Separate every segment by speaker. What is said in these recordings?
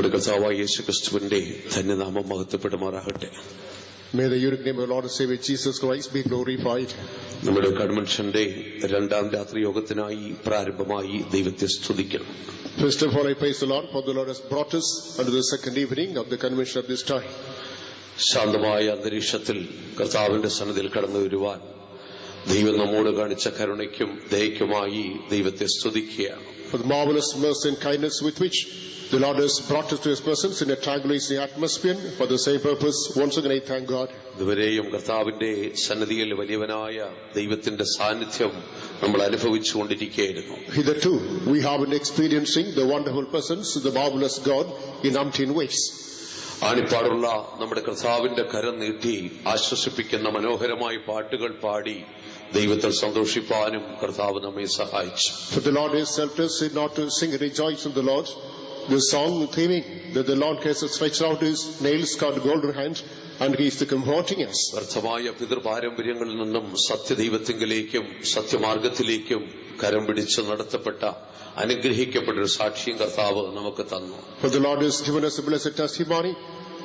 Speaker 1: നമ്മുടെ കർത്താവായ യേശുക്രിസ്തുവിന്റെ ധന്യനാമം മഹത്വപ്പെടുമാറാകട്ടെ.
Speaker 2: May the unique name of Lord and Savior Jesus Christ be glorified.
Speaker 1: നമ്മുടെ കൺവെൻഷന്റെ രണ്ടാം രാത്രി യോഗത്തിനായി പ്രാരംഭമായി ദൈവത്തെ സ്തുതിക്കണം.
Speaker 2: First of all, I praise the Lord, for the Lord has brought us unto the second evening of the convention of this time.
Speaker 1: ശാന്തമായ അന്തരീക്ഷത്തിൽ കർത്താവിന്റെ സന്നിധിയിൽ കടന്നു വരുവാൻ ദൈവം നമ്മോട് കാണിച്ച കരുണയ്ക്കും ദയയ്ക്കുമായി ദൈവത്തെ സ്തുതിക്കുകയാണ്.
Speaker 2: For the marvelous mercy and kindness with which the Lord has brought us to His presence in a tranquilizing atmosphere, for the same purpose, once again I thank God.
Speaker 1: ഇതുവരെയും കർത്താവിന്റെ സന്നിധിയിൽ വലിയവനായ ദൈവത്തിന്റെ സാന്നിധ്യം നമ്മൾ അനുഭവിച്ചുകൊണ്ടിരിക്കുകയായിരുന്നു.
Speaker 2: Hitherto, we have been experiencing the wonderful presence of the marvelous God in umpteen ways.
Speaker 1: ആണിപ്പാടുള്ള നമ്മുടെ കർത്താവിന്റെ കരം നീട്ടി ആശ്വസിപ്പിക്കുന്ന മനോഹരമായ പാട്ടുകൾ പാടി ദൈവത്തിൽ സന്തോഷിപ്പാനും കർത്താവ് നമ്മെ സഹായിച്ചു.
Speaker 2: For the Lord has helped us not to sing and rejoice in the Lord. The song theming that the Lord has stretched out His nail-scarred golden hand and He is comforting us.
Speaker 1: വ്യർത്ഥമായ പിതൃപാരമ്പര്യങ്ങളിൽ നിന്നും സത്യദൈവത്തിങ്കിലേക്കും സത്യമാർഗത്തിലേക്കും കരം പിടിച്ച് നടത്തപ്പെട്ട അനുഗ്രഹിക്കപ്പെട്ട ഒരു സാക്ഷ്യം കർത്താവ് നമുക്ക് തന്നു.
Speaker 2: For the Lord has given us a blessed testimony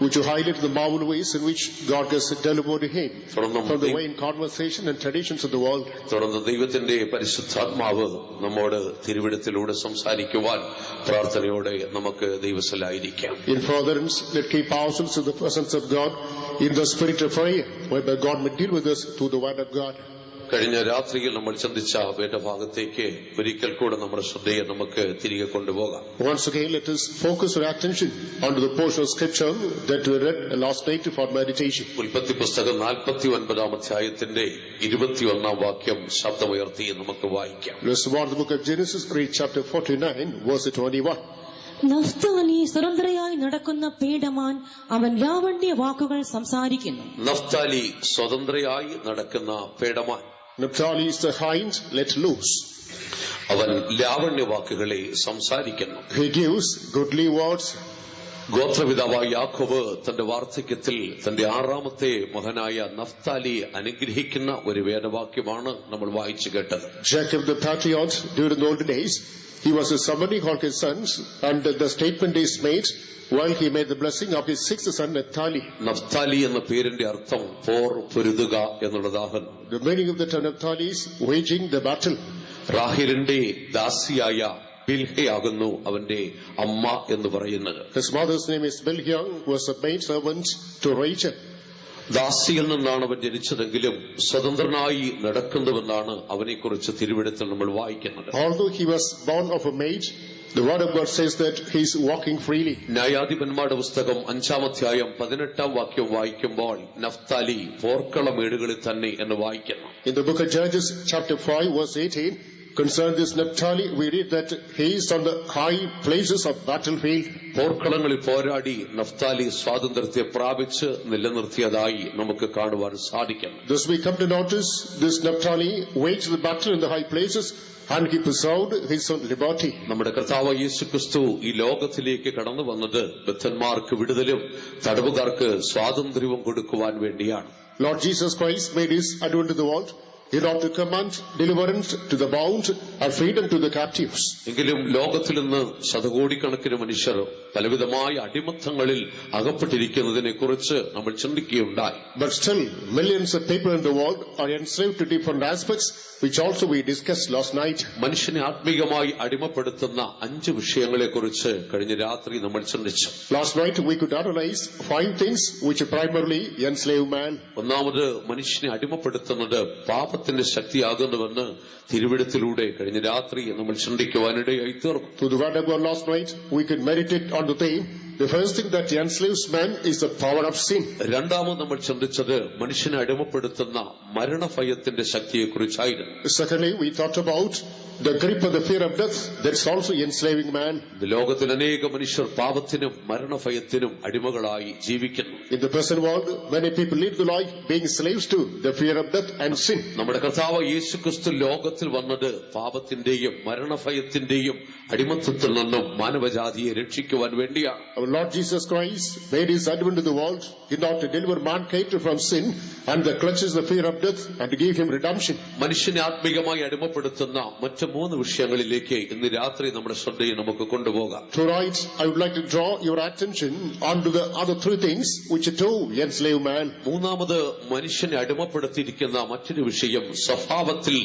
Speaker 2: which to highlight the marvelous ways in which God has delivered Him from the vain conversation and traditions of the world.
Speaker 1: തുടർന്ന് ദൈവത്തിന്റെ പരിശുദ്ധാത്മാവ് നമ്മോട് തിരുവിടത്തിലൂടെ സംസാരിക്കുവാൻ പ്രാർത്ഥനയോടെ നമുക്ക് ദൈവസലായിരിക്കാം.
Speaker 2: In furtherance, let's keep ourselves in the presence of God in the spirit of prayer, whereby God may deal with us through the word of God.
Speaker 1: കഴിഞ്ഞ രാത്രിയിൽ നമ്മൾ ചിന്തിച്ച വേദഭാഗത്തേക്ക് ഒരിക്കൽ കൂടെ നമ്മുടെ ശ്രദ്ധയെ നമുക്ക് തിരികെ കൊണ്ടുപോകാം.
Speaker 2: Once again, let us focus our attention onto the portion of scripture that we read last night for meditation.
Speaker 1: ഉൽപ്പത്തി പുസ്തകം 49-ാം അധ്യായത്തിന്റെ 21-ാം വാക്യം ശബ്ദമുയർത്തി നമുക്ക് വായിക്കാം.
Speaker 2: Let's read the book of Genesis, read chapter 49, verse 21.
Speaker 3: Naphtali സ്വതന്ത്രയായി നടക്കുന്ന പേടമാൻ, അവൻ ലാവണ്യ വാക്കുകൾ സംസാരിക്കുന്നു.
Speaker 1: നഫ്താലി സ്വതന്ത്രയായി നടക്കുന്ന പേടമാൻ.
Speaker 2: Naphtali is the hind let loose.
Speaker 1: അവൻ ലാവണ്യ വാക്കുകളെ സംസാരിക്കുന്നു.
Speaker 2: He gives goodly words.
Speaker 1: ഗോത്രപിതാവായ യാക്കോബ് തന്റെ വാർദ്ധക്യത്തിൽ തന്റെ 6ാമത്തെ മകനായ നഫ്താലിയെ അനുഗ്രഹിക്കുന്ന ഒരു വേദവാക്യമാണ് നമ്മൾ വായിച്ചു കേട്ടത്.
Speaker 2: Jacob the patriarch during the old days, he was summoning all his sons, and the statement is made while he made the blessing of his 6th son Naphtali.
Speaker 1: Naphtali എന്ന പേരിന്റെ അർത്ഥം പോർ പൊരുതുക എന്നുള്ളതാണ്.
Speaker 2: The meaning of the term Naphtali is waging the battle.
Speaker 1: റാഹേലിന്റെ ദാസിയായ ബിൽഹയാകുന്നു അവന്റെ അമ്മ എന്ന് പറയുന്നത്.
Speaker 2: His mother's name is Bilhah, who was a maid servant to Rachel.
Speaker 1: ദാസിയിൽ നിന്നാണ് അവൻ ജനിച്ചതെങ്കിലും സ്വതന്ത്രനായി നടക്കുന്നുവെന്നാണ് അവനെക്കുറിച്ച് തിരുവെഴുത്തിൽ നമ്മൾ വായിക്കുന്നത്.
Speaker 2: Although he was born of a maid, the word of God says that he is walking freely.
Speaker 1: ന്യായാധിപന്മാരുടെ പുസ്തകം 5-ാം അധ്യായം 18-ാം വാക്യം വായിക്കുമ്പോൾ നഫ്താലി പോർക്കളമേടുകളിൽ തന്നെ എന്ന് വായിക്കുന്നു.
Speaker 2: In the book of Judges chapter 5 verse 18, concerning this Naphtali, we read that he is on the high places of battlefield.
Speaker 1: പോർക്കളങ്ങളിൽ പോരാടി Naphtali സ്വാതന്ത്ര്യത്തെ പ്രാപിച്ച് നിലനിർത്തിയതായി നമുക്ക് കാണുവാൻ സാധിക്കും.
Speaker 2: Thus we come to notice this Naphtali waged the battle in the high places and he preserved his own liberty.
Speaker 1: നമ്മുടെ കർത്താവ് യേശുക്രിസ്തു ഈ ലോകത്തിലേക്ക് കടന്നു വന്നത് ബദ്ധന്മാർക്ക് വിടുതലും തടവുകാർക്ക് സ്വാതന്ത്ര്യവും കൊടുക്കുവാൻ വേണ്ടിയാണ്.
Speaker 2: Lord Jesus Christ made his advent to the world in order to command deliverance to the bound and freedom to the captives.
Speaker 1: എങ്കിലും ലോകത്തിൽ നിന്ന് ശതകോടിക്കണക്കിന് മനുഷ്യർ പലവിധമായ അടിമത്തങ്ങളിൽ അകപ്പെട്ടിരിക്കുന്നതിനെ കുറിച്ച് നമ്മൾ ചിന്തിക്കുകയുണ്ടായി.
Speaker 2: But still, millions of people in the world are enslaved to different aspects, which also we discussed last night.
Speaker 1: മനുഷ്യനെ ആത്മീകമായി അടിമപ്പെടുത്തുന്ന 5 വിഷയങ്ങളെ കുറിച്ച് കഴിഞ്ഞ രാത്രി നമ്മൾ ചിന്തിച്ചു.
Speaker 2: Last night we could analyze 5 things which primarily enslave man.
Speaker 1: ഒന്നാമത് മനുഷ്യനെ അടിമപ്പെടുത്തുന്നത് പാപത്തിന്റെ ശക്തിയാകുന്നുവെന്ന് തിരുവെഴുത്തിലൂടെ കഴിഞ്ഞ രാത്രി നമ്മൾ ചിന്തിക്കുവാനിടയായി തീർന്നു.
Speaker 2: Through the word of God last night we could meditate on the theme, the first thing that enslaves man is the power of sin.
Speaker 1: രണ്ടാമത് നമ്മൾ ചിന്തിച്ചത് മനുഷ്യനെ അടിമപ്പെടുത്തുന്ന മരണഭയത്തിന്റെ ശക്തിയെക്കുറിച്ചായിരുന്നു.
Speaker 2: Secondly, we thought about the grip of the fear of death that's also enslaving man.
Speaker 1: ലോകത്തിൽ അനേക മനുഷ്യർ പാപത്തിനും മരണഭയത്തിനും അടിമകളായി ജീവിക്കുന്നു.
Speaker 2: In the present world, many people live the life being slaves to the fear of death and sin.
Speaker 1: നമ്മുടെ കർത്താവ് യേശുക്രിസ്തു ലോകത്തിൽ വന്നത് പാപത്തിന്റെയും മരണഭയത്തിന്റെയും അടിമത്തത്തിൽ നിന്നും മാനവജാതിയെ രക്ഷിക്കുവാൻ വേണ്ടിയാണ്.
Speaker 2: Our Lord Jesus Christ made his advent to the world in order to deliver mankind from sin and the clutches of the fear of death and to give him redemption.
Speaker 1: മനുഷ്യനെ ആത്മീകമായി അടിമപ്പെടുത്തുന്ന മറ്റു മൂന്ന് വിഷയങ്ങളിലേക്ക് ഇന്ന് രാത്രി നമ്മുടെ ശ്രദ്ധയെ നമുക്ക് കൊണ്ടുപോകാം.
Speaker 2: Tonight, I would like to draw your attention onto the other three things which are two enslaved man.
Speaker 1: മൂന്നാമത് മനുഷ്യനെ അടിമപ്പെടുത്തിയിരിക്കുന്ന മറ്റൊരു വിഷയം സ്വഭാവത്തിൽ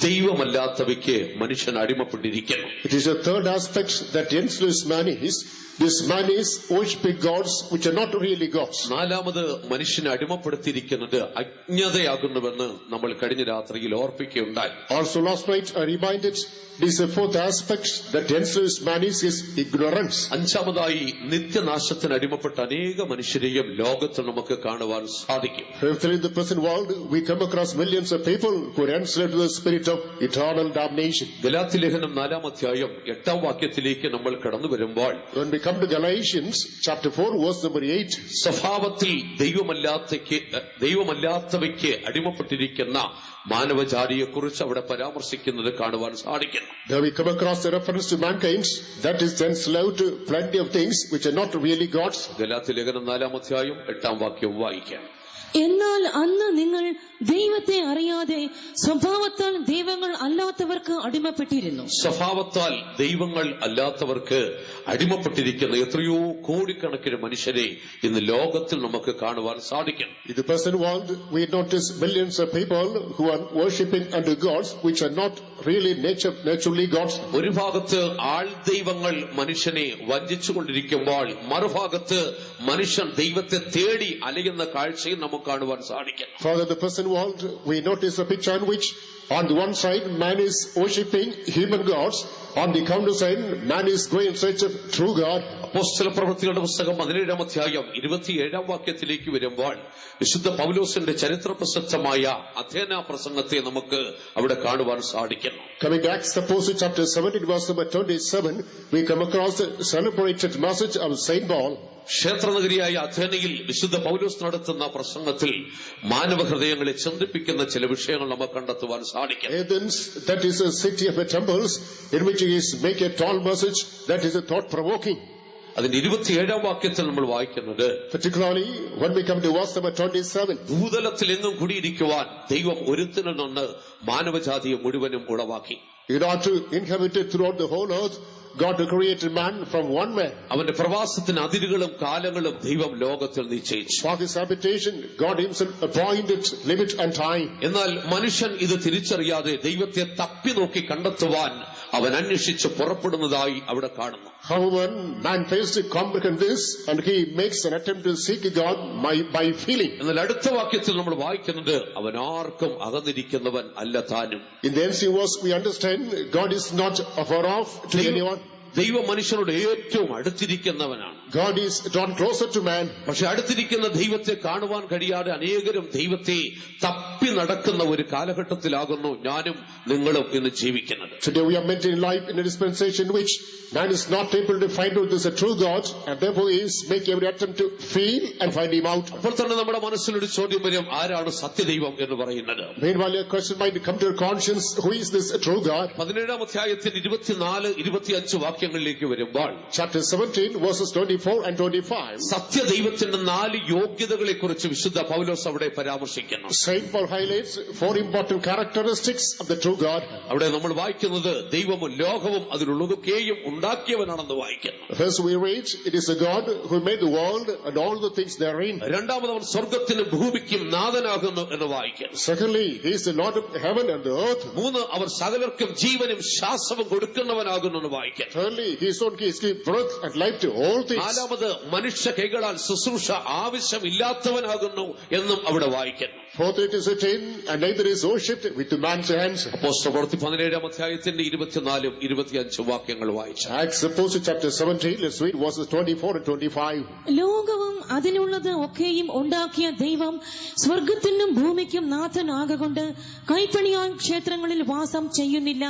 Speaker 1: ദൈവമല്ലാത്തവയ്ക്ക് മനുഷ്യൻ അടിമപ്പെട്ടിരിക്കുന്നു.
Speaker 2: It is a third aspect that enslaves man is, this man is worshiping gods which are not really gods.
Speaker 1: നാലാമത് മനുഷ്യനെ അടിമപ്പെടുത്തിയിരിക്കുന്നത് അജ്ഞതയാകുന്നുവെന്ന് നമ്മൾ കഴിഞ്ഞ രാത്രിയിൽ ഓർപ്പിക്കുകയുണ്ടായി.
Speaker 2: Also last night I reminded this is a fourth aspect that enslaves man is ignorance.
Speaker 1: അഞ്ചാമതായി നിത്യനാശത്തിന് അടിമപ്പെട്ട അനേക മനുഷ്യരെയും ലോകത്തിൽ നമുക്ക് കാണുവാൻ സാധിക്കും.
Speaker 2: Fifthly, in the present world we come across millions of people who are enslaved to the spirit of eternal damnation.
Speaker 1: ഗലാത്യലേഖനം 4-ാം അധ്യായം 8-ാം വാക്യത്തിലേക്ക് നമ്മൾ കടന്നു വരുമ്പോൾ
Speaker 2: When we come to Galatians chapter 4 verse number 8,
Speaker 1: സ്വഭാവത്തിൽ ദൈവമല്ലാത്തവയ്ക്ക് അടിമപ്പെട്ടിരിക്കുന്ന മാനവജാതിയെക്കുറിച്ച് അവിടെ പരാമർശിക്കുന്നത് കാണുവാൻ സാധിക്കുന്നു.
Speaker 2: there we come across the reference to mankind that is enslaved to plenty of things which are not really gods.
Speaker 1: ഗലാത്യലേഖനം 4-ാം അധ്യായം 8-ാം വാക്യം വായിക്കാം.
Speaker 3: എന്നാൽ അന്ന് നിങ്ങൾ ദൈവത്തെ അറിയാതെ സ്വഭാവത്താൽ ദൈവങ്ങൾ അല്ലാത്തവർക്ക് അടിമപ്പെട്ടിരുന്നു.
Speaker 1: സ്വഭാവത്താൽ ദൈവങ്ങൾ അല്ലാത്തവർക്ക് അടിമപ്പെട്ടിരിക്കുന്ന എത്രയോ കോടിക്കണക്കിന് മനുഷ്യരെ ഇന്ന് ലോകത്തിൽ നമുക്ക് കാണുവാൻ സാധിക്കും.
Speaker 2: In the present world we notice millions of people who are worshipping unto gods which are not really naturally gods.
Speaker 1: ഒരു ഭാഗത്ത് ആൾ ദൈവങ്ങൾ മനുഷ്യനെ വഞ്ചിച്ചുകൊണ്ടിരിക്കുമ്പോൾ മറുഭാഗത്ത് മനുഷ്യൻ ദൈവത്തെ തേടി അലയുന്ന കാഴ്ചയും നമുക്ക് കാണുവാൻ സാധിക്കും.
Speaker 2: Further, the present world we notice a picture in which on the one side man is worshipping human gods, on the counter side man is going in search of true God.
Speaker 1: അപ്പോസ്തല പ്രവൃത്തികളുടെ പുസ്തകം 17-ാം അധ്യായം 27-ാം വാക്യത്തിലേക്ക് വരുമ്പോൾ വിശുദ്ധ പൗലോസിന്റെ ചരിത്ര പ്രസിദ്ധമായ അഥേന പ്രസംഗത്തെ നമുക്ക് അവിടെ കാണുവാൻ സാധിക്കുന്നു.
Speaker 2: Coming to Acts Apostle chapter 17 verse number 27, we come across the celebrated message of Saint Paul.
Speaker 1: ക്ഷേത്രനഗരിയായ അഥേനയിൽ വിശുദ്ധ പൗലോസ് നടത്തുന്ന പ്രസംഗത്തിൽ മാനവഹൃദയങ്ങളെ ചിന്തിപ്പിക്കുന്ന ചില വിഷയങ്ങൾ നമുക്ക് കണ്ടെത്തുവാൻ സാധിക്കും.
Speaker 2: Athens, that is a city of temples in which he is make a tall message that is a thought provoking.
Speaker 1: അതിന്റെ 27-ാം വാക്യത്തിൽ നമ്മൾ വായിക്കുന്നത്,
Speaker 2: particularly when we come to verse number 27,
Speaker 1: ഭൂതലത്തിൽ എങ്ങും കുടിയിരിക്കുവാൻ ദൈവം ഒരുത്തനിൽ നിന്ന് മാനവജാതിയെ മുഴുവനും ഉളവാക്കി.
Speaker 2: in order to inhabit it throughout the whole earth, God created man from one man.
Speaker 1: അവന്റെ പ്രവാസത്തിന് അതിരുകളും കാലങ്ങളും ദൈവം ലോകത്തിൽ നിശ്ചയിച്ചു.
Speaker 2: For his habitation God himself appointed limit and time.
Speaker 1: എന്നാൽ മനുഷ്യൻ ഇത് തിരിച്ചറിയാതെ ദൈവത്തെ തപ്പി നോക്കി കണ്ടെത്തുവാൻ അവൻ അന്വേഷിച്ച് പുറപ്പെടുന്നതായി അവിടെ കാണുന്നു.
Speaker 2: However, man fails to comprehend this and he makes an attempt to seek God by feeling.
Speaker 1: എന്നാൽ അടുത്ത വാക്യത്തിൽ നമ്മൾ വായിക്കുന്നത്, അവൻ ആർക്കും അകന്നിരിക്കുന്നവൻ അല്ല താനും.
Speaker 2: In the ensuing verse we understand God is not afar off to anyone.
Speaker 1: ദൈവം മനുഷ്യനോട് ഏറ്റവും അടുത്തിരിക്കുന്നവനാണ്.
Speaker 2: God is drawn closer to man.
Speaker 1: പക്ഷെ അടുത്തിരിക്കുന്ന ദൈവത്തെ കാണുവാൻ കഴിയാതെ അനേകരും ദൈവത്തെ തപ്പി നടക്കുന്ന ഒരു കാലഘട്ടത്തിലാകുന്നു ഞാനും നിങ്ങളും ഇന്ന് ജീവിക്കുന്നത്.
Speaker 2: Today we are meant in life in a dispensation in which man is not able to find out this a true God and therefore he is making every attempt to feel and find him out.
Speaker 1: അപ്പോൾ തന്നെ നമ്മുടെ മനസ്സിലൊരു ചോദ്യം വരും, ആരാണ് സത്യദൈവം എന്ന് പറയുന്നത്?
Speaker 2: Meanwhile a question might come to your conscience, who is this true God?
Speaker 1: 17-ാം അധ്യായത്തിൽ 24-25 വാക്യങ്ങളിലേക്ക് വരുമ്പോൾ
Speaker 2: chapter 17 verses 24 and 25,
Speaker 1: സത്യദൈവത്തിന്റെ 4 യോഗ്യതകളെ കുറിച്ച് വിശുദ്ധ പൗലോസ് അവിടെ പരാമർശിക്കുന്നു.
Speaker 2: Saint Paul highlights 4 important characteristics of the true God.
Speaker 1: അവിടെ നമ്മൾ വായിക്കുന്നത് ദൈവവും ലോകവും അതിലുള്ളതൊക്കെയും ഉണ്ടാക്കിയവനാണെന്ന് വായിക്കുന്നു.
Speaker 2: First we read, it is a God who made the world and all the things therein.
Speaker 1: രണ്ടാമത് അവൻ സ്വർഗ്ഗത്തിനും ഭൂമിക്കും നാഥനാകുന്നു എന്ന് വായിക്കുന്നു.
Speaker 2: Secondly, he is the Lord of heaven and the earth.
Speaker 1: 3 അവർ സകലർക്കും ജീവനും ശ്വാസവും കൊടുക്കുന്നവനാകുന്നു എന്ന് വായിക്കുന്നു.
Speaker 2: Thirdly, he is one who gives breath and life to all things.
Speaker 1: 4 മനുഷ്യ കൈകളാൽ ശുശ്രൂഷ ആവശ്യമില്ലാത്തവനാകുന്നു എന്നും അവിടെ വായിക്കുന്നു.
Speaker 2: Fourth, it is written, and neither is worshipped with man's hands.
Speaker 1: അപ്പോസ്തല പ്രവൃത്തി 17-ാം അധ്യായത്തിന്റെ 24-25 വാക്യങ്ങൾ വായിച്ചു.
Speaker 2: Acts Apostle chapter 17, let's read verses 24 and 25.
Speaker 3: ലോകവും അതിനുള്ളത് ഒക്കെയും ഉണ്ടാക്കിയ ദൈവം സ്വർഗത്തിനും ഭൂമിക്കും നാഥനാകൊണ്ട് കൈപ്പണിയാൻ ക്ഷേത്രങ്ങളിൽ വാസം ചെയ്യുന്നില്ല.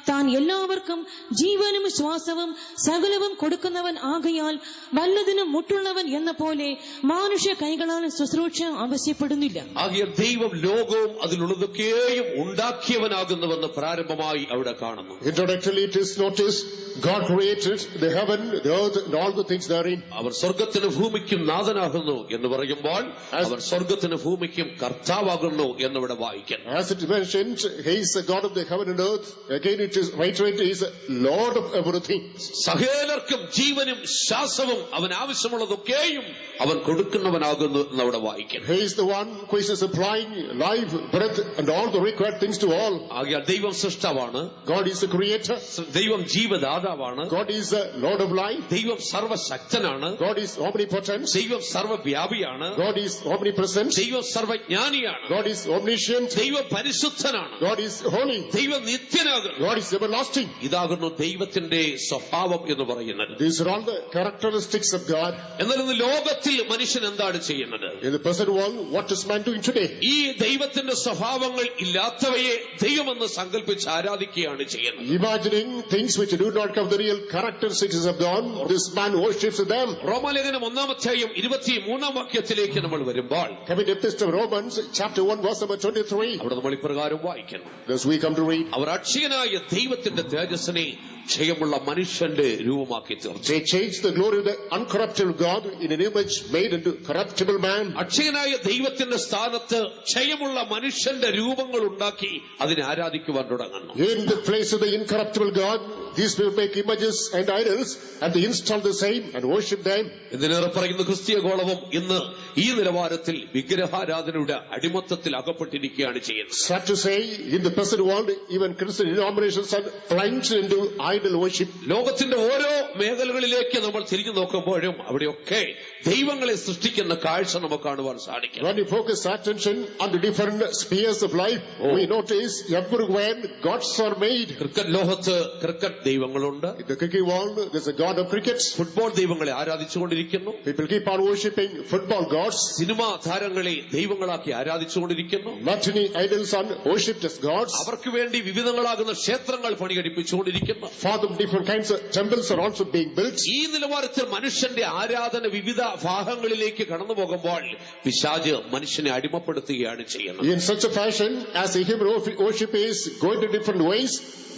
Speaker 3: താൻ എല്ലാവർക്കും ജീവനും ശ്വാസവും സകലവും കൊടുക്കുന്നവൻ ആകയാൽ വല്ലതിനും മുട്ടുള്ളവൻ എന്ന പോലെ മാനുഷ്യ കൈകളാൽ ശുശ്രൂഷ ആവശ്യപ്പെടുന്നില്ല.
Speaker 1: ആകയാൽ ദൈവം ലോകവും അതിലുള്ളതൊക്കെയും ഉണ്ടാക്കിയവനാകുന്നുവെന്ന് പ്രാരംഭമായി അവിടെ കാണുന്നു.
Speaker 2: Introductorily it is noticed God created the heaven, the earth, and all the things therein.
Speaker 1: അവർ സ്വർഗത്തിന് ഭൂമിക്കും നാഥനാകുന്നു എന്ന് പറയുമ്പോൾ അവർ സ്വർഗത്തിന് ഭൂമിക്കും കർത്താവാകുന്നു എന്നിവിടെ വായിക്കുന്നു.
Speaker 2: As it is mentioned, he is the God of the heaven and earth. Again it is reiterated, he is the Lord of everything.
Speaker 1: സകലർക്കും ജീവനും ശ്വാസവും അവൻ ആവശ്യമുള്ളതൊക്കെയും അവൻ കൊടുക്കുന്നവനാകുന്നു എന്നവിടെ വായിക്കുന്നു.
Speaker 2: He is the one who is supplying life, breath, and all the required things to all.
Speaker 1: ആകയാൽ ദൈവം സൃഷ്ടാവാണ്,
Speaker 2: God is the creator.
Speaker 1: ദൈവം ജീവദാതാവാണ്,
Speaker 2: God is the Lord of life.
Speaker 1: ദൈവം സർവശക്തനാണ്,
Speaker 2: God is omnipotent.
Speaker 1: ദൈവം സർവവ്യാപിയാണ്,
Speaker 2: God is omnipresent.
Speaker 1: ദൈവം സർവജ്ഞാനിയാണ്,
Speaker 2: God is omniscient.
Speaker 1: ദൈവം പരിശുദ്ധനാണ്,
Speaker 2: God is holy.
Speaker 1: ദൈവം നിത്യനാകുന്നു.
Speaker 2: God is everlasting.
Speaker 1: ഇതാകുന്നു ദൈവത്തിന്റെ സ്വഭാവം എന്ന് പറയുന്നത്.
Speaker 2: These are all the characteristics of God.
Speaker 1: എന്നാൽ ഇന്ന് ലോകത്തിൽ മനുഷ്യൻ എന്താണ് ചെയ്യുന്നത്?
Speaker 2: In the present world, what is man doing today?
Speaker 1: ഈ ദൈവത്തിന്റെ സ്വഭാവങ്ങൾ ഇല്ലാത്തവയെ ദൈവമെന്ന് സങ്കല്പിച്ച് ആരാധിക്കുകയാണ് ചെയ്യുന്നത്.
Speaker 2: Imagining things which do not have the real characteristics of God, this man worships them.
Speaker 1: റോമാലേഖനം 1-23 വാക്യത്തിലേക്ക് നമ്മൾ വരുമ്പോൾ
Speaker 2: Coming to the epistle of Romans, chapter 1, verse number 23.
Speaker 1: അവിടെ നമ്മൾ ഇപ്രകാരം വായിക്കുന്നു.
Speaker 2: Thus we come to read.
Speaker 1: അവർ അക്ഷയനായ ദൈവത്തിന്റെ തേജസ്സിനെ ക്ഷയമുള്ള മനുഷ്യന്റെ രൂപമാക്കി തീർച്ചു.
Speaker 2: They changed the glory of the uncorruptible God in an image made into corruptible man.
Speaker 1: അക്ഷയനായ ദൈവത്തിന്റെ സ്ഥാനത്ത് ക്ഷയമുള്ള മനുഷ്യന്റെ രൂപങ്ങൾ ഉണ്ടാക്കി അതിനെ ആരാധിക്കുവാൻ തുടങ്ങുന്നു.
Speaker 2: In the place of the incorruptible God, these people make images and idols, and they install the same and worship them.
Speaker 1: ഇതിനേറെ പറയുന്ന ക്രിസ്തീയ ഗോളവും ഇന്ന് ഈ നിലവാരത്തിൽ വിഗ്രഹാരാധനയുടെ അടിമത്തത്തിൽ അകപ്പെട്ടിരിക്കുകയാണ് ചെയ്യുന്നത്.
Speaker 2: Sad to say, in the present world, even Christian denominations are plunged into idol worship.
Speaker 1: ലോകത്തിന്റെ ഓരോ മേഖലകളിലേക്ക് നമ്മൾ തിരിഞ്ഞു നോക്കുമ്പോഴും അവിടെയൊക്കെ ദൈവങ്ങളെ സൃഷ്ടിക്കുന്ന കാഴ്ച നമുക്ക് കാണുവാൻ സാധിക്കും.
Speaker 2: When you focus attention on the different spheres of life, we notice everywhere gods are made.
Speaker 1: Cricket ലോകത്ത് ക്രിക്കറ്റ് ദൈവങ്ങളുണ്ട്.
Speaker 2: In the cricket world, there's a god of cricket.
Speaker 1: Football ദൈവങ്ങളെ ആരാധിച്ചുകൊണ്ടിരിക്കുന്നു.
Speaker 2: People keep on worshipping football gods.
Speaker 1: സിനിമാ താരങ്ങളെ ദൈവങ്ങളാക്കി ആരാധിച്ചുകൊണ്ടിരിക്കുന്നു.
Speaker 2: Matinee idols are worshipped as gods.
Speaker 1: അവർക്ക് വേണ്ടി വിവിധങ്ങളാകുന്ന ക്ഷേത്രങ്ങൾ പണികഴിപ്പിച്ചുകൊണ്ടിരിക്കുന്നു.
Speaker 2: For them, different kinds of temples are also being built.
Speaker 1: ഈ നിലവാരത്തിൽ മനുഷ്യന്റെ ആരാധന വിവിധ ഭാഗങ്ങളിലേക്ക് കടന്നു പോകുമ്പോൾ പിശാച് മനുഷ്യനെ അടിമപ്പെടുത്തുകയാണ് ചെയ്യുന്നത്.
Speaker 2: In such a fashion, as the human worship is going to different ways,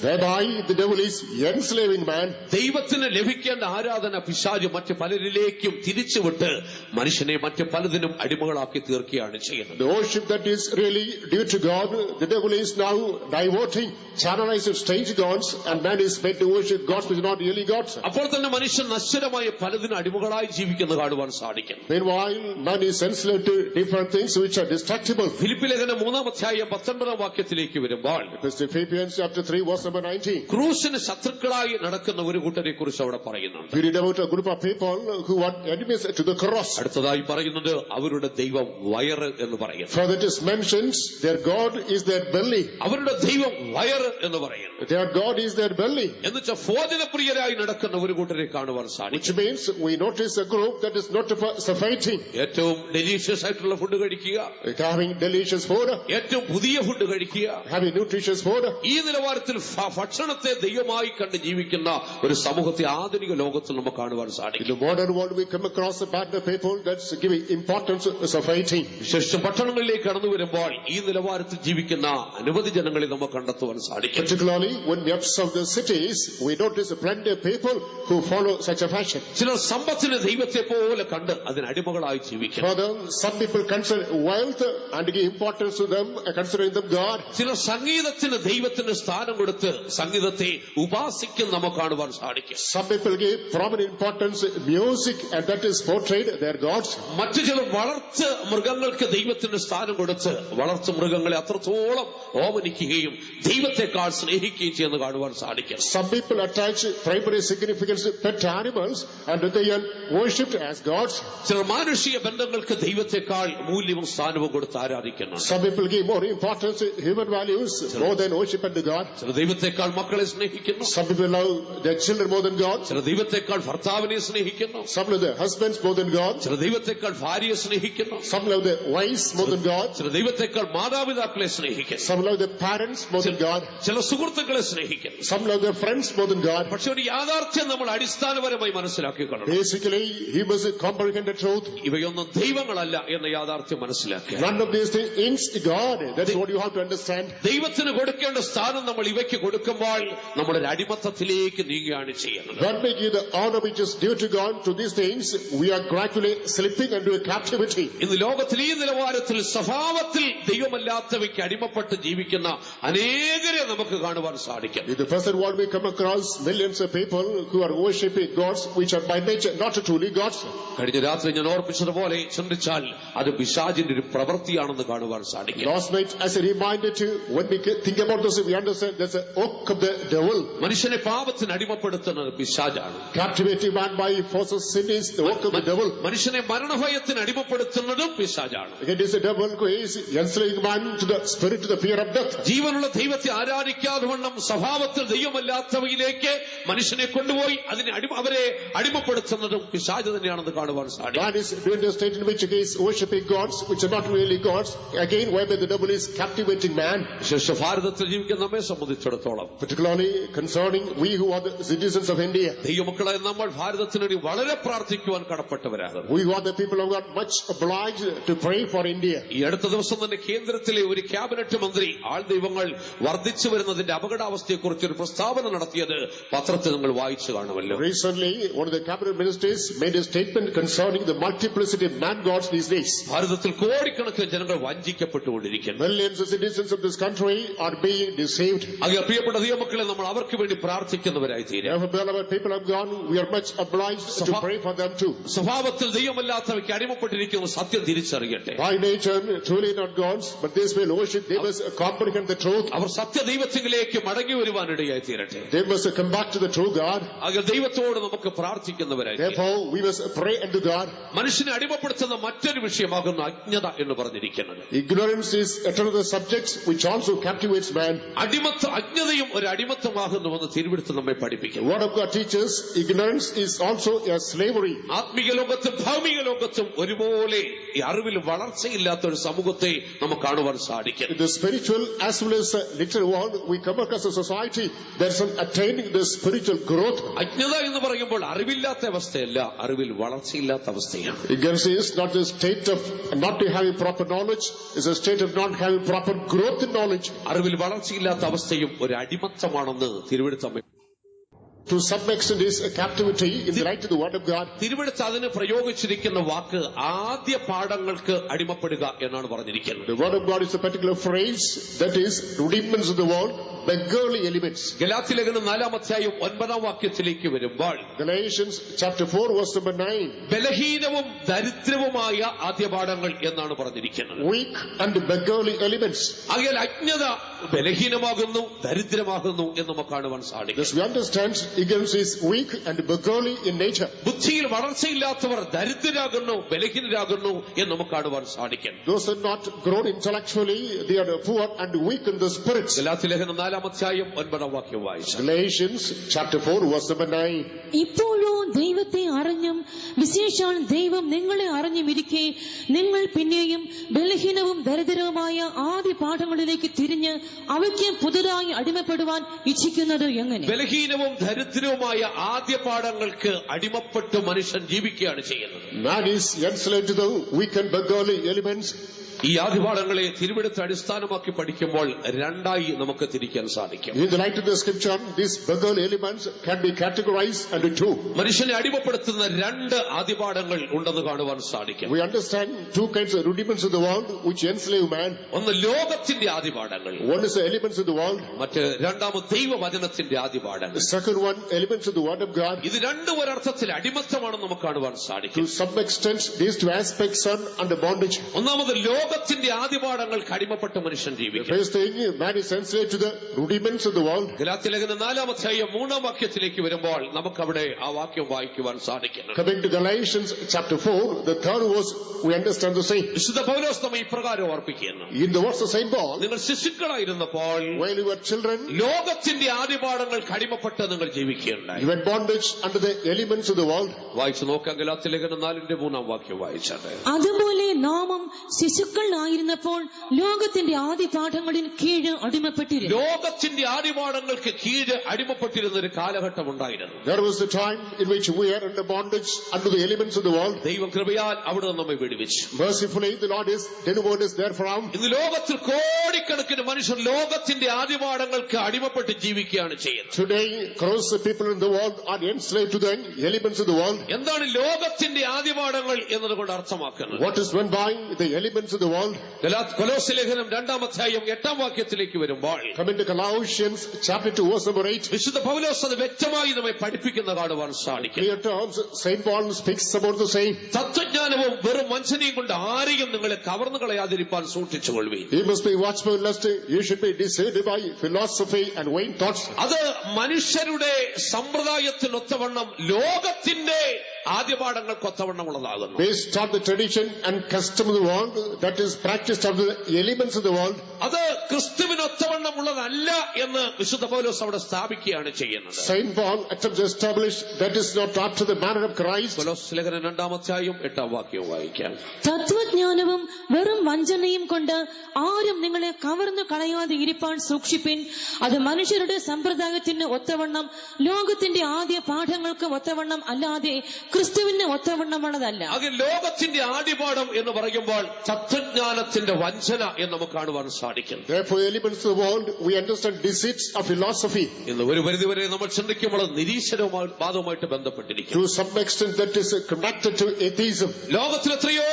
Speaker 2: thereby the devil is enslaving man.
Speaker 1: ദൈവത്തിന് ലഭിക്കേണ്ട ആരാധന പിശാച് മറ്റ് പലരിലേക്കും തിരിച്ചുവിട്ട് മനുഷ്യനെ മറ്റ് പലതിനും അടിമകളാക്കി തീർക്കുകയാണ് ചെയ്യുന്നത്.
Speaker 2: The worship that is really due to God, the devil is now diverting, channelizing stage gods, and man is made to worship gods which are not really gods.
Speaker 1: അപ്പോൾ തന്നെ മനുഷ്യൻ നശ്വരമായ പലതിനും അടിമകളായി ജീവിക്കുന്നത് കാണുവാൻ സാധിക്കും.
Speaker 2: Meanwhile, man is enslaved to different things which are destructible.
Speaker 1: ഫിലിപ്പിലേഖനം 3-19 വാക്യത്തിലേക്ക് വരുമ്പോൾ
Speaker 2: Philippians chapter 3, verse number 19.
Speaker 1: ക്രൂശിന് ശത്രുക്കളായി നടക്കുന്ന ഒരു കൂട്ടരെ കുറിച്ച് അവിടെ പറയുന്നുണ്ട്.
Speaker 2: We read about a group of people who are enemies to the cross.
Speaker 1: അടുത്തതായി പറയുന്നത് അവരുടെ ദൈവം വയറ് എന്ന് പറയുന്നു.
Speaker 2: Further it is mentioned, their God is their belly.
Speaker 1: അവരുടെ ദൈവം വയറ് എന്ന് പറയുന്നു.
Speaker 2: Their God is their belly.
Speaker 1: എന്നുവെച്ചാൽ ഭോജനപ്രിയരായി നടക്കുന്ന ഒരു കൂട്ടരെ കാണുവാൻ സാധിക്കും.
Speaker 2: Which means we notice a group that is not sufficing.
Speaker 1: ഏറ്റവും ഡെലീഷ്യസ് ആയിട്ടുള്ള ഫുഡ് കഴിക്കുക,
Speaker 2: Having delicious food,
Speaker 1: ഏറ്റവും പുതിയ ഫുഡ് കഴിക്കുക,
Speaker 2: having nutritious food.
Speaker 1: ഈ നിലവാരത്തിൽ ഭക്ഷണത്തെ ദൈവമായി കണ്ട് ജീവിക്കുന്ന ഒരു സമൂഹത്തെ ആധുനിക ലോകത്തിൽ നമുക്ക് കാണുവാൻ
Speaker 2: In
Speaker 1: സാധിക്കും.
Speaker 2: the modern world, we come across a pattern of people that's giving importance to fighting.
Speaker 1: വിശേഷിച്ച് പട്ടണങ്ങളിലേക്ക് കടന്നു വരുമ്പോൾ ഈ നിലവാരത്തിൽ ജീവിക്കുന്ന അനവധി ജനങ്ങളെ നമുക്ക് കണ്ടെത്തുവാൻ സാധിക്കും.
Speaker 2: Particularly when we observe the cities, we notice plenty of people who follow such a fashion.
Speaker 1: ചിലർ സമ്പത്തിന് ദൈവത്തെ പോലെ കണ്ട് അതിന് അടിമകളായി ജീവിക്കും.
Speaker 2: Further, some people consider wealth and give importance to them, considering them God.
Speaker 1: ചിലർ സംഗീതത്തിന് ദൈവത്തിന് സ്ഥാനം കൊടുത്ത് സംഗീതത്തെ ഉപാസിക്കും നമുക്ക് കാണുവാൻ സാധിക്കും.
Speaker 2: Some people give prominent importance to music, and that is portrayed their gods.
Speaker 1: മറ്റു ചിലർ വളർത്ത് മൃഗങ്ങൾക്ക് ദൈവത്തിന് സ്ഥാനം കൊടുത്ത് വളർത്തു മൃഗങ്ങളെ അത്രത്തോളം ഓമനിക്കുകയും ദൈവത്തെക്കാൾ സ്നേഹിക്കുകയും ചെയ്യുന്ന കാണുവാൻ സാധിക്കും.
Speaker 2: Some people attach primary significance to pet animals, and they are worshipped as gods.
Speaker 1: ചിലർ മാനുഷിക ബന്ധങ്ങൾക്ക് ദൈവത്തെക്കാൾ മൂല്യവും സ്ഥാനവും കൊടുത്ത് ആരാധിക്കുന്നു.
Speaker 2: Some people give more importance to human values more than worship unto God.
Speaker 1: ചിലർ ദൈവത്തെക്കാൾ മക്കളെ സ്നേഹിക്കുന്നു.
Speaker 2: Some people love their children more than God.
Speaker 1: ചിലർ ദൈവത്തെക്കാൾ ഭർത്താവിനെ സ്നേഹിക്കുന്നു.
Speaker 2: Some love their husbands more than God.
Speaker 1: ചിലർ ദൈവത്തെക്കാൾ ഭാര്യയെ സ്നേഹിക്കുന്നു.
Speaker 2: Some love their wives more than God.
Speaker 1: ചിലർ ദൈവത്തെക്കാൾ മാതാപിതാക്കളെ സ്നേഹിക്കുന്നു.
Speaker 2: Some love their parents more than God.
Speaker 1: ചില സുഹൃത്തുക്കളെ സ്നേഹിക്കുന്നു.
Speaker 2: Some love their friends more than God.
Speaker 1: പക്ഷെ ഒരു യാഥാർത്ഥ്യം നമ്മൾ അടിസ്ഥാനപരമായി മനസ്സിലാക്കിക്കൊള്ളണം.
Speaker 2: Basically, he must comprehend the truth.
Speaker 1: ഇവയൊന്നും ദൈവങ്ങളല്ല എന്ന യാഥാർത്ഥ്യം മനസ്സിലാക്കുക.
Speaker 2: None of these things is God. That's what you have to understand.
Speaker 1: ദൈവത്തിന് കൊടുക്കേണ്ട സ്ഥാനം നമ്മൾ ഇവയ്ക്ക് കൊടുക്കുമ്പോൾ നമ്മുടെ അടിമത്തത്തിലേക്ക് നീങ്ങുകയാണ് ചെയ്യുന്നത്.
Speaker 2: When we give the honor which is due to God to these things, we are gradually slipping into a captivity.
Speaker 1: ഇന്ന് ലോകത്തിൽ ഈ നിലവാരത്തിൽ സ്വഭാവത്തിൽ ദൈവമല്ലാത്തവയ്ക്ക് അടിമപ്പെട്ട് ജീവിക്കുന്ന അനേകരെ നമുക്ക് കാണുവാൻ സാധിക്കും.
Speaker 2: In the present world we come across millions of people who are worshipping gods which are by nature not truly gods.
Speaker 1: കഴിഞ്ഞ രാത്രി ഞാൻ ഓർപ്പിച്ചതുപോലെ ചിന്തിച്ചാൽ അത് പിശാചിന്റെ ഒരു പ്രവൃത്തിയാണെന്ന് കാണുവാൻ സാധിക്കും.
Speaker 2: Last night as a reminder to when we think about this we understand there's a work of the devil.
Speaker 1: മനുഷ്യനെ പാപത്തിന് അടിമപ്പെടുത്തുന്നത് പിശാചാണ്.
Speaker 2: Captivating man by force of sin is the work of the devil.
Speaker 1: മനുഷ്യനെ മരണഭയത്തിന് അടിമപ്പെടുത്തുന്നതും പിശാചാണ്.
Speaker 2: It is the devil who is enslaving man to the spirit, to the fear of death.
Speaker 1: ജീവനുള്ള ദൈവത്തെ ആരാധിക്കാതെ വണ്ണം സ്വഭാവത്തിൽ ദൈവമല്ലാത്തവയിലേക്ക് മനുഷ്യനെ കൊണ്ടുപോയി അവരെ അടിമപ്പെടുത്തുന്നതും പിശാച് തന്നെയാണെന്ന് കാണുവാൻ സാധിക്കും.
Speaker 2: Man is doing the state in which he is worshipping gods which are not really gods. Again, whereby the devil is captivating man.
Speaker 1: വിശേഷ ഭാരതത്തിൽ ജീവിക്കുന്ന നമ്മെ സംബന്ധിച്ചിടത്തോളം,
Speaker 2: particularly concerning we who are the citizens of India.
Speaker 1: ദൈവമക്കളെ നമ്മൾ ഭാരതത്തിന് വേണ്ടി വളരെ പ്രാർത്ഥിക്കുവാൻ കടപ്പെട്ടവരാണ്.
Speaker 2: We who are the people of God much obliged to pray for India.
Speaker 1: ഈ അടുത്ത ദിവസം തന്നെ കേന്ദ്രത്തിലെ ഒരു ക്യാബിനറ്റ് മന്ത്രി ആൾ ദൈവങ്ങൾ വർദ്ധിച്ചു വരുന്നതിന്റെ അപകടാവസ്ഥയെക്കുറിച്ച് ഒരു പ്രസ്താവന നടത്തിയത് പത്രത്തിൽ നിങ്ങൾ വായിച്ചു കാണുമല്ലോ.
Speaker 2: Recently, one of the cabinet ministers made a statement concerning the multiplicity of man gods these days.
Speaker 1: ഭാരതത്തിൽ കോടിക്കണക്കിന് ജനങ്ങൾ വഞ്ചിക്കപ്പെട്ടുകൊണ്ടിരിക്കുന്നു.
Speaker 2: Millions of citizens of this country are being deceived.
Speaker 1: അങ്ങനെ പ്രിയപ്പെട്ട ദൈവമക്കളെ നമ്മൾ അവർക്ക് വേണ്ടി പ്രാർത്ഥിക്കുന്നവരായി തീരും.
Speaker 2: Therefore, beloved people of God, we are much obliged to pray for them too.
Speaker 1: സ്വഭാവത്തിൽ ദൈവമല്ലാത്തവയ്ക്ക് അടിമപ്പെട്ടിരിക്കുന്ന സത്യം തിരിച്ചറിയട്ടെ.
Speaker 2: By nature, truly not gods, but this will worship. They must comprehend the truth.
Speaker 1: അവർ സത്യദൈവത്തിലേക്ക് മടങ്ങി വരുവാനിടയായി തീരട്ടെ.
Speaker 2: They must come back to the true God.
Speaker 1: അങ്ങനെ ദൈവത്തോട് നമുക്ക് പ്രാർത്ഥിക്കുന്നവരായി.
Speaker 2: Therefore, we must pray unto God.
Speaker 1: മനുഷ്യനെ അടിമപ്പെടുത്തുന്ന മറ്റൊരു വിഷയമാകുന്നു അജ്ഞത എന്ന് പറഞ്ഞിരിക്കുന്നത്.
Speaker 2: Ignorance is another subject which also captivates man.
Speaker 1: അജ്ഞതയും ഒരു അടിമത്തമാകുന്നുവെന്ന് തിരുവെടുത്ത് നമ്മെ പഠിപ്പിക്കുന്നു.
Speaker 2: Word of God teaches ignorance is also a slavery.
Speaker 1: ആത്മീക ലോകത്തും ഭൗമിക ലോകത്തും ഒരുപോലെ ഈ അറിവിൽ വളർച്ചയില്ലാത്ത ഒരു സമൂഹത്തെ നമുക്ക് കാണുവാൻ സാധിക്കും.
Speaker 2: In the spiritual as well as the literal world, we come across a society that is attaining the spiritual growth.
Speaker 1: അജ്ഞത എന്ന് പറയുമ്പോൾ അറിവില്ലാത്ത അവസ്ഥയല്ല, അറിവിൽ വളർച്ചയില്ലാത്ത അവസ്ഥയാണ്.
Speaker 2: Ignorance is not the state of not having proper knowledge, it's a state of not having proper growth in knowledge.
Speaker 1: അറിവിൽ വളർച്ചയില്ലാത്ത അവസ്ഥയും ഒരു അടിമത്തമാണെന്ന് തിരുവെടുത്ത്
Speaker 2: To some extent is a captivity in the light of the word of God.
Speaker 1: തിരുവെടുത്ത് അതിന് പ്രയോഗിച്ചിരിക്കുന്ന വാക്ക് ആദ്യ പാഠങ്ങൾക്ക് അടിമപ്പെടുക എന്നാണ് പറഞ്ഞിരിക്കുന്നത്.
Speaker 2: The word of God is a particular phrase that is rudiments of the world, beggarly elements.
Speaker 1: ഗലാത്യലേഖനം 4-ാം അധ്യായം 9-ാം വാക്യത്തിലേക്ക് വരുമ്പോൾ
Speaker 2: Galatians chapter 4 verse number 9.
Speaker 1: ബലഹീനവും ദരിദ്രവുമായ ആദ്യപാഠങ്ങൾ എന്നാണ് പറഞ്ഞിരിക്കുന്നത്.
Speaker 2: Weak and beggarly elements.
Speaker 1: ആകയാൽ അജ്ഞത ബലഹീനമാകുന്നു, ദരിദ്രമാകുന്നു എന്ന് നമുക്ക് കാണുവാൻ സാധിക്കും.
Speaker 2: Thus we understand ignorance is weak and beggarly in nature.
Speaker 1: ബുദ്ധിയിൽ വളർച്ചയില്ലാത്തവർ ദരിദ്രരാകുന്നു, ബലഹീനരാകുന്നു എന്ന് നമുക്ക് കാണുവാൻ സാധിക്കും.
Speaker 2: Those are not grown intellectually, they are poor and weak in the spirits.
Speaker 1: ഗലാത്യലേഖനം 4-ാം അധ്യായം 9-ാം വാക്യം വായിച്ചു.
Speaker 2: Galatians chapter 4 verse number 9.
Speaker 3: ഇപ്പോഴോ ദൈവത്തെ അറിഞ്ഞും വിശേഷാൽ ദൈവം നിങ്ങളെ അറിഞ്ഞുമിരിക്കെ നിങ്ങൾ പിന്നെയും ബലഹീനവും ദരിദ്രവുമായ ആദ്യ പാഠങ്ങളിലേക്ക് തിരിഞ്ഞ് അവയ്ക്ക് പുതുതായി അടിമപ്പെടുവാൻ ഇച്ഛിക്കുന്നത് എങ്ങനെ?
Speaker 1: ബലഹീനവും ദരിദ്രവുമായ ആദ്യ പാഠങ്ങൾക്ക് അടിമപ്പെട്ട് മനുഷ്യൻ ജീവിക്കുകയാണ് ചെയ്യുന്നത്.
Speaker 2: Man is enslaved to the weak and beggarly elements.
Speaker 1: ഈ ആദിപാഠങ്ങളെ തിരുവെടുത്ത് അടിസ്ഥാനമാക്കി പഠിക്കുമ്പോൾ രണ്ടായി നമുക്ക് തിരിക്കാൻ സാധിക്കും.
Speaker 2: In the light of the scripture, these beggarly elements can be categorized into two.
Speaker 1: മനുഷ്യനെ അടിമപ്പെടുത്തുന്ന രണ്ട് ആദിപാഠങ്ങൾ ഉണ്ടെന്ന് കാണുവാൻ സാധിക്കും.
Speaker 2: We understand two kinds of rudiments of the world which enslave man.
Speaker 1: ഒന്ന് ലോകത്തിന്റെ ആദിപാഠങ്ങൾ,
Speaker 2: One is the elements of the world.
Speaker 1: മറ്റ് രണ്ടാമത് ദൈവവചനത്തിന്റെ ആദിപാഠങ്ങൾ.
Speaker 2: The second one, elements of the word of God.
Speaker 1: ഇത് രണ്ടും ഒരർത്ഥത്തിൽ അടിമത്തമാണെന്ന് നമുക്ക് കാണുവാൻ സാധിക്കും.
Speaker 2: To some extent, these two aspects are under bondage.
Speaker 1: ഒന്നാമത് ലോകത്തിന്റെ ആദിപാഠങ്ങൾക്ക് അടിമപ്പെട്ട് മനുഷ്യൻ
Speaker 2: The
Speaker 1: ജീവിക്കും.
Speaker 2: first thing, man is enslaved to the rudiments of the world.
Speaker 1: ഗലാത്യലേഖനം 4-ാം അധ്യായം 3-ാം വാക്യത്തിലേക്ക് വരുമ്പോൾ നമുക്കവിടെ ആ വാക്യം വായിക്കുവാൻ സാധിക്കുന്നു.
Speaker 2: Coming to Galatians chapter 4, the third verse, we understand the same.
Speaker 1: വിശുദ്ധ പൗലോസ് നമ്മെ ഇപ്രകാരം ഓർപ്പിക്കുന്നു.
Speaker 2: In the verse of Saint Paul,
Speaker 1: നിങ്ങൾ ശിശുക്കളായിരുന്നപ്പോൾ
Speaker 2: while you were children,
Speaker 1: ലോകത്തിന്റെ ആദിപാഠങ്ങൾക്ക് അടിമപ്പെട്ട് നിങ്ങൾ ജീവിക്കുകയുണ്ടായി.
Speaker 2: you were bondage under the elements of the world.
Speaker 1: വായിച്ചു നോക്കാം. ഗലാത്യലേഖനം 4-ന്റെ 3-ാം വാക്യം വായിച്ചാണ്.
Speaker 3: അതുപോലെ നാമും ശിശുക്കൾ മക്കളായിരുന്നപ്പോൾ ലോകത്തിന്റെ ആദ്യ പാഠങ്ങളിൽ കീഴ് അടിമപ്പെട്ടിരുന്നു.
Speaker 1: ലോകത്തിന്റെ ആദിപാഠങ്ങൾക്ക് കീഴ് അടിമപ്പെട്ടിരുന്ന ഒരു കാലഘട്ടം ഉണ്ടായിരുന്നു.
Speaker 2: There was a time in which we are under bondage under the elements of the world.
Speaker 1: ദൈവം കൃപയാൽ അവിടെ നമ്മെ വിടുവിച്ചു.
Speaker 2: Mercifully, the Lord is delivered us therefrom.
Speaker 1: ഇന്ന് ലോകത്തിൽ കോടിക്കണക്കിന് മനുഷ്യർ ലോകത്തിന്റെ ആദിപാഠങ്ങൾക്ക് അടിമപ്പെട്ട് ജീവിക്കുകയാണ് ചെയ്യുന്നത്.
Speaker 2: Today, crores of people in the world are enslaved to the elements of the world.
Speaker 1: എന്താണ് ലോകത്തിന്റെ ആദിപാഠങ്ങൾ എന്നതുകൊണ്ട് അർത്ഥമാക്കുന്നത്?
Speaker 2: What is meant by the elements of the world?
Speaker 1: കൊലോസ്യ ലേഖനം 2-ാം അധ്യായം 8-ാം വാക്യത്തിലേക്ക് വരുമ്പോൾ
Speaker 2: Come into Colossians chapter 2 verse number 8.
Speaker 1: വിശുദ്ധ പൗലോസ് അത് വ്യക്തമായി നമ്മെ പഠിപ്പിക്കുന്ന കാണുവാൻ സാധിക്കും.
Speaker 2: Clear terms, Saint Paul speaks about the same.
Speaker 1: തത്വജ്ഞാനവും വെറും വഞ്ചനയും കൊണ്ട് ആരെയും നിങ്ങളെ കവർന്നു കളയാതിരിപ്പാൻ സൂക്ഷിച്ചുകൊള്ളുവീൻ.
Speaker 2: You must be watchful lest you should be deceived by philosophy and vain thoughts.
Speaker 1: അത് മനുഷ്യരുടെ സമ്പ്രദായത്തിനൊത്തവണ്ണം ലോകത്തിന്റെ ആദ്യപാഠങ്ങൾക്കൊത്തവണ്ണമുള്ളതാകുന്നു.
Speaker 2: Based on the tradition and custom of the world that is practiced of the elements of the world.
Speaker 1: അത് ക്രിസ്തുവിനൊത്തവണ്ണമുള്ളതല്ല എന്ന് വിശുദ്ധ പൗലോസ് അവിടെ സ്ഥാപിക്കുകയാണ് ചെയ്യുന്നത്.
Speaker 2: Saint Paul attempts to establish that is not after the manner of Christ.
Speaker 1: കൊലോസ്യ ലേഖനം 2-ാം അധ്യായം 8-ാം വാക്യം വായിക്കാം.
Speaker 3: തത്വജ്ഞാനവും വെറും വഞ്ചനയും കൊണ്ട് ആരും നിങ്ങളെ കവർന്നു കളയാതെ ഇരിപ്പാൻ സൂക്ഷിപ്പിൻ. അത് മനുഷ്യരുടെ സമ്പ്രദായത്തിന് ഒത്തവണ്ണം ലോകത്തിന്റെ ആദ്യ പാഠങ്ങൾക്ക് ഒത്തവണ്ണം അല്ലാതെ ക്രിസ്തുവിന് ഒത്തവണ്ണമുള്ളതല്ല.
Speaker 1: അത് ലോകത്തിന്റെ ആദ്യപാഠം എന്ന് പറയുമ്പോൾ തത്വജ്ഞാനത്തിന്റെ വഞ്ചന എന്ന് നമുക്ക് കാണുവാൻ സാധിക്കും.
Speaker 2: Therefore, elements of the world, we understand deceits of philosophy.
Speaker 1: ഇന്ന് ഒരു പരിധിവരെ നമ്മൾ ചിന്തിക്കുമ്പോൾ നിരീശ്വരവാദവുമായിട്ട് ബന്ധപ്പെട്ടിരിക്കും.
Speaker 2: To some extent, that is connected to atheism.
Speaker 1: ലോകത്തിൽ എത്രയോ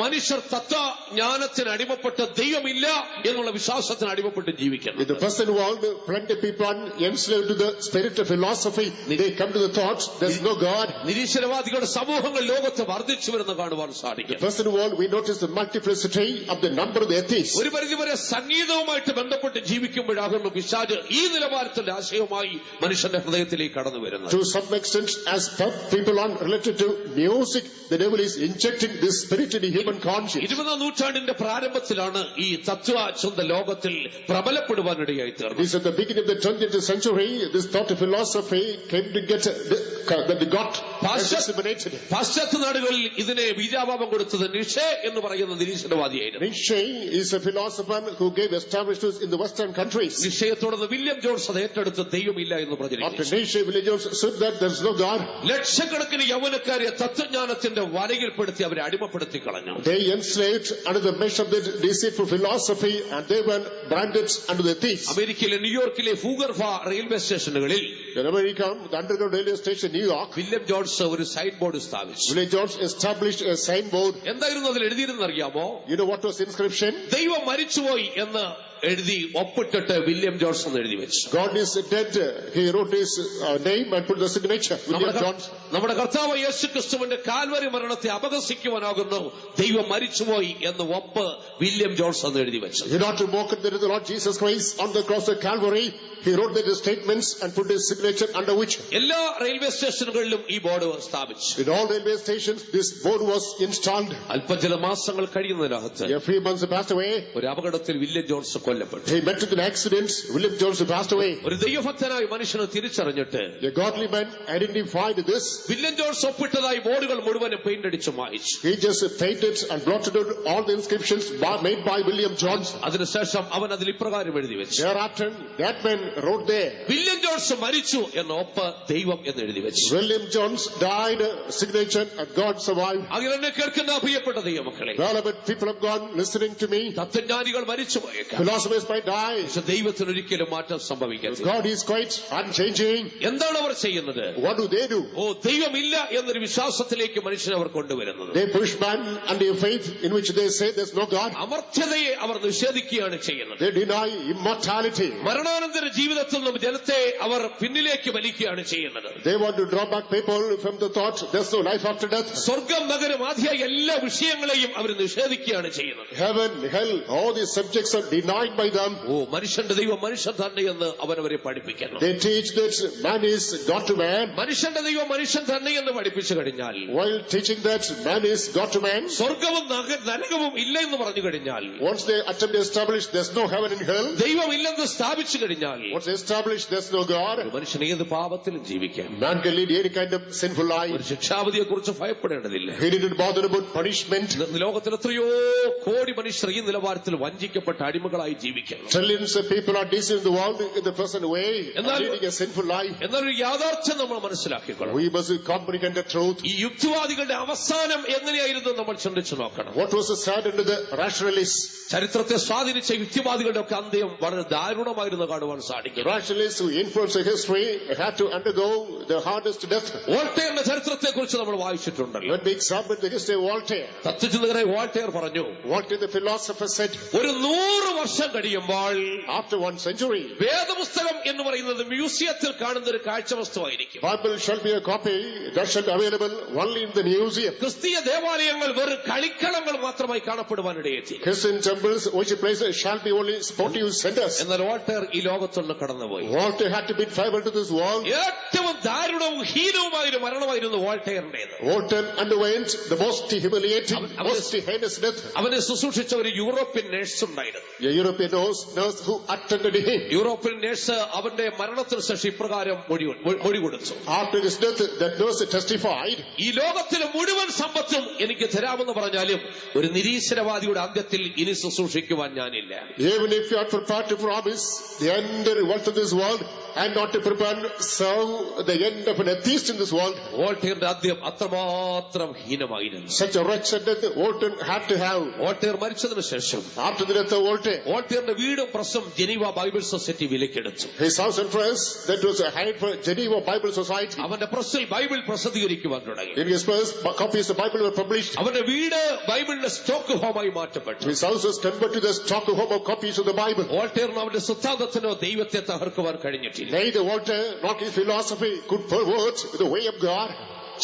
Speaker 1: മനുഷ്യർ തത്വജ്ഞാനത്തിന് അടിമപ്പെട്ട് ദൈവമില്ല എന്നുള്ള വിശ്വാസത്തിന് അടിമപ്പെട്ട് ജീവിക്കുന്നു.
Speaker 2: In the present world, plenty of people are enslaved to the spirit of philosophy. They come to the thoughts there is no God.
Speaker 1: നിരീശ്വരവാദികളുടെ സമൂഹങ്ങൾ ലോകത്ത് വർദ്ധിച്ചു വരുന്ന കാണുവാൻ
Speaker 2: In
Speaker 1: സാധിക്കും.
Speaker 2: the present world, we notice the multiplicity of the number of the atheists.
Speaker 1: ഒരു പരിധിവരെ സംഗീതവുമായിട്ട് ബന്ധപ്പെട്ട് ജീവിക്കുമ്പോഴാകുന്നു പിശാച് ഈ നിലവാരത്തിന്റെ ആശയവുമായി മനുഷ്യന്റെ ഹൃദയത്തിലേക്ക് കടന്നു വരുന്നത്.
Speaker 2: To some extent, as people are related to music, the devil is injecting this spirit in the human conscience.
Speaker 1: 20-ാം നൂറ്റാണ്ടിന്റെ പ്രാരംഭത്തിലാണ് ഈ തത്വചിന്ത ലോകത്തിൽ പ്രബലപ്പെടുവാനിടയായി തീർന്നത്.
Speaker 2: This at the beginning of the 20th century, this thought of philosophy came to get disseminated.
Speaker 1: പാശ്ചാത്യ നാടുകളിൽ ഇതിനെ ബീജാപാപം കൊടുത്തത് നിഷേ എന്ന് പറയുന്ന നിരീശ്വരവാദിയായിരുന്നു.
Speaker 2: Nietzsche is a philosopher who gave establishments in the Western countries.
Speaker 1: നിഷയെ തുടർന്ന് വില്യം ജോൺസ് അത് ഏറ്റെടുത്ത് ദൈവമില്ല എന്ന്
Speaker 2: After
Speaker 1: പ്രചരിപ്പിച്ചു.
Speaker 2: Nietzsche, William Jones said that there is no God.
Speaker 1: ലക്ഷക്കണക്കിന് യൗവനക്കാരെ തത്വജ്ഞാനത്തിന്റെ വലയിൽപ്പെടുത്തി അവരെ അടിമപ്പെടുത്തി കളഞ്ഞു.
Speaker 2: They enslaved under the mesh of the deceitful philosophy and they were branded under the thieves.
Speaker 1: അമേരിക്കയിലെ ന്യൂയോർക്കിലെ ഫൂഗർഫ റെയിൽവേ സ്റ്റേഷനുകളിൽ
Speaker 2: In America, the underground railway station New York,
Speaker 1: William Jones ഒരു sign board സ്ഥാപിച്ചു.
Speaker 2: William Jones established a signboard.
Speaker 1: എന്തായിരുന്നു അതിൽ എഴുതിയിരുന്നറിയാമോ?
Speaker 2: You know what was the inscription?
Speaker 1: ദൈവം മരിച്ചുപോയി എന്ന് എഴുതി ഒപ്പിട്ടിട്ട് വില്യം ജോൺസ് എന്ന് എഴുതി വെച്ചു.
Speaker 2: God is dead. He wrote his name and put the signature. William Jones.
Speaker 1: നമ്മുടെ കർത്താവ് യേശു ക്രിസ്തുവിന്റെ കാൽവരി മരണത്തെ അപഹസിക്കുവാനാകുന്നു ദൈവം മരിച്ചുപോയി എന്ന് ഒപ്പ് വില്യം ജോൺസ് എന്ന് എഴുതി വെച്ചു.
Speaker 2: He not to mock at the Lord Jesus Christ on the cross of Calvary. He wrote the statements and put his signature under which.
Speaker 1: എല്ലാ റെയിൽവേ സ്റ്റേഷനുകളിലും ഈ ബോർഡ് സ്ഥാപിച്ചു.
Speaker 2: In all railway stations, this board was installed.
Speaker 1: അല്പചില മാസങ്ങൾ കഴിയുന്നതിനകത്ത്
Speaker 2: A few months passed away.
Speaker 1: ഒരു അപകടത്തിൽ William Jones കൊല്ലപ്പെട്ടു.
Speaker 2: He met with an accident. William Jones passed away.
Speaker 1: ഒരു ദൈവഭക്തനായ മനുഷ്യനെ തിരിച്ചറിഞ്ഞിട്ട്
Speaker 2: A godly man identified this.
Speaker 1: William Jones ഒപ്പിട്ടതായി ബോർഡുകൾ മുഴുവനും പെയിന്റ് അടിച്ചു മായിച്ചു.
Speaker 2: He just painted and blotted out all the inscriptions made by William Jones.
Speaker 1: അതിനുശേഷം അവൻ അതിൽ ഇപ്രകാരം എഴുതി വെച്ചു.
Speaker 2: Thereafter, that man wrote there.
Speaker 1: William Jones മരിച്ചു എന്ന ഒപ്പ് ദൈവം എന്ന് എഴുതി വെച്ചു.
Speaker 2: William Jones died, signature, and God survived.
Speaker 1: അങ്ങനെ എന്നെ കേൾക്കുന്ന പ്രിയപ്പെട്ട ദൈവമക്കളെ,
Speaker 2: Beloved people of God listening to me,
Speaker 1: തത്വജ്ഞാനികൾ മരിച്ചു പോയേക്കാം.
Speaker 2: philosophers might die.
Speaker 1: പക്ഷെ ദൈവത്തിന് ഒരിക്കലും മാറ്റം സംഭവിക്കരുത്.
Speaker 2: God is quite unchanging.
Speaker 1: എന്താണ് അവർ ചെയ്യുന്നത്?
Speaker 2: What do they do?
Speaker 1: ഓ ദൈവമില്ല എന്നൊരു വിശ്വാസത്തിലേക്ക് മനുഷ്യനെ അവർ കൊണ്ടുവരുന്നത്.
Speaker 2: They push man under a faith in which they say there's no God.
Speaker 1: അമർത്യതയെ അവർ നിഷേധിക്കുകയാണ് ചെയ്യുന്നത്.
Speaker 2: They deny immortality.
Speaker 1: മരണാനന്തര ജീവിതത്തിൽ നിന്നും ജനത്തെ അവർ പിന്നിലേക്ക് വലിക്കുകയാണ് ചെയ്യുന്നത്.
Speaker 2: They want to draw back people from the thought there's no life after death.
Speaker 1: സ്വർഗം നഗരം ആദ്യ എല്ലാ വിഷയങ്ങളെയും അവർ നിഷേധിക്കുകയാണ് ചെയ്യുന്നത്.
Speaker 2: Heaven, hell, all these subjects are denied taught by them.
Speaker 1: ഓ മനുഷ്യന്റെ ദൈവം മനുഷ്യൻ തന്നെ എന്ന് അവനവരെ പഠിപ്പിക്കുന്നു.
Speaker 2: They teach that man is God to man.
Speaker 1: മനുഷ്യന്റെ ദൈവം മനുഷ്യൻ തന്നെ എന്ന് പഠിപ്പിച്ചു കഴിഞ്ഞാൽ,
Speaker 2: While teaching that man is God to man,
Speaker 1: സ്വർഗവും നരകവും ഇല്ല എന്ന് പറഞ്ഞു കഴിഞ്ഞാൽ,
Speaker 2: once they attempt to establish there's no heaven and hell,
Speaker 1: ദൈവം ഇല്ലെന്ന് സ്ഥാപിച്ചു കഴിഞ്ഞാൽ,
Speaker 2: once they establish there's no God,
Speaker 1: മനുഷ്യൻ ഏത് പാപത്തിലും ജീവിക്കാം.
Speaker 2: man can lead any kind of sinful life.
Speaker 1: ഒരു ശിക്ഷാവിധിയെ കുറിച്ച് ഭയപ്പെടേണ്ടതില്ല.
Speaker 2: He didn't bother about punishment.
Speaker 1: ലോകത്തിൽ എത്രയോ കോടി മനുഷ്യർ ഈ നിലവാരത്തിൽ വഞ്ചിക്കപ്പെട്ട അടിമകളായി ജീവിക്കുന്നു.
Speaker 2: Trillions of people are deceived in the world in the present way, leading a sinful life.
Speaker 1: എന്നൊരു യാഥാർത്ഥ്യം നമ്മൾ മനസ്സിലാക്കിക്കൊള്ളണം.
Speaker 2: We must comprehend the truth.
Speaker 1: ഈ യുക്തിവാദികളുടെ അവസാനം എങ്ങനെയായിരുന്നു നമ്മൾ ചിന്തിച്ചു നോക്കണം.
Speaker 2: What was the sad end of the rationalists?
Speaker 1: ചരിത്രത്തെ സ്വാധീനിച്ച യുക്തിവാദികളുടെ ഒക്കെ അന്ത്യം വളരെ ദാരുണമായിരുന്നു കാണുവാൻ സാധിക്കും.
Speaker 2: Rationalists who influenced the history had to undergo the hardest death.
Speaker 1: വോൾട്ടയറിന്റെ ചരിത്രത്തെ കുറിച്ച് നമ്മൾ വായിച്ചിട്ടുണ്ടല്ലോ.
Speaker 2: When we examine the history of Voltaire,
Speaker 1: തത്വചിന്തകനായ വോൾട്ടയർ പറഞ്ഞു,
Speaker 2: Voltaire the philosopher said,
Speaker 1: ഒരു 100 വർഷം കഴിയുമ്പോൾ
Speaker 2: after 1 century,
Speaker 1: വേദപുസ്തകം എന്ന് പറയുന്നത് മ്യൂസിയത്തിൽ കാണുന്ന ഒരു കാഴ്ച വസ്തുവായിരിക്കും.
Speaker 2: Bible shall be a copy that shall be available only in the museum.
Speaker 1: ക്രിസ്തീയ ദേവാലയങ്ങൾ വെറും കളിക്കളങ്ങൾ മാത്രമായി കാണപ്പെടുവാനിടയെത്തി.
Speaker 2: Christian temples, worship places shall be only sportive centers.
Speaker 1: എന്നാൽ വോൾട്ടയർ ഈ ലോകത്തുനിന്ന് കടന്നുപോയി.
Speaker 2: Voltaire had to be tribal to this world.
Speaker 1: ഏറ്റവും ദാരുണവും ഹീനവുമായ ഒരു മരണമായിരുന്നു വോൾട്ടയറിന്റേത്.
Speaker 2: Voltaire underwent the most humiliating, most heinous death.
Speaker 1: അവനെ ശുശ്രൂഷിച്ച ഒരു യൂറോപ്യൻ നേഴ്സ് ഉണ്ടായിരുന്നു.
Speaker 2: A European nurse who attended him.
Speaker 1: European nurse അവന്റെ മരണത്തിന് ശേഷം ഇപ്രകാരം മൊഴി കൊടുത്തു.
Speaker 2: After his death, that nurse testified,
Speaker 1: ഈ ലോകത്തിലെ മുഴുവൻ സമ്പത്തും എനിക്ക് തരാമെന്ന് പറഞ്ഞാലും ഒരു നിരീശ്വരവാദിയുടെ അന്ത്യത്തിൽ ഇനി ശുശ്രൂഷിക്കുവാൻ ഞാനില്ല.
Speaker 2: even if you are prepared to promise the end of wealth of this world and not to prepare to serve the end of an atheist in this world.
Speaker 1: വോൾട്ടയറിന്റെ അന്ത്യം അത്രമാത്രം ഹീനമായിരുന്നു.
Speaker 2: Such a wretched death Voltaire had to have.
Speaker 1: Voltaire മരിച്ചതിന് ശേഷം
Speaker 2: After the death of Voltaire,
Speaker 1: വോൾട്ടയറിന്റെ വീടും പ്രസ്സും Geneva Bible Society വിലക്കെടുത്തു.
Speaker 2: his house and press that was hired for Geneva Bible Society.
Speaker 1: അവന്റെ പ്രസ്സിൽ Bible പ്രസിദ്ധീകരിക്കുവാൻ തുടങ്ങി.
Speaker 2: In his press, copies of the Bible were published.
Speaker 1: അവന്റെ വീട് ബൈബിളിന്റെ സ്റ്റോക്ക് ഹോമായി മാറ്റപ്പെട്ടു.
Speaker 2: His house was converted to the stock home of copies of the Bible.
Speaker 1: വോൾട്ടയറിന് അവന്റെ സിദ്ധാന്തത്തിനോ ദൈവത്തെ തകർക്കുവാൻ കഴിഞ്ഞിട്ടില്ല.
Speaker 2: Neither Voltaire nor his philosophy could pervert the way of God.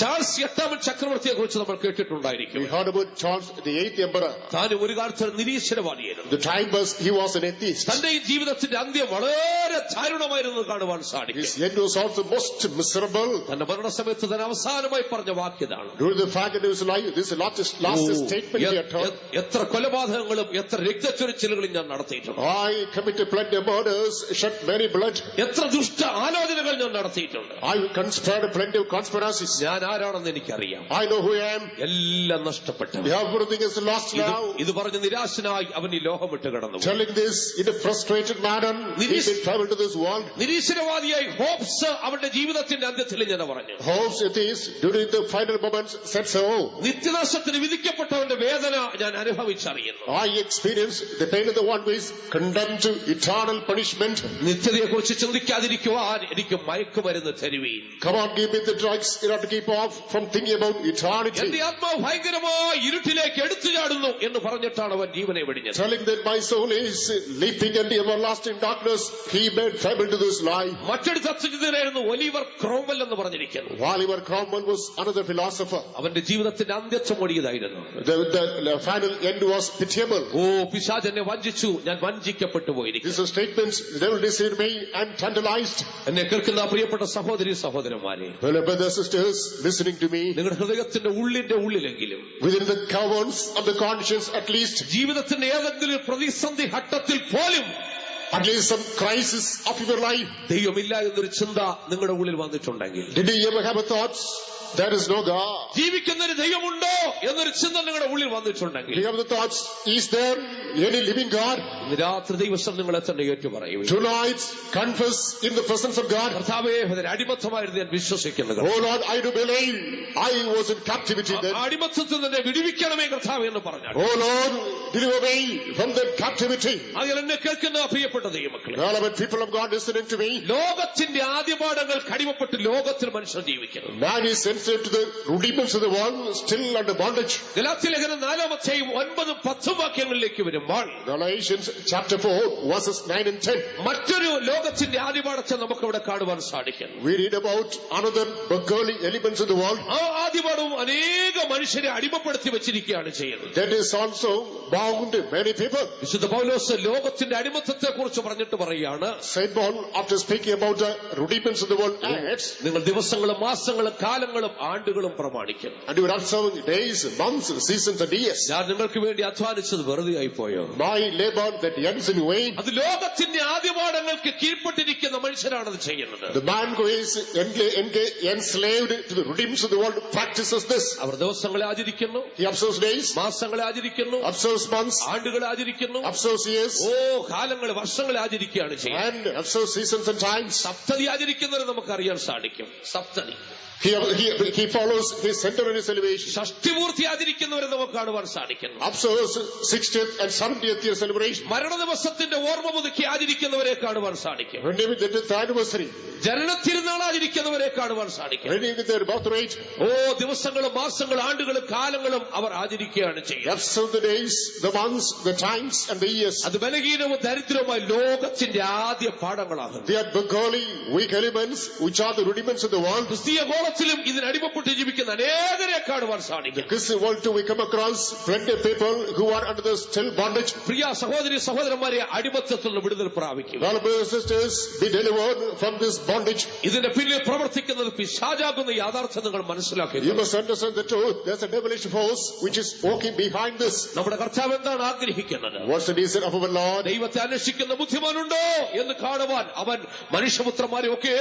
Speaker 1: Charles 8ാമൻ ചക്രവർത്തിയെ കുറിച്ച് നമ്മൾ കേട്ടിട്ടുണ്ടായിരിക്കും.
Speaker 2: We heard about Charles the 8th emperor.
Speaker 1: താനും ഒരു കാലത്ത് നിരീശ്വരവാദിയായിരുന്നു.
Speaker 2: The time was he was an atheist.
Speaker 1: തന്റെ ഈ ജീവിതത്തിന്റെ അന്ത്യം വളരെ ദാരുണമായിരുന്നു കാണുവാൻ സാധിക്കും.
Speaker 2: His end was also most miserable.
Speaker 1: തന്റെ മരണസമയത്ത് തന്നെ അവസാനമായി പറഞ്ഞ വാക്യതാണ്.
Speaker 2: During the fact that he was alive, this is last statement he uttered.
Speaker 1: എത്ര കൊലപാതകങ്ങളും എത്ര രക്തച്ചൊരിച്ചിലുകളും ഞാൻ നടത്തിയിട്ടുണ്ട്.
Speaker 2: I committed plenty of murders, shed many blood.
Speaker 1: എത്ര ദുഷ്ട ആലോചനകൾ ഞാൻ നടത്തിയിട്ടുണ്ട്.
Speaker 2: I conspired plenty of conspiracies.
Speaker 1: ഞാൻ ആരാണെന്ന് എനിക്കറിയാം.
Speaker 2: I know who I am.
Speaker 1: എല്ലാം നഷ്ടപ്പെട്ടു.
Speaker 2: Everything is lost now.
Speaker 1: ഇത് പറഞ്ഞ് നിരാശനായി അവൻ ഈ ലോകം വിട്ട് കടന്നു.
Speaker 2: Telling this in a frustrated manner, he did travel to this world.
Speaker 1: നിരീശ്വരവാദിയായി ഹോപ്സ് അവന്റെ ജീവിതത്തിന്റെ അന്ത്യത്തിൽ ഞാൻ പറഞ്ഞു.
Speaker 2: Hobbes atheist during the final moments said so.
Speaker 1: നിത്യനാശത്തിന് വിധിക്കപ്പെട്ടവന്റെ വേദന ഞാൻ അനുഭവിച്ചറിയുന്നു.
Speaker 2: I experienced the pain of the one who is condemned to eternal punishment.
Speaker 1: നിത്യതയെ കുറിച്ച് ചിന്തിക്കാതിരിക്കുവാൻ എനിക്ക് മയക്കുമരുന്ന് തരുവീൻ.
Speaker 2: Come on, give me the drugs in order to keep off from thinking about eternity.
Speaker 1: എന്റെ ആത്മാവ് ഭയങ്കരമായ ഇരുട്ടിലേക്ക് എടുത്തു ചാടുന്നു എന്ന് പറഞ്ഞിട്ടാണ് അവൻ ജീവനെ വെടിഞ്ഞത്.
Speaker 2: Telling that my soul is leaping into everlasting darkness, he made tremble to this lie.
Speaker 1: മറ്റൊരു തത്വചിന്തകനായിരുന്നു ഒലിവർ ക്രോംവെൽ എന്ന് പറഞ്ഞിരിക്കുന്നു.
Speaker 2: Oliver Cromwell was another philosopher.
Speaker 1: അവന്റെ ജീവിതത്തിന്റെ അന്ത്യത്വം ഓടിയതായിരുന്നു.
Speaker 2: The final end was pitiable.
Speaker 1: ഓ പിശാച് എന്നെ വഞ്ചിച്ചു, ഞാൻ വഞ്ചിക്കപ്പെട്ടു പോയിരിക്കുന്നു.
Speaker 2: These are statements, the devil deceived me, I am tantalized.
Speaker 1: എന്നെ കേൾക്കുന്ന പ്രിയപ്പെട്ട സഹോദരി സഹോദരന്മാരെ,
Speaker 2: Well, brothers and sisters listening to me,
Speaker 1: നിങ്ങളുടെ ഹൃദയത്തിന്റെ ഉള്ളിലെങ്കിലും
Speaker 2: within the caverns of the conscience at least,
Speaker 1: ജീവിതത്തിന്റെ ഏതെങ്കിലും പ്രതിസന്ധി ഘട്ടത്തിൽ പോലും
Speaker 2: at least some crisis of your life,
Speaker 1: ദൈവമില്ല എന്നൊരു ചിന്ത നിങ്ങളുടെ ഉള്ളിൽ വന്നിട്ടുണ്ടെങ്കിൽ,
Speaker 2: did you ever have a thought there is no God?
Speaker 1: ജീവിക്കുന്നൊരു ദൈവമുണ്ടോ എന്നൊരു ചിന്ത നിങ്ങളുടെ ഉള്ളിൽ വന്നിട്ടുണ്ടെങ്കിൽ,
Speaker 2: Do you have the thoughts, is there any living God?
Speaker 1: ഇന്ന് രാത്രി ദൈവം നിങ്ങളെ തന്നെ ഏറ്റുപറയും.
Speaker 2: Tonight confess in the presence of God.
Speaker 1: കർത്താവേ, അതിന് അടിമത്തമായിരുന്നു ഞാൻ വിശ്വസിക്കുന്നത്.
Speaker 2: Oh Lord, I do believe I was in captivity then.
Speaker 1: അടിമത്തത്തിൽ നിന്നെ വിടുവിക്കണമേ കർത്താവേ എന്ന് പറഞ്ഞാൽ,
Speaker 2: Oh Lord, deliver me from that captivity.
Speaker 1: അതിൽ എന്നെ കേൾക്കുന്ന പ്രിയപ്പെട്ട ദൈവമക്കളെ,
Speaker 2: Beloved people of God listening to me,
Speaker 1: ലോകത്തിന്റെ ആദ്യപാഠങ്ങൾ കടിമപ്പെട്ട് ലോകത്തിൽ മനുഷ്യർ ജീവിക്കണം.
Speaker 2: man is enslaved enslaved to the rudiments of the world, still under bondage.
Speaker 1: ഗലാത്യലേഖനം 4-ാം 9-10 വാക്യങ്ങളിലേക്ക് വരുമ്പോൾ
Speaker 2: Galatians chapter 4 verses 9 and 10.
Speaker 1: മറ്റൊരു ലോകത്തിന്റെ ആദിപാഠത്തെ നമുക്ക് ഇവിടെ കാണുവാൻ സാധിക്കും.
Speaker 2: We read about another beggarly elements of the world.
Speaker 1: ആ ആദിപാഠവും അനേക മനുഷ്യരെ അടിമപ്പെടുത്തി വെച്ചിരിക്കുകയാണ് ചെയ്യുന്നത്.
Speaker 2: That is also bound many people.
Speaker 1: വിശുദ്ധ പൗലോസ് ലോകത്തിന്റെ അടിമത്തത്തെ കുറിച്ച് പറഞ്ഞിട്ട് പറയുകയാണ്,
Speaker 2: Saint Paul, after speaking about the rudiments of the world, adds,
Speaker 1: നിങ്ങൾ ദിവസങ്ങളും മാസങ്ങളും കാലങ്ങളും ആണ്ടുകളും പ്രമാണിക്കും.
Speaker 2: and you are observing days, months, seasons and years.
Speaker 1: ഞാൻ നിങ്ങൾക്ക് വേണ്ടി അധ്വാനിച്ചത് വെറുതെ ആയിപ്പോയോ?
Speaker 2: My labor that ends in vain.
Speaker 1: അത് ലോകത്തിന്റെ ആദിപാഠങ്ങൾക്ക് കീഴ്പ്പെട്ടിരിക്കുന്ന മനുഷ്യരാണത് ചെയ്യുന്നത്.
Speaker 2: The man who is enslaved to the rudiments of the world practices this.
Speaker 1: അവർ ദിവസങ്ങളെ ആചരിക്കുന്നു,
Speaker 2: He observes days,
Speaker 1: മാസങ്ങളെ ആചരിക്കുന്നു,
Speaker 2: observes months,
Speaker 1: ആണ്ടുകളെ ആചരിക്കുന്നു,
Speaker 2: observes years,
Speaker 1: കാലങ്ങൾ വർഷങ്ങളെ ആചരിക്കുകയാണ് ചെയ്യുന്നത്.
Speaker 2: and observes seasons and times.
Speaker 1: സപ്തതി ആചരിക്കുന്നവരെ നമുക്ക് അറിയാൻ സാധിക്കും. സപ്തതി
Speaker 2: He follows his center and his elevation.
Speaker 1: ഷഷ്ടിപൂർത്തി ആചരിക്കുന്നവരെ നമുക്ക് കാണുവാൻ സാധിക്കുന്നു.
Speaker 2: Observes 60th and 70th year celebration.
Speaker 1: മരണ ദിവസത്തിന്റെ ഓർമ്മ പുതുക്കി ആചരിക്കുന്നവരെ കാണുവാൻ സാധിക്കും.
Speaker 2: Renewing the death anniversary.
Speaker 1: ജനനത്തിരുന്നാൾ ആചരിക്കുന്നവരെ കാണുവാൻ സാധിക്കും.
Speaker 2: Renewing their birth rate.
Speaker 1: ദിവസങ്ങളും മാസങ്ങളും ആണ്ടുകളും കാലങ്ങളും അവർ ആചരിക്കുകയാണ് ചെയ്യുന്നത്.
Speaker 2: Observe the days, the months, the times and the years.
Speaker 1: അത് ബലഹീനവും ദരിദ്രവുമായ ലോകത്തിന്റെ ആദ്യ പാഠങ്ങളാകുന്നു.
Speaker 2: They are beggarly, weak elements which are the rudiments of the world.
Speaker 1: ക്രിസ്തീയ ഗോളത്തിലും ഇതിനടിമപ്പെട്ട് ജീവിക്കുന്ന അനേകരെ കാണുവാൻ സാധിക്കും.
Speaker 2: The Christian world too, we come across plenty of people who are under the still bondage.
Speaker 1: പ്രിയ സഹോദരി സഹോദരന്മാരെ, അടിമത്തത്തിൽ നിന്ന് വിടുതൽ പ്രാപിക്കും.
Speaker 2: All brothers and sisters, be delivered from this bondage.
Speaker 1: ഇതിന്റെ പിന്നിൽ പ്രവർത്തിക്കുന്നത് പിശാചാകുന്ന യാഥാർത്ഥ്യം നിങ്ങൾ മനസ്സിലാക്കുക.
Speaker 2: You must understand the truth. There's a devilish force which is walking behind this.
Speaker 1: നമ്മുടെ കർത്താവ് എന്താണ് ആഗ്രഹിക്കുന്നത്?
Speaker 2: What's the desire of our Lord?
Speaker 1: ദൈവത്തെ അന്വേഷിക്കുന്ന ബുദ്ധിമാനുണ്ടോ എന്ന് കാണുവാൻ അവൻ മനുഷ്യപുത്രന്മാരെ ഒക്കെ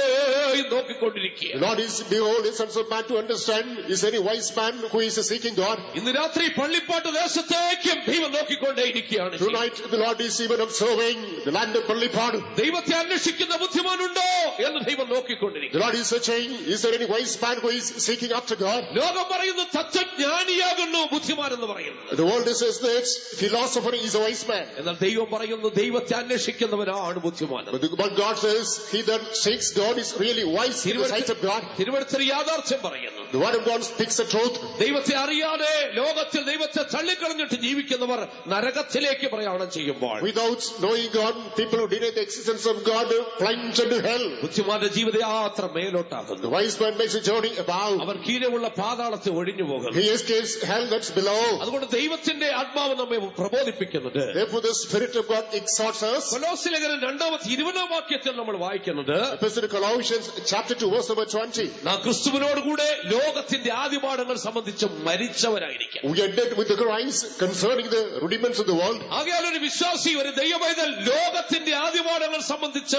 Speaker 1: നോക്കിക്കൊണ്ടിരിക്കുക.
Speaker 2: The Lord is, behold, the sons of man to understand. Is any wise man who is seeking God?
Speaker 1: ഇന്ന് രാത്രി പള്ളിപ്പാട്ട് ദേശത്തേക്കും ദൈവം നോക്കിക്കൊണ്ടേയിരിക്കുകയാണ്.
Speaker 2: Tonight the Lord is even observing the land of Pallipad.
Speaker 1: ദൈവത്തെ അന്വേഷിക്കുന്ന ബുദ്ധിമാനുണ്ടോ എന്ന് ദൈവം നോക്കിക്കൊണ്ടിരിക്കും.
Speaker 2: The Lord is searching. Is there any wise man who is seeking after God?
Speaker 1: ലോകം പറയുന്നു തത്വജ്ഞാനിയാകുന്നു ബുദ്ധിമാൻ എന്ന് പറയുന്നു.
Speaker 2: The world says that philosopher is a wise man.
Speaker 1: എന്നാൽ ദൈവം പറയുന്നു ദൈവത്തെ അന്വേഷിക്കുന്നവനാണ് ബുദ്ധിമാൻ.
Speaker 2: But God says he that seeks God is really wise in the sight of God.
Speaker 1: തിരുവഴുത്തിൽ യാഥാർത്ഥ്യം പറയുന്നു.
Speaker 2: The word of God speaks the truth.
Speaker 1: ദൈവത്തെ അറിയാതെ ലോകത്തിൽ ദൈവത്തെ തള്ളിക്കളഞ്ഞിട്ട് ജീവിക്കുന്നവർ നരകത്തിലേക്ക് പ്രയാണം ചെയ്യുമ്പോൾ,
Speaker 2: Without knowing God, people who deny the existence of God plunge into hell.
Speaker 1: ബുദ്ധിമാന്റെ Jeevithayathra മേലോട്ടാകുന്നു.
Speaker 2: The wise man makes a journey above.
Speaker 1: അവർ കീഴെയുള്ള പാതാളത്തെ ഒഴിഞ്ഞു പോകുന്നു.
Speaker 2: He escapes hell that's below.
Speaker 1: അതുകൊണ്ട് ദൈവത്തിന്റെ ആത്മാവ് നമ്മെ പ്രബോധിപ്പിക്കുന്നത്.
Speaker 2: Therefore the Spirit of God exhorts us.
Speaker 1: കൊലോസ്യലേഖനം 2-20 വാക്യത്തിൽ നമ്മൾ വായിക്കുന്നത്,
Speaker 2: Epistle to Colossians chapter 2 verse number 20.
Speaker 1: നാം ക്രിസ്തുവിനോടുകൂടെ ലോകത്തിന്റെ ആദിപാഠങ്ങൾ സംബന്ധിച്ച് മരിച്ചവരായിരിക്കും.
Speaker 2: We are dead with the Christ concerning the rudiments of the world.
Speaker 1: ആകയാൽ ഒരു വിശ്വാസി, ഒരു ദൈവപൈതൽ ലോകത്തിന്റെ ആദിപാഠങ്ങൾ സംബന്ധിച്ച്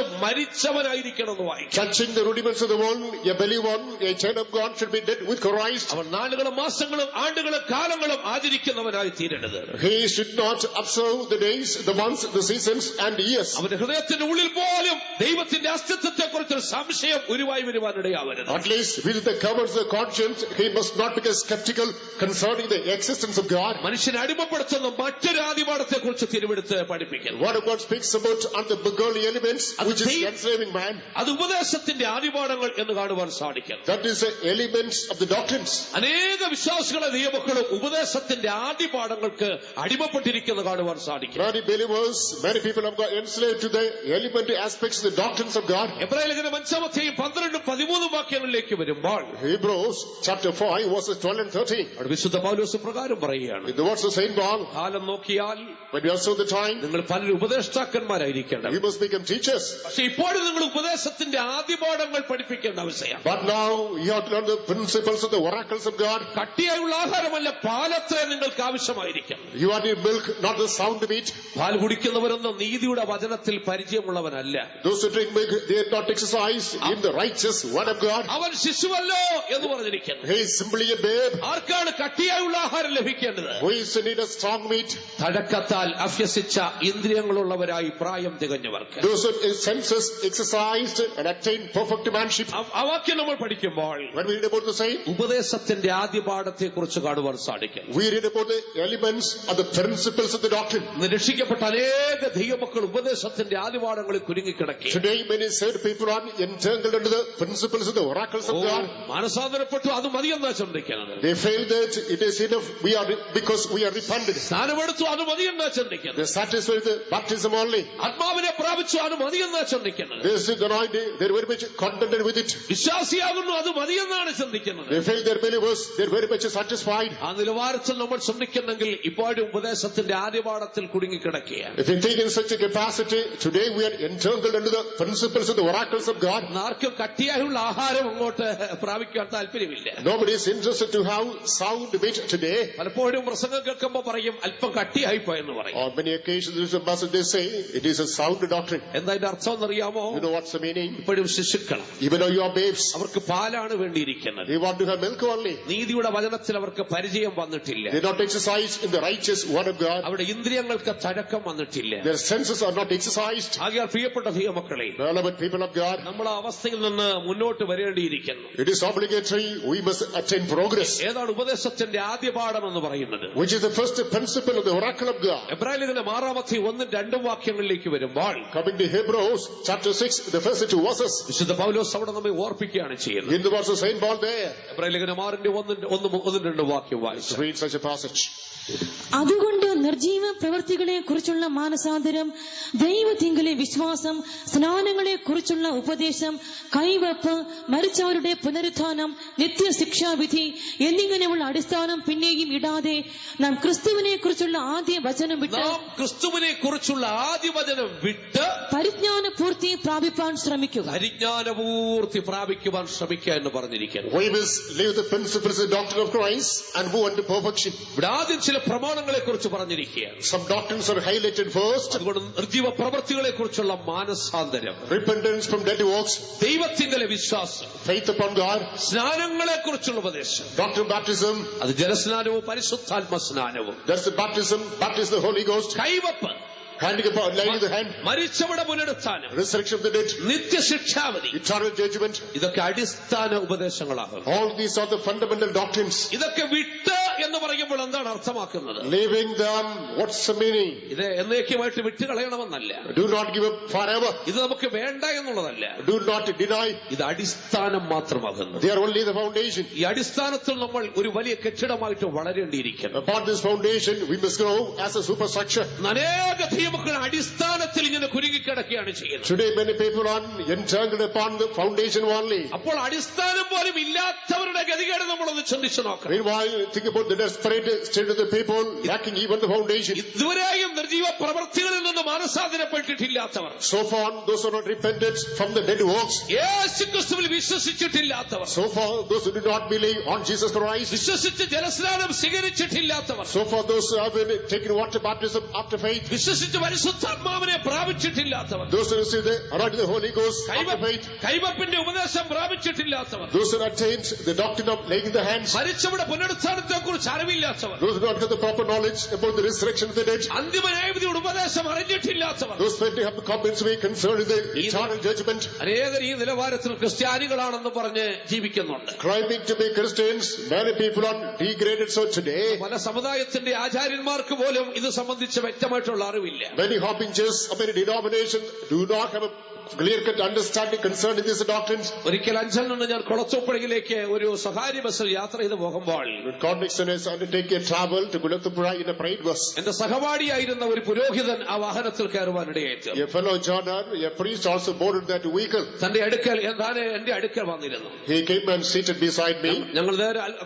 Speaker 1: മരിച്ചവനായിരിക്കണം എന്ന് വായിക്കും.
Speaker 2: Touching the rudiments of the world, a believer, a child of God should be dead with Christ.
Speaker 1: അവൻ നാളുകളും മാസങ്ങളും ആണ്ടുകളും കാലങ്ങളും ആചരിക്കുന്നവനായി തീരരുത്.
Speaker 2: He should not observe the days, the months, the seasons and years.
Speaker 1: അവന്റെ ഹൃദയത്തിന്റെ ഉള്ളിൽ പോലും ദൈവത്തിന്റെ അസ്തിത്വത്തെ കുറിച്ചൊരു സംശയം ഉരുവായി വരുവാനിടയാവരുത്.
Speaker 2: At least with the covers of conscience, he must not become skeptical concerning the existence of God.
Speaker 1: മനുഷ്യനെ അടിമപ്പെടുത്തുന്ന മറ്റൊരു ആദിപാഠത്തെ കുറിച്ച് തിരുവെടുത്ത് പഠിപ്പിക്കുന്നു.
Speaker 2: What God speaks about are the beggarly elements, which is enslaving man.
Speaker 1: അത് ഉപദേശത്തിന്റെ ആദിപാഠങ്ങൾ എന്ന് കാണുവാൻ സാധിക്കും.
Speaker 2: That is the elements of the doctrines.
Speaker 1: അനേക വിശ്വാസികളെ ദൈവമക്കളും ഉപദേശത്തിന്റെ ആദിപാഠങ്ങൾക്ക് അടിമപ്പെട്ടിരിക്കുന്ന കാണുവാൻ സാധിക്കും.
Speaker 2: Many believers, many people have got enslaved to the elementary aspects of the doctrines of God.
Speaker 1: എബ്രായലേഖനം 5-13 വാക്യങ്ങളിലേക്ക് വരുമ്പോൾ,
Speaker 2: Hebrews chapter 5 verses 12 and 13.
Speaker 1: അവിടെ വിശുദ്ധ പൗലോസ് പ്രകാരം പറയുകയാണ്,
Speaker 2: In the words of Saint Paul,
Speaker 1: കാലം നോക്കിയാൽ
Speaker 2: when you observe the time,
Speaker 1: നിങ്ങൾ പലരും ഉപദേഷ്ടാക്കന്മാരായിരിക്കണം.
Speaker 2: you must become teachers.
Speaker 1: പക്ഷെ ഇപ്പോഴും നിങ്ങൾ ഉപദേശത്തിന്റെ ആദിപാഠങ്ങൾ പഠിപ്പിക്കേണ്ട ആവശ്യമാണ്.
Speaker 2: But now you have to learn the principles of the oracles of God.
Speaker 1: കട്ടിയായുള്ള ആഹാരമല്ല, പാലത്രേ നിങ്ങൾക്ക് ആവശ്യമായിരിക്കും.
Speaker 2: You are the milk, not the sound meat.
Speaker 1: പാൽ കുടിക്കുന്നവരൊന്നും നീതിയുടെ വചനത്തിൽ പരിചയമുള്ളവനല്ല.
Speaker 2: Those who drink milk, they are not exercised in the righteous word of God.
Speaker 1: അവൻ ശിശുവല്ലോ എന്ന് പറഞ്ഞിരിക്കുന്നു.
Speaker 2: He is simply a babe.
Speaker 1: ആർക്കാണ് കട്ടിയായുള്ള ആഹാരം ലഭിക്കേണ്ടത്?
Speaker 2: Who is in need of strong meat?
Speaker 1: തഴക്കത്താൽ അഭ്യസിച്ച ഇന്ദ്രിയങ്ങളുള്ളവരായി പ്രായം തികഞ്ഞവർക്ക്.
Speaker 2: Those who have senses exercised and attained perfect manship.
Speaker 1: ആ വാക്യം നമ്മൾ പഠിക്കുമ്പോൾ
Speaker 2: When we read about the same,
Speaker 1: ഉപദേശത്തിന്റെ ആദ്യപാഠത്തെ കുറിച്ച് കാണുവാൻ സാധിക്കും.
Speaker 2: we read about the elements of the principles of the doctrine.
Speaker 1: രക്ഷിക്കപ്പെട്ട അനേക ദൈവമക്കൾ ഉപദേശത്തിന്റെ ആദിപാഠങ്ങളിൽ കുരുങ്ങിക്കിടക്കി.
Speaker 2: Today many saved people are entangled under the principles of the oracles of God.
Speaker 1: മാനസാന്തരപ്പെട്ട സ്നാനപ്പെട്ടു അത് മതിയെന്നാ ചിന്തിക്കുന്നത്.
Speaker 2: They feel that it is enough because we are repented.
Speaker 1: സ്നാനമെടുത്തു അത് മതിയെന്നാ ചിന്തിക്കുന്നത്.
Speaker 2: They are satisfied with the baptism only.
Speaker 1: ആത്മാവിനെ പ്രാപിച്ചു അത് മതിയെന്നാ ചിന്തിക്കുന്നത്.
Speaker 2: They see the anointing, they are very much contented with it.
Speaker 1: വിശ്വാസിയാകുന്നു അത് മതിയെന്നാണ് ചിന്തിക്കുന്നത്.
Speaker 2: They feel they are believers, they are very much satisfied.
Speaker 1: ആ നിലവാരത്തിൽ നമ്മൾ ചിന്തിക്കുന്നെങ്കിൽ ഇപ്പോഴും ഉപദേശത്തിന്റെ ആദ്യപാഠത്തിൽ കുടുങ്ങിക്കിടക്കുകയാണ്.
Speaker 2: If you think in such a capacity, today we are entangled under the principles of the oracles of God.
Speaker 1: ആർക്കും കട്ടിയായുള്ള ആഹാരം അങ്ങോട്ട് പ്രാപിക്കാൻ താല്പര്യമില്ല.
Speaker 2: Nobody is interested to have sound meat today.
Speaker 1: പലപ്പോഴും പ്രസംഗം കേൾക്കുമ്പോൾ പറയും അല്പം കട്ടിയായി പോയെന്ന് പറയും.
Speaker 2: On many occasions there is a message they say it is a sound doctrine.
Speaker 1: എന്താ ഇതിന്റെ അർത്ഥം എന്നറിയാമോ?
Speaker 2: You know what's the meaning?
Speaker 1: ഇപ്പോഴും ശിശുക്കളാണ്.
Speaker 2: Even though you are babes,
Speaker 1: അവർക്ക് പാലാണ് വേണ്ടിയിരിക്കുന്നത്.
Speaker 2: they want to have milk only.
Speaker 1: നീതിയുടെ വചനത്തിൽ അവർക്ക് പരിചയം വന്നിട്ടില്ല.
Speaker 2: They not exercise in the righteous word of God.
Speaker 1: അവരുടെ ഇന്ദ്രിയങ്ങൾക്ക് തഴക്കം വന്നിട്ടില്ല.
Speaker 2: Their senses are not exercised.
Speaker 1: ആകയാൽ പ്രിയപ്പെട്ട ദൈവമക്കളെ,
Speaker 2: Beloved people of God,
Speaker 1: നമ്മൾ ആ അവസ്ഥയിൽ നിന്ന് മുന്നോട്ട് വരേണ്ടിയിരിക്കുന്നു.
Speaker 2: it is obligatory we must attain progress.
Speaker 1: ഏതാണ് ഉപദേശത്തിന്റെ ആദ്യ പാഠം എന്ന് പറയുന്നത്?
Speaker 2: Which is the first principle of the oracle of God.
Speaker 1: എബ്രായലേഖനം 6-1-2 വാക്യങ്ങളിലേക്ക് വരുമ്പോൾ
Speaker 2: Coming to Hebrews chapter 6, the first 2 verses.
Speaker 1: വിശുദ്ധ പൗലോസ് അവിടെ നമ്മെ ഓർപ്പിക്കുകയാണ് ചെയ്യുന്നത്.
Speaker 2: In the verse Saint Paul there,
Speaker 1: എബ്രായലേഖനം 6-1-2 വാക്യം വായിച്ചു.
Speaker 2: read such a passage.
Speaker 3: അതുകൊണ്ട് നിർജീവ പ്രവൃത്തികളെ കുറിച്ചുള്ള മാനസാന്തരം, ദൈവത്തിങ്കലെ വിശ്വാസം, സ്നാനങ്ങളെ കുറിച്ചുള്ള ഉപദേശം, കൈവപ്പ്, മരിച്ചവരുടെ പുനരുത്ഥാനം, നിത്യശിക്ഷാവിധി എന്നിങ്ങനെയുള്ള അടിസ്ഥാനം പിന്നെയും ഇടാതെ നാം ക്രിസ്തുവിനെ കുറിച്ചുള്ള ആദ്യ വചനം വിട്ട് പരിജ്ഞാന പൂർത്തി പ്രാപിപ്പാൻ ശ്രമിക്കുക.
Speaker 1: പരിജ്ഞാനപൂർത്തി പ്രാപിക്കുവാൻ ശ്രമിക്കുക എന്ന് പറഞ്ഞിരിക്കുന്നു.
Speaker 2: We must live the principles of the doctrine of Christ and move unto perfection.
Speaker 1: ഇവിടെ ആദ്യം ചില പ്രമാണങ്ങളെ കുറിച്ച് പറഞ്ഞിരിക്കുകയാണ്.
Speaker 2: Some doctrines are highlighted first.
Speaker 1: അതുകൊണ്ട് നിർജീവ പ്രവൃത്തികളെ കുറിച്ചുള്ള മാനസാന്തരം,
Speaker 2: Repentance from dead works,
Speaker 1: ദൈവത്തിങ്കലെ വിശ്വാസം,
Speaker 2: faith upon God,
Speaker 1: സ്നാനങ്ങളെ കുറിച്ചുള്ള ഉപദേശം,
Speaker 2: doctrine of baptism,
Speaker 1: അത് ജലസ്നാനവും പരിശുദ്ധാത്മ സ്നാനവും,
Speaker 2: that's the baptism of the Holy Ghost,
Speaker 1: കൈവപ്പ്,
Speaker 2: handing upon, laying the hand,
Speaker 1: മരിച്ചവരുടെ പുനരുത്ഥാനം,
Speaker 2: resurrection of the dead,
Speaker 1: നിത്യശിക്ഷാവധി,
Speaker 2: eternal judgment.
Speaker 1: ഇതൊക്കെ അടിസ്ഥാന ഉപദേശങ്ങളാകും.
Speaker 2: All these are the fundamental doctrines.
Speaker 1: ഇതൊക്കെ വിട്ട് എന്ന് പറയുമ്പോൾ എന്താണ് അർത്ഥമാക്കുന്നത്?
Speaker 2: Leaving them, what's the meaning?
Speaker 1: ഇത് എന്നേക്കുമായിട്ട് വിട്ടുകളയണമെന്നല്ല.
Speaker 2: Do not give up forever.
Speaker 1: ഇത് നമുക്ക് വേണ്ട എന്നുള്ളതല്ല.
Speaker 2: Do not deny.
Speaker 1: ഇത് അടിസ്ഥാനം മാത്രമാകുന്നു.
Speaker 2: They are only the foundation.
Speaker 1: ഈ അടിസ്ഥാനത്തിൽ നമ്മൾ ഒരു വലിയ കെട്ടിടമായിട്ട് വളരേണ്ടിയിരിക്കുന്നു.
Speaker 2: Upon this foundation, we must grow as a superstructure.
Speaker 1: അനേക ദൈവമക്കൾ അടിസ്ഥാനത്തിൽ ഇങ്ങനെ കുരുങ്ങിക്കിടക്കുകയാണ് ചെയ്യുന്നത്.
Speaker 2: Today, many people are entangled upon the foundation only.
Speaker 1: അപ്പോൾ അടിസ്ഥാനം പോലും ഇല്ലാത്തവരുടെ ഗതികേട് നമ്മളൊന്ന് ചിന്തിച്ചു നോക്കണം.
Speaker 2: Meanwhile, think about the desperate state of the people lacking even the foundation.
Speaker 1: ഇതുവരെയും നിർജീവ പ്രവൃത്തികളിൽ നിന്ന് മാനസാന്തരപ്പെട്ടിട്ടില്ലാത്തവർ,
Speaker 2: So far, those who are not repented from the dead works.
Speaker 1: യേശുക്രിസ്തുവിൽ വിശ്വസിച്ചിട്ടില്ലാത്തവർ,
Speaker 2: So far, those who do not believe on Jesus Christ.
Speaker 1: വിശ്വസിച്ച് ജലസ്നാനം സ്വീകരിച്ചിട്ടില്ലാത്തവർ,
Speaker 2: So far, those who have been taken water baptism after faith.
Speaker 1: വിശ്വസിച്ച് പരിശുദ്ധാത്മാവിനെ പ്രാപിച്ചിട്ടില്ലാത്തവർ,
Speaker 2: Those who receive the anointing of the Holy Ghost after faith.
Speaker 1: കൈവപ്പിന്റെ ഉപദേശം പ്രാപിച്ചിട്ടില്ലാത്തവർ,
Speaker 2: Those who attained the doctrine of laying the hands.
Speaker 1: മരിച്ചവരുടെ പുനരുത്ഥാനത്തെ കുറിച്ച് അറിവില്ലാത്തവർ,
Speaker 2: Those who do not have the proper knowledge about the resurrection of the dead.
Speaker 1: അന്തിമ ന്യായവിധിയുടെ ഉപദേശം അറിഞ്ഞിട്ടില്ലാത്തവർ,
Speaker 2: Those who have comments to be concerned with the eternal judgment.
Speaker 1: അനേകർ ഈ നിലവാരത്തിൽ ക്രിസ്ത്യാനികളാണെന്ന് പറഞ്ഞ് ജീവിക്കുന്നുണ്ട്.
Speaker 2: Claiming to be Christians, many people are degraded so today.
Speaker 1: പല സമുദായത്തിന്റെ ആചാര്യന്മാർക്ക് പോലും ഇത് സംബന്ധിച്ച് വ്യക്തമായിട്ടുള്ള അറിവില്ല.
Speaker 2: Many harbingers of many denominations do not have a clear-cut understanding concerning these doctrines.
Speaker 1: ഒരിക്കൽ അഞ്ചൽ നിന്ന് ഞാൻ കുളത്തൂപ്പുഴയിലേക്ക് ഒരു സ്വകാര്യ ബസ്സിൽ യാത്ര ചെയ്ത് പോകുമ്പോൾ
Speaker 2: Conviction is undertake a travel to Kulathupura in a private bus.
Speaker 1: എന്റെ സഹപാഠിയായിരുന്ന ഒരു പുരോഹിതൻ ആ വാഹനത്തിൽ കയറുവാനിടയായിട്ട്
Speaker 2: A fellow joiner, a priest also boarded that vehicle.
Speaker 1: തന്റെ അടുക്കൽ എന്റെ അടുക്കൽ വന്നിരുന്നു.
Speaker 2: He came and seated beside me.
Speaker 1: ഞങ്ങൾ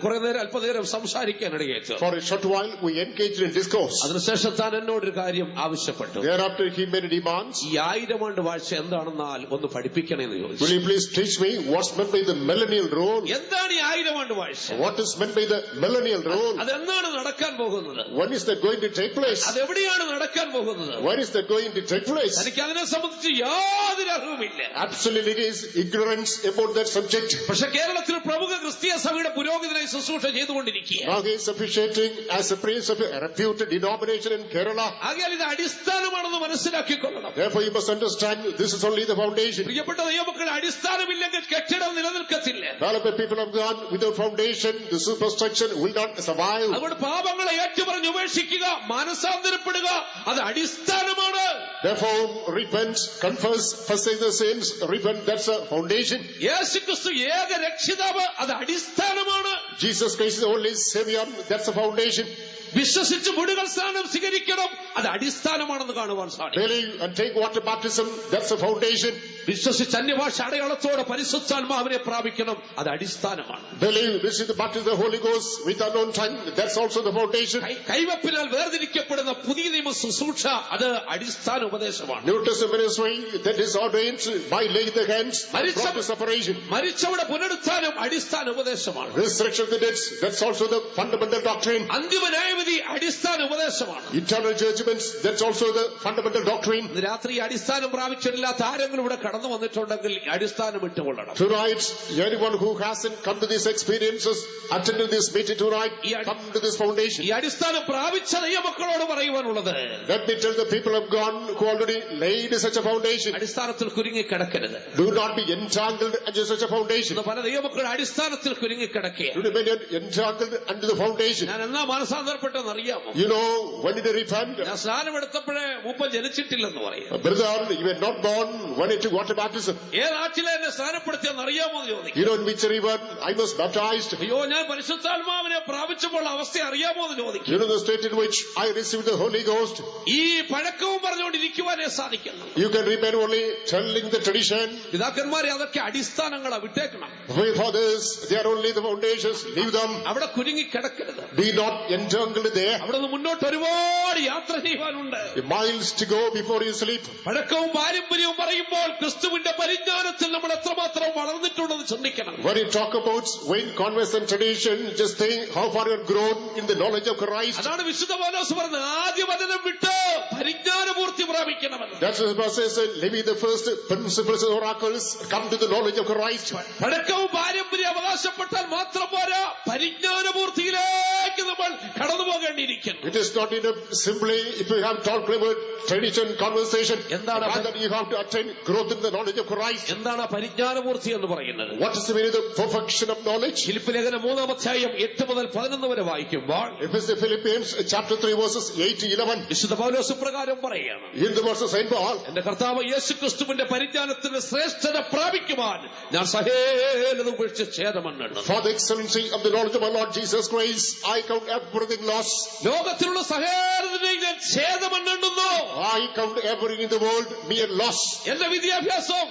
Speaker 1: കുറെ നേരം അല്പനേരം സംസാരിക്കാനിടയായിട്ട്
Speaker 2: For a short while, we engaged in discourse.
Speaker 1: അതിനുശേഷം താൻ എന്നോടൊരു കാര്യം ആവശ്യപ്പെട്ടു.
Speaker 2: Thereafter, he made demands.
Speaker 1: ഈ 1000 ആണ്ട് വാഴ്ച എന്താണെന്നാൽ ഒന്ന് പഠിപ്പിക്കണമെന്ന് ചോദിച്ചു.
Speaker 2: Will you please teach me what's meant by the millennial rule?
Speaker 1: എന്താണ് ഈ 1000 ആണ്ട് വാഴ്ച?
Speaker 2: What is meant by the millennial rule?
Speaker 1: അതെന്താണ് നടക്കാൻ പോകുന്നത്?
Speaker 2: When is that going to take place?
Speaker 1: അതെവിടെയാണ് നടക്കാൻ പോകുന്നത്?
Speaker 2: When is that going to take place?
Speaker 1: എനിക്ക് അതിനെ സംബന്ധിച്ച് യാതൊരു അറിവുമില്ല.
Speaker 2: Absolutely, it is ignorance about that subject.
Speaker 1: പക്ഷെ കേരളത്തിൽ പ്രമുഖ ക്രിസ്തീയ സഭയുടെ പുരോഹിതനായി ശുശ്രൂഷ ചെയ്തുകൊണ്ടിരിക്കുക.
Speaker 2: Now he is officiating as a priest of a reputed denomination in Kerala.
Speaker 1: ആകയാൽ ഇത് അടിസ്ഥാനമാണെന്ന് മനസ്സിലാക്കിക്കൊള്ളണം.
Speaker 2: Therefore, you must understand this is only only the foundation.
Speaker 1: പ്രിയപ്പെട്ട ദൈവമക്കളെ, അടിസ്ഥാനമില്ലെങ്കിൽ കെട്ടിടം നിലനിൽക്കത്തില്ല.
Speaker 2: Beloved people of God, without foundation, the superstructure will not survive.
Speaker 1: അതുകൊണ്ട് പാപങ്ങളെ ഏറ്റുപറഞ്ഞ് ഉപേക്ഷിക്കുക, മാനസാന്തരപ്പെടുക, അത് അടിസ്ഥാനമാണ്.
Speaker 2: Therefore, repent, confess, forsake the sins, repent, that's a foundation.
Speaker 1: യേശുക്രിസ്തു ഏക രക്ഷിതാവ്, അത് അടിസ്ഥാനമാണ്.
Speaker 2: Jesus Christ is the only Savior, that's a foundation.
Speaker 1: വിശ്വസിച്ച് മുഴുവൻ സ്നാനം സ്വീകരിക്കണം, അത് അടിസ്ഥാനമാണെന്ന് കാണുവാൻ സാധിക്കും.
Speaker 2: Believe and take water baptism, that's a foundation.
Speaker 1: വിശ്വസിച്ച് അന്യഭാഷ അടയാളത്തോടെ പരിശുദ്ധാത്മാവിനെ പ്രാപിക്കണം, അത് അടിസ്ഥാനമാണ്.
Speaker 2: Believe, receive the baptism of the Holy Ghost with unknown tongue, that's also the foundation.
Speaker 1: കൈവപ്പിനാൽ വേർതിരിക്കപ്പെടുന്ന പുതിയ നിയമ ശുശ്രൂഷ, അത് അടിസ്ഥാന ഉപദേശമാണ്.
Speaker 2: New Testament ministry that is ordained by laying the hands from the separation.
Speaker 1: മരിച്ചവിടെ പുനരുത്ഥാനം അടിസ്ഥാന ഉപദേശമാണ്.
Speaker 2: Resurrection of the dead, that's also the fundamental doctrine.
Speaker 1: അന്തിമ ന്യായവിധി അടിസ്ഥാന ഉപദേശമാണ്.
Speaker 2: Eternal judgments, that's also the fundamental doctrine.
Speaker 1: ഇന്ന് രാത്രി അടിസ്ഥാനം പ്രാപിച്ചിട്ടില്ലാത്ത ആരെങ്കിലും ഇവിടെ കടന്നു വന്നിട്ടുണ്ടെങ്കിൽ അടിസ്ഥാനം ഇട്ടുകൊള്ളണം.
Speaker 2: Tonight, anyone who hasn't come to these experiences, attended this meeting tonight, come to this foundation.
Speaker 1: ഈ അടിസ്ഥാനം പ്രാപിച്ച ദൈവമക്കളോട് പറയുവാനുള്ളത്,
Speaker 2: Let me tell the people of God who already laid such a foundation,
Speaker 1: അടിസ്ഥാനത്തിൽ കുരുങ്ങിക്കിടക്കരുത്.
Speaker 2: do not be entangled under such a foundation.
Speaker 1: ഇന്ന് പല ദൈവമക്കൾ അടിസ്ഥാനത്തിൽ കുരുങ്ങിക്കിടക്കുക.
Speaker 2: Do not be entangled under the foundation.
Speaker 1: ഞാൻ എന്നാ മനസാന്തരപ്പെട്ടെന്ന് അറിയാമോ?
Speaker 2: You know, when did they repent?
Speaker 1: ഞാൻ സ്നാനമെടുത്തപ്പോഴേ മൂപ്പൻ ജനിച്ചിട്ടില്ലെന്ന് പറയും.
Speaker 2: Brother, you were not born when it took water baptism.
Speaker 1: ഏത് ആറ്റിലെ എന്നെ സ്നാനപ്പെടുത്തിയെന്ന് അറിയാമോ എന്ന് ചോദിക്കും.
Speaker 2: You know in which river I was baptized?
Speaker 1: അയ്യോ, ഞാൻ പരിശുദ്ധാത്മാവിനെ പ്രാപിച്ചപ്പോൾ അവസ്ഥ അറിയാമോ എന്ന് ചോദിക്കും.
Speaker 2: You know the state in which I received the Holy Ghost?
Speaker 1: ഈ പഴക്കവും പറഞ്ഞുകൊണ്ടിരിക്കുവാനേ സാധിക്കുന്നു.
Speaker 2: You can remain only telling the tradition.
Speaker 1: പിതാക്കന്മാരെ അതൊക്കെ അടിസ്ഥാനങ്ങളാ, വിട്ടേക്കണം.
Speaker 2: For your fathers, they are only the foundations. Leave them.
Speaker 1: അവിടെ കുരുങ്ങിക്കിടക്കരുത്.
Speaker 2: Be not entangled there.
Speaker 1: അവിടെ നിന്ന് മുന്നോട്ട് ഒരുപാട് യാത്ര ചെയ്യുവാനുണ്ട്.
Speaker 2: Miles to go before you sleep.
Speaker 1: പഴക്കവും പാരമ്പര്യവും പറയുമ്പോൾ ക്രിസ്തുവിന്റെ പരിജ്ഞാനത്തിൽ നമ്മൾ എത്രമാത്രം വളർന്നിട്ടുണ്ടെന്ന് ചിന്തിക്കണം.
Speaker 2: When you talk about vain converse and tradition, just think how far you have grown in the knowledge of Christ.
Speaker 1: അതാണ് വിശുദ്ധ പൗലോസ് പറഞ്ഞത്, ആദ്യ വചനം വിട്ട് പരിജ്ഞാനപൂർത്തി പ്രാപിക്കണമെന്ന്.
Speaker 2: That's what the says, leaving the first principles and oracles, come to the knowledge of Christ.
Speaker 1: പഴക്കവും പാരമ്പര്യം അവകാശപ്പെട്ടാൽ മാത്രം പോരാ, പരിജ്ഞാനപൂർത്തിയിലേക്ക് നമ്മൾ കടന്നു പോകേണ്ടിയിരിക്കുന്നു.
Speaker 2: It is not enough simply if you have talked about tradition, conversation.
Speaker 1: എന്താണ്
Speaker 2: Rather you have to attain growth in the knowledge of Christ.
Speaker 1: എന്താണ് പരിജ്ഞാനപൂർത്തി എന്ന് പറയുന്നത്?
Speaker 2: What is the meaning of the perfection of knowledge?
Speaker 1: Philip ലേഖനം 3-ാം അധ്യായം 8 മുതൽ 11 വരെ വായിക്കുമ്പോൾ
Speaker 2: If it's the Philippians chapter 3 verses 8 to 11.
Speaker 1: വിശുദ്ധ പൗലോസ് പ്രകാരം പറയുകയാണ്,
Speaker 2: In the verses Saint Paul,
Speaker 1: എന്റെ കർത്താവ് യേശു ക്രിസ്തുവിന്റെ പരിജ്ഞാനത്തിന്റെ ശ്രേഷ്ഠത പ്രാപിക്കുവാൻ ഞാൻ സകലതും ഉപേക്ഷിച്ച് ഛേദമെണ്ണുന്നു.
Speaker 2: for the excellency of the knowledge of our Lord Jesus Christ, I count everything lost.
Speaker 1: ലോകത്തിലുള്ള സകലതിനെയും ഞാൻ ഛേദമെണ്ണുന്നു.
Speaker 2: I count everything in the world mere loss.
Speaker 1: എന്റെ വിദ്യാഭ്യാസം,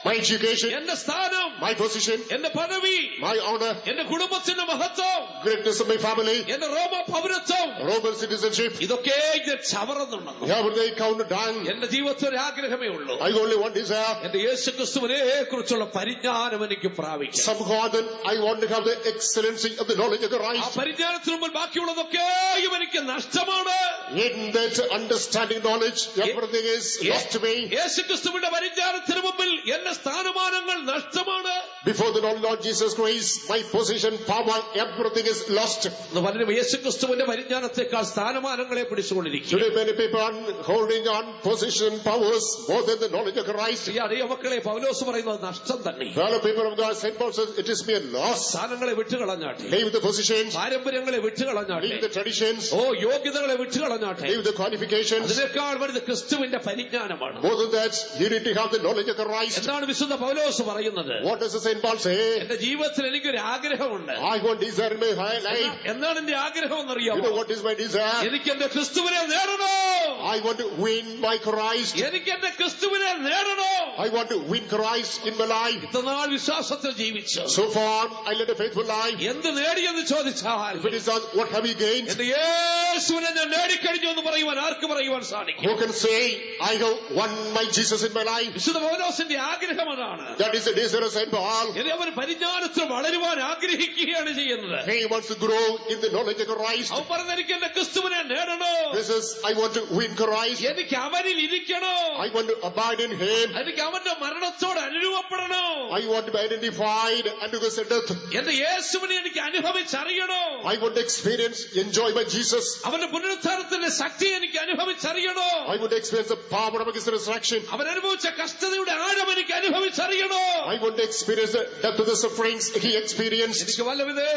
Speaker 2: My education,
Speaker 1: എന്റെ സ്ഥാനം,
Speaker 2: my position,
Speaker 1: എന്റെ പദവി,
Speaker 2: my honor,
Speaker 1: എന്റെ കുടുംബത്തിന്റെ മഹത്വം,
Speaker 2: greatness of my family,
Speaker 1: എന്റെ റോമ പൗരത്വം,
Speaker 2: Roman citizenship,
Speaker 1: ഇതൊക്കെ ഞാൻ ചവറന്നുണ്ടെന്നു.
Speaker 2: everything they count down.
Speaker 1: എന്റെ ജീവിതത്തിൽ ഒരു ആഗ്രഹമേ ഉള്ളൂ,
Speaker 2: I only one desire.
Speaker 1: എന്റെ യേശു ക്രിസ്തുവിനെ കുറിച്ചുള്ള പരിജ്ഞാനം എനിക്ക് പ്രാപിക്കാം.
Speaker 2: Somehow then I want to have the excellency of the knowledge of
Speaker 1: ആ
Speaker 2: Christ.
Speaker 1: പരിജ്ഞാനത്തിന് മുമ്പിൽ ബാക്കിയുള്ളതൊക്കെയും എനിക്ക് നഷ്ടമാണ്.
Speaker 2: In that understanding knowledge, everything is lost to me.
Speaker 1: യേശു ക്രിസ്തുവിന്റെ പരിജ്ഞാനത്തിന് മുമ്പിൽ എന്റെ സ്ഥാനമാനങ്ങൾ നഷ്ടമാണ്.
Speaker 2: Before the Lord Jesus Christ, my position, power, everything is lost.
Speaker 1: എന്ന് പറയുമ്പോൾ യേശു ക്രിസ്തുവിന്റെ പരിജ്ഞാനത്തെക്കാൾ സ്ഥാനമാനങ്ങളെ പിടിച്ചുകൊണ്ടിരിക്കും.
Speaker 2: Today many people are holding on position, powers more than the knowledge of Christ.
Speaker 1: ഈ അറിയ മക്കളെ പൗലോസ് പറയുന്നത് നഷ്ടം തന്നെ.
Speaker 2: Fellow people of God, Saint Paul says it is mere loss.
Speaker 1: സ്ഥാനങ്ങളെ വിട്ടുകളഞ്ഞാട്ടെ,
Speaker 2: Leave the positions,
Speaker 1: പാരമ്പര്യങ്ങളെ വിട്ടുകളഞ്ഞാട്ടെ,
Speaker 2: leave the traditions,
Speaker 1: യോഗ്യതകളെ വിട്ടുകളഞ്ഞാട്ടെ.
Speaker 2: leave the qualifications.
Speaker 1: അതിനേക്കാൾ വലുത് ക്രിസ്തുവിന്റെ പരിജ്ഞാനമാണ്.
Speaker 2: More than that, you need to have the knowledge of Christ.
Speaker 1: എന്താണ് വിശുദ്ധ പൗലോസ് പറയുന്നത്?
Speaker 2: What does the Saint Paul say?
Speaker 1: എന്റെ ജീവിതത്തിൽ എനിക്കൊരു ആഗ്രഹമുണ്ട്.
Speaker 2: I want desire in my high life.
Speaker 1: എന്താണ് എന്റെ ആഗ്രഹം
Speaker 2: You
Speaker 1: എന്നറിയാമോ?
Speaker 2: know what is my desire?
Speaker 1: എനിക്ക് എന്റെ ക്രിസ്തുവിനെ നേടണോ.
Speaker 2: I want to win my Christ.
Speaker 1: എനിക്ക് എന്റെ ക്രിസ്തുവിനെ നേടണോ.
Speaker 2: I want to win Christ in my life.
Speaker 1: ഇത്രനാൾ വിശ്വാസത്തിൽ ജീവിച്ചു,
Speaker 2: So far, I led a faithful life.
Speaker 1: എന്ത് നേടിയെന്ന് ചോദിച്ചാൽ
Speaker 2: If it is not, what have you gained?
Speaker 1: എന്റെ യേശുവിനെ ഞാൻ നേടിക്കഴിഞ്ഞു എന്ന് പറയുവാൻ ആർക്ക് പറയുവാൻ സാധിക്കും?
Speaker 2: Who can say, I have won my Jesus in my life?
Speaker 1: വിശുദ്ധ പൗലോസിന്റെ ആഗ്രഹം അതാണ്.
Speaker 2: That is the desire of Saint Paul.
Speaker 1: ഇനി അവൻ പരിജ്ഞാനത്തിൽ വളരുവാൻ ആഗ്രഹിക്കുകയാണ് ചെയ്യുന്നത്.
Speaker 2: He wants to grow in the knowledge of Christ.
Speaker 1: അവൻ പറഞ്ഞ എനിക്ക് എന്റെ ക്രിസ്തുവിനെ നേടണോ.
Speaker 2: He says, says, I want to win Christ.
Speaker 1: എനിക്ക് അവനിൽ ഇരിക്കണോ,
Speaker 2: I want to abide in him.
Speaker 1: എനിക്ക് അവന്റെ മരണത്തോട് അനുരൂപപ്പെടണോ,
Speaker 2: I want to be identified unto his death.
Speaker 1: എന്റെ യേശുവിനെ എനിക്ക് അനുഭവിച്ചറിയണോ,
Speaker 2: I want to experience, enjoy by Jesus.
Speaker 1: അവന്റെ പുനരുദ്ധാനത്തിന്റെ ശക്തി എനിക്ക് അനുഭവിച്ചറിയണോ,
Speaker 2: I want to experience the power of his resurrection.
Speaker 1: അവൻ അനുഭവിച്ച കഷ്ടതയുടെ ആഴം എനിക്ക് അനുഭവിച്ചറിയണോ,
Speaker 2: I want to experience the depth of the sufferings he experienced.
Speaker 1: എനിക്ക് വല്ലവിധേ